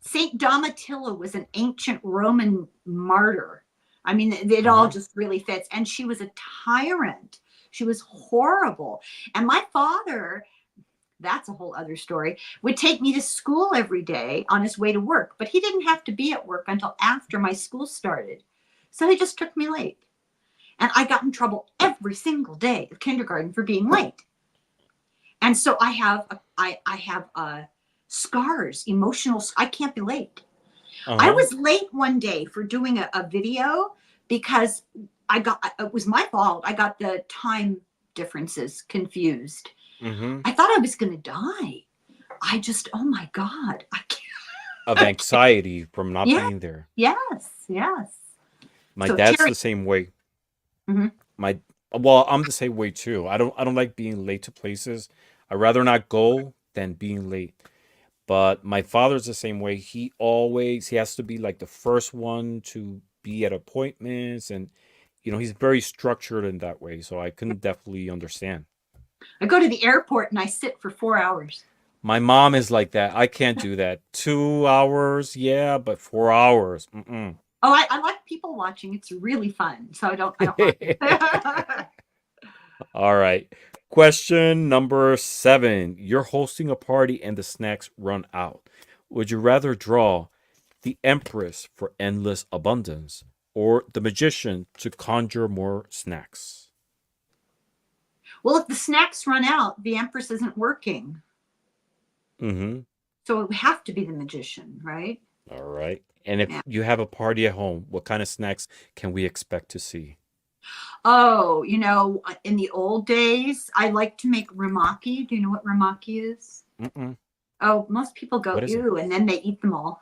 Saint Domitilla was an ancient Roman martyr. I mean, it all Uh-huh. just really fits. And she was a tyrant. She was horrible. And my father, that's a whole other story, would take me to school every day on his way to work. But he didn't have to be at work until after my school started. So he just took me late. And I got in trouble every single day of kindergarten for being late. And so I have scars, emotional. I can't be late. I Uh-huh. was late one day for doing a video because it was my fault. I got the time differences confused. Mm-hmm. I thought I was going to die. I just, oh my God. Of anxiety from not Yeah, being there. yes, yes. My So dad's Terry, the same way. mhm. My well, I'm the same way too. I don't like being late to places. I'd rather not go than being late. But my father's the same way. He has to be like the first one to be at appointments, and he's very structured in that way. So I can definitely understand. I go to the airport and I sit for 4 hours. My mom is like that. I can't do that. 2 hours, yeah, but 4 hours. Mm-mm. Oh, I like people watching. It's really fun. So I don't mind. All right. Question number 7. You're hosting a party and the snacks run out. Would you rather draw the Empress for endless abundance or the Magician to conjure more snacks? Well, if the snacks run out, the Empress isn't working. Mm-hmm. So it would have to be the magician, right? All right. And if Yeah. you have a party at home, what kind of snacks can we expect to see? Oh, in the old days, I like to make rumaki. Do you know what rumaki is? Mm-mm. Oh, most people go What is it? ew, and then they eat them all.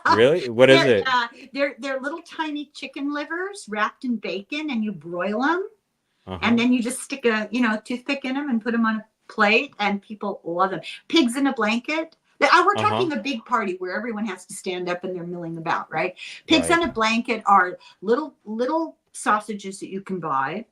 Really? What is they're it? they're little tiny chicken livers wrapped in bacon, and you broil them, and Uh-huh. then you just stick a toothpick in them and put them on a plate, and people love them. Pigs in a blanket. We're Uh-huh. talking a big party where everyone has to stand up and they're milling about, right? Pigs Right. in a blanket are little sausages that you can buy,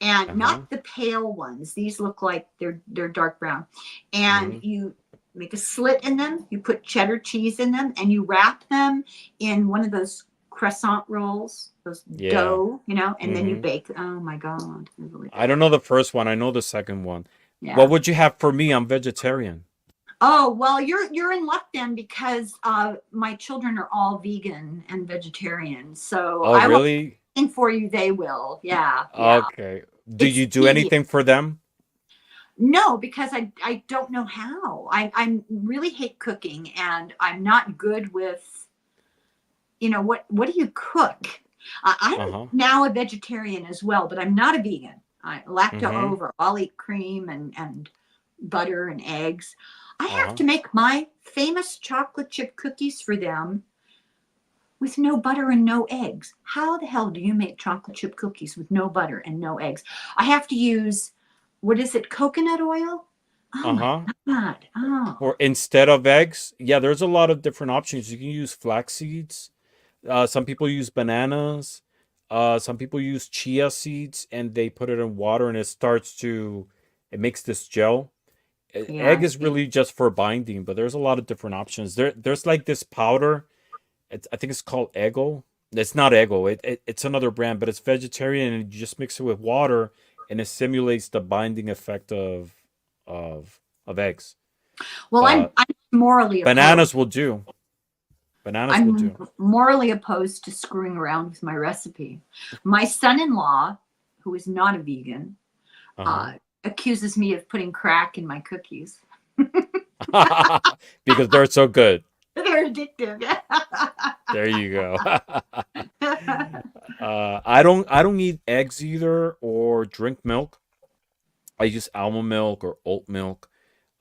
and Uh-huh. not the pale ones. These look like they're dark brown, and Mm-hmm. you make a slit in them. You put cheddar cheese in them, and you wrap them in one of those croissant rolls, those Yeah. dough, and then you Mm-hmm. bake. Oh my God, really I good. don't know the first one. I know the second one. What Yeah. would you have for me? I'm vegetarian. Oh well, you're in luck then because my children are all vegan and vegetarian. So Oh, I will really? think for you. They will. Yeah, yeah. Okay. Do It's you do tedious. anything for them? No, because I don't know how. I really hate cooking, and I'm not good with what do you cook? I'm Uh-huh. now a vegetarian as well, but I'm not a vegan. I lacto Mm-hmm. over. I'll eat cream and butter and eggs. I have Uh-huh. to make my famous chocolate chip cookies for them with no butter and no eggs. How the hell do you make chocolate chip cookies with no butter and no eggs? I have to use, what is it, coconut oil? Oh my Uh-huh. God. Oh, Or instead of eggs? Yeah, there's a lot of different options. You can use flax seeds. Some people use bananas. Some people use chia seeds and they put it in water and it makes this gel. yeah, Egg I is see. really just for binding, but there's a lot of different options. There's like this powder. I think it's called Eggo. It's not Eggo. It's another brand, but it's vegetarian and you just mix it with water and it simulates the binding effect of of eggs. Well, I'm, But I'm morally opposed. bananas will do. Bananas will I'm do. morally opposed to screwing around with my recipe. My son-in-law, who is not a vegan, Uh-huh. uh, accuses me of putting crack in my cookies. Because they're so good. They're addictive. There you go. I don't eat eggs either or drink milk. I use almond milk or oat milk.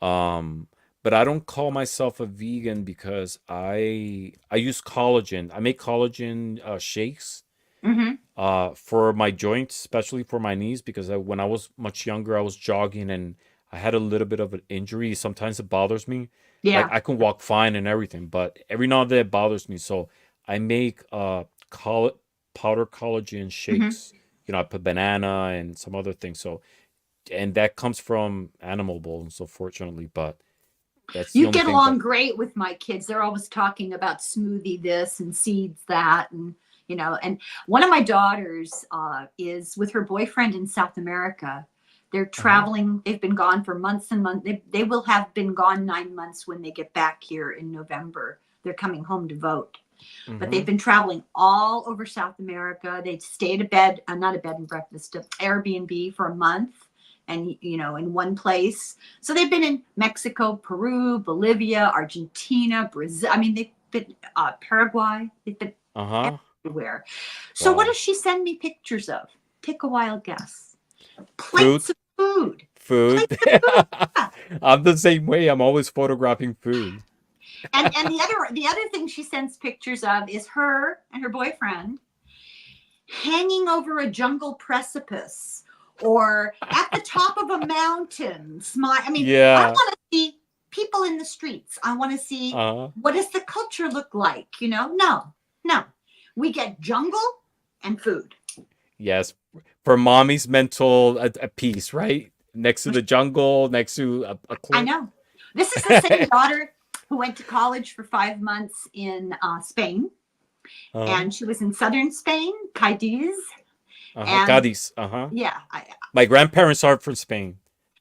Um, but I don't call myself a vegan because I use collagen. I make collagen shakes Hmm. for my joints, especially for my knees, because when I was much younger, I was jogging and I had a little bit of an injury. Sometimes it bothers me. Like Yeah. I can walk fine and everything, but every now and then it bothers me. So I make powder collagen Hmm. shakes. I put banana and some other things. So and that comes from animal bones, unfortunately, but that's the You only get thing along that great with my kids. They're always talking about smoothie this and seeds that, and and one of my daughters is with her boyfriend in South America. They're uh-huh. traveling. They've been gone for months and months. They will have been gone 9 months when they get back here in November. They're coming home to vote. But they've Mm-hmm. been traveling all over South America. They stayed at bed, not a bed and breakfast, Airbnb for a month, and in one place. So they've been in Mexico, Peru, Bolivia, Argentina, Brazil. I mean, they've been Paraguay. They've been Uh-huh. everywhere. So what Wow. does she send me pictures of? Take a wild guess. Food. Plates of food. Food. Plates of food. Yeah. I'm the same way. I'm always photographing food. And the other thing she sends pictures of is her and her boyfriend hanging over a jungle precipice or at the top of a mountain. Smile. I mean, I Yeah. want to see people in the streets. I want to see Uh-huh. what does the culture look like. No, no. We get jungle and food. Yes. For mommy's mental a piece, right? Next to the jungle, next to a I cliff. know. This is the same daughter who went to college for 5 months in Spain, Uh-huh. and she was in southern Spain, Cadiz, Uh-huh. and Cadiz. Uh-huh. yeah, My grandparents are from Spain.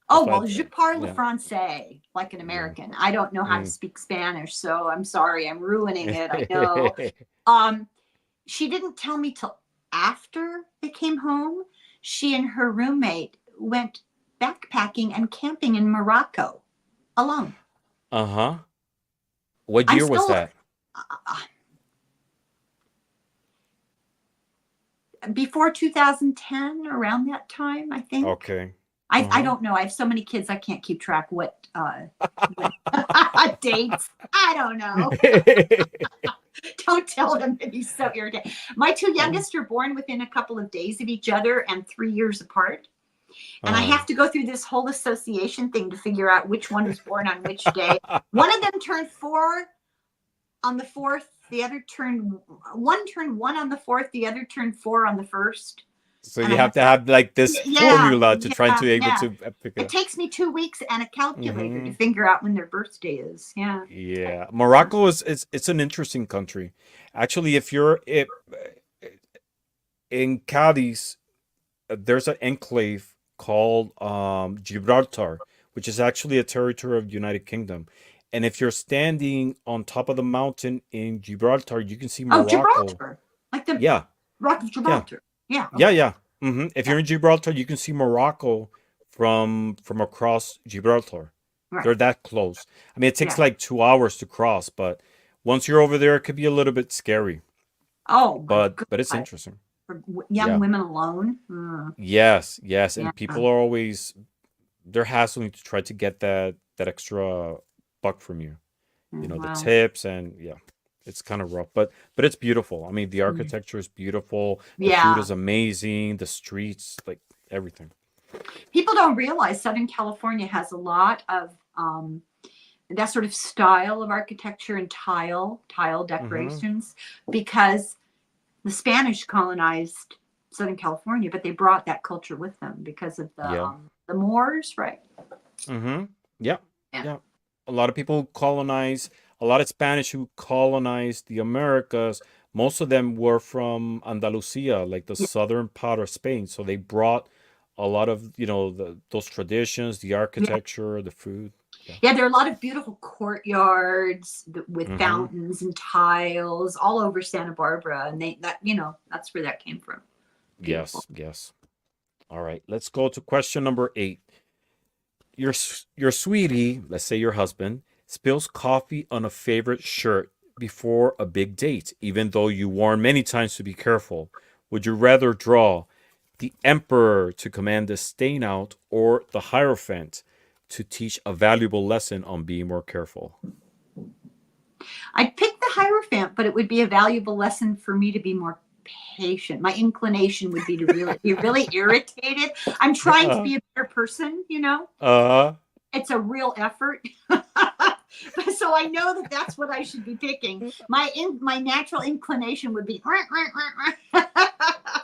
oh, That's why well, je parle yeah. français like an Yeah. American. I don't know how to Mm. speak Spanish, so I'm sorry. I'm ruining it. I know. Um, she didn't tell me till after they came home. She and her roommate went backpacking and camping in Morocco alone. Uh-huh. What I'm year was still that? before 2010, around that time, I think. Okay. I Uh-huh. don't know. I have so many kids, I can't keep track what dates. I don't know. Don't tell them to be so irritated. My two youngest are born within a couple of days of each other and 3 years apart. And I Uh-huh. have to go through this whole association thing to figure out which one was born on which day. One of them turned 4 on the 4th. The other turned 1 on the 4th. The other turned 4 on the 1st. So And you I have have to to, have like this yeah, formula to try yeah, to able yeah. to pick it It up. takes me 2 weeks and a calculator to Mm-hmm. figure out when their birthday is. Yeah. Yeah. Morocco is it's an interesting country. Actually, if you're in Cadiz, there's an enclave called Gibraltar, which is actually a territory of the United Kingdom. And if you're standing on top of the mountain in Gibraltar, you can see Oh, Morocco. Gibraltar, like the Yeah, Rock of yeah, Gibraltar. Yeah. yeah, Okay. yeah. If Yeah. you're in Gibraltar, you can see Morocco from across Gibraltar. Right. They're that close. I mean, it takes Yeah. like 2 hours to cross, but once you're over there, it could be a little bit scary. Oh my But it's God. interesting. For young Yeah. women alone. Yes, yes, Yeah. and people are always they're hassling to try to get that extra buck from you. The Well. tips and yeah, it's kind of rough, but it's beautiful. I mean, the Mm. architecture is beautiful. The food Yeah. is amazing. The streets, like everything. People don't realize Southern California has a lot of that sort of style of architecture and tile Mm-hmm. decorations because the Spanish colonized Southern California, but they brought that culture with them because of Yeah. the Moors, right? Mm-hmm. Yeah. Yeah. Yeah. A lot of people colonize. A lot of Spanish who colonized the Americas. Most of them were from Andalusia, like the Yeah. southern part of Spain. So they brought a lot of those traditions, the Yeah. architecture, the food. Yeah. Yeah, there are a lot of beautiful courtyards with Mm-hmm. fountains and tiles all over Santa Barbara, and that's where that came from. Beautiful. Yes. Yes. All right. Let's go to question number 8. Your sweetie, let's say your husband, spills coffee on a favorite shirt before a big date, even though you warn many times to be careful. Would you rather draw the emperor to command the stain out or the hierophant to teach a valuable lesson on being more careful? I'd pick the Hierophant, but it would be a valuable lesson for me to be more patient. My inclination would be to really be really irritated. I'm trying to Uh, be a better person. uh, It's a real effort. So I know that that's what I should be picking. My natural inclination would be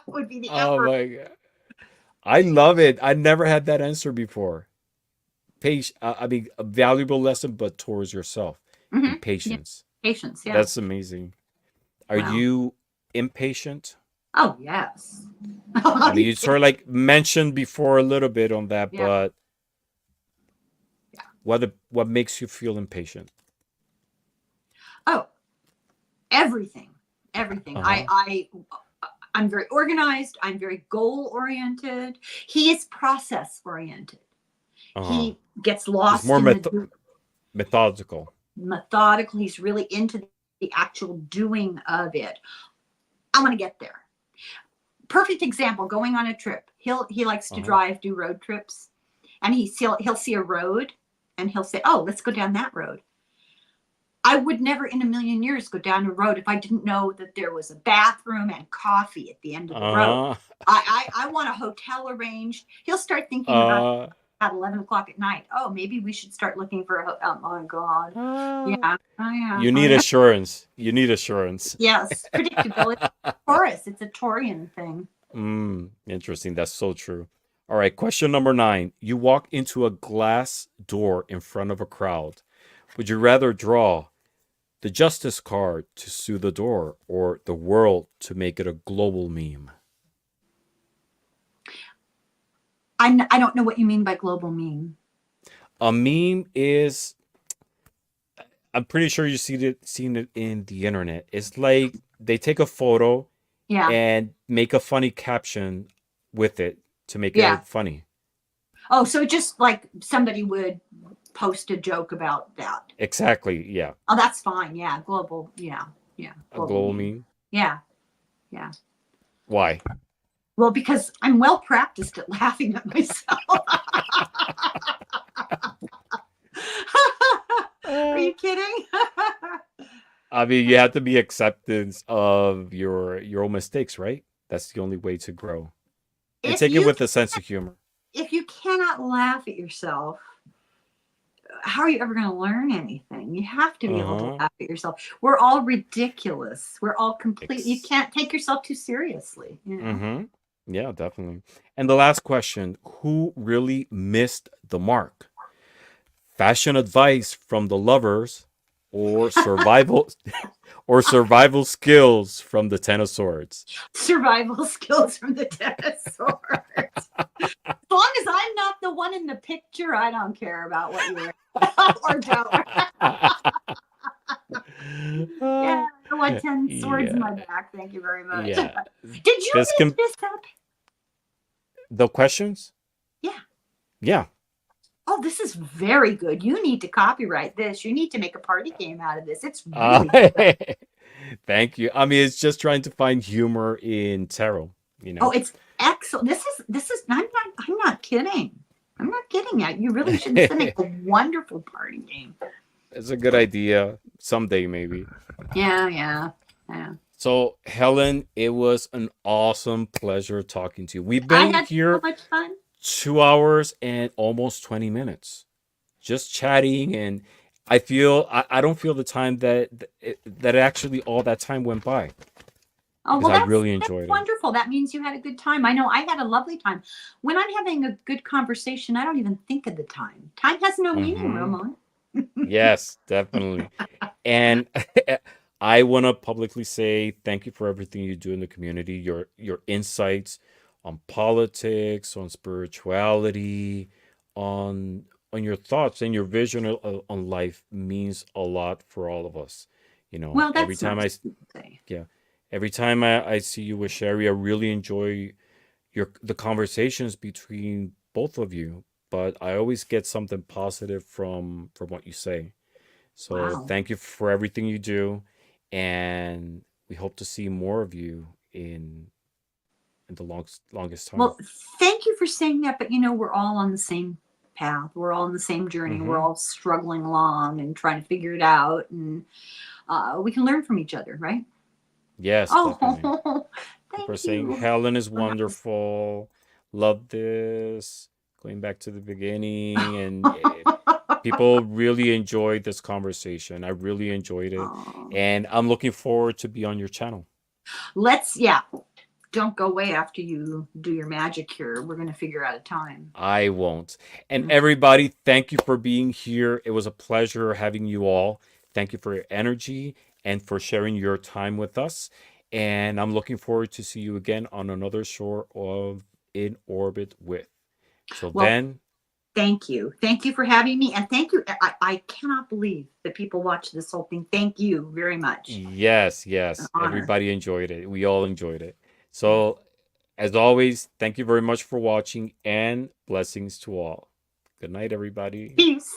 would be the Oh emperor. my god. I love it. I never had that answer before. I mean, a valuable lesson, but towards yourself. Mm-hmm. Yeah, Impatience. patience. Yeah. That's amazing. Are Wow. you impatient? Oh yes. I Are mean, you you kidding? sort of like mentioned before a little bit on that, Yeah. but Yeah. what makes you feel impatient? Oh, everything. Everything. Uh huh. I'm very organized. I'm very goal oriented. He is process oriented. Uh huh. He gets He's lost more in the methodical. methodical. He's really into the actual doing of it. I want to get there. Perfect example, going on a trip. He likes Uh to huh. drive, do road trips, and he'll see a road and he'll say, "Oh, let's go down that road." I would never in a million years go down a road if I didn't know that there was a bathroom and coffee at the end of the road. Uh I want a hotel arranged. He'll start huh. thinking about at 11 o'clock at night. Oh, maybe we should start looking for a hotel. Oh my God. Uh, Yeah. Oh yeah. you Oh need yeah. assurance. You need assurance. Yes. Predictability. Taurus. It's a Taurian thing. Interesting. That's so true. All right, question number 9. You walk into a glass door in front of a crowd. Would you rather draw the justice card to sue the door or the world to make it a global meme? I don't know what you mean by global meme. A meme is, I'm pretty sure you've seen it in the internet. It's like they take a photo Yeah. and make a funny caption with it to make Yeah. it funny. Oh, so just like somebody would post a joke about that. Exactly. Yeah. Oh, that's fine. Yeah. Global. Yeah. Yeah. A Global global meme. meme. Yeah. Yeah. Why? Well, because I'm well practiced at laughing at myself. Are Uh, you kidding? I mean, you have to be acceptance of your own mistakes, right? That's the only way to grow. And if take it you with a sense of humor. if you cannot laugh at yourself, how are you ever going to learn anything? You have to be able to Uh-huh. laugh at yourself. We're all ridiculous. We're all complete. You Ex- can't take yourself too seriously. You know. mm-hmm. Yeah, definitely. And the last question, who really missed the mark? Fashion advice from the lovers or survival or survival skills from the Ten of Swords? Survival skills from the dinosaurs. As long as I'm not the one in the picture, I don't care about what you wear or don't. Yeah, I want 10 swords in yeah, my back. Thank you very much. yeah. Did you This make can this up? the questions? Yeah. Yeah. Oh, this is very good. You need to copyright this. You need to make a party game out of this. It's Uh, really good. thank you. I mean, it's just trying to find humor in tarot, you Oh, know. it's excellent. This is I'm not kidding. I'm not kidding. You really should. This is make a wonderful party game. It's a good idea someday, maybe. Yeah, yeah, yeah. So, Helen, it was an awesome pleasure talking to you. We've I been had so here much fun. 2 hours and almost 20 minutes just chatting. And I don't feel the time that actually all that time went by Oh, because well, I that's really that's enjoyed it. wonderful. That means you had a good time. I know I had a lovely time. When I'm having a good conversation, I don't even think of the time. Time has no meaning, Hmm. Ramon. Yes, definitely. And I want to publicly say thank you for everything you do in the community, your insights on politics, on spirituality, on your thoughts and your vision on life means a lot for all of us. Well, Every that's time nice to say. yeah, every time I see you with Sherry, I really enjoy the conversations between both of you. But I always get something positive from what you say. So Wow. thank you for everything you do, and we hope to see more of you in the longest time. Well, thank you for saying that. But we're all on the same path. We're all on the same journey. We're Hmm. all struggling along and trying to figure it out, and we can learn from each other, right? Yes, definitely. Oh, People are thank saying you. Helen is wonderful. Love this. Going back to the beginning, and People really enjoyed this conversation. I really enjoyed it. Oh. And I'm looking forward to be on your channel. Yeah, don't go away after you do your magic here. We're going to figure out a time. I won't. And everybody, thank you for being here. It was a pleasure having you all. Thank you for your energy and for sharing your time with us. And I'm looking forward to see you again on another show of In Orbit With. Till Well, then, thank you. Thank you for having me. And thank you. I cannot believe that people watch this whole thing. Thank you very much. yes, An yes, honor. everybody enjoyed it. We all enjoyed it. So, as always, thank you very much for watching and blessings to all. Good night, everybody. Peace.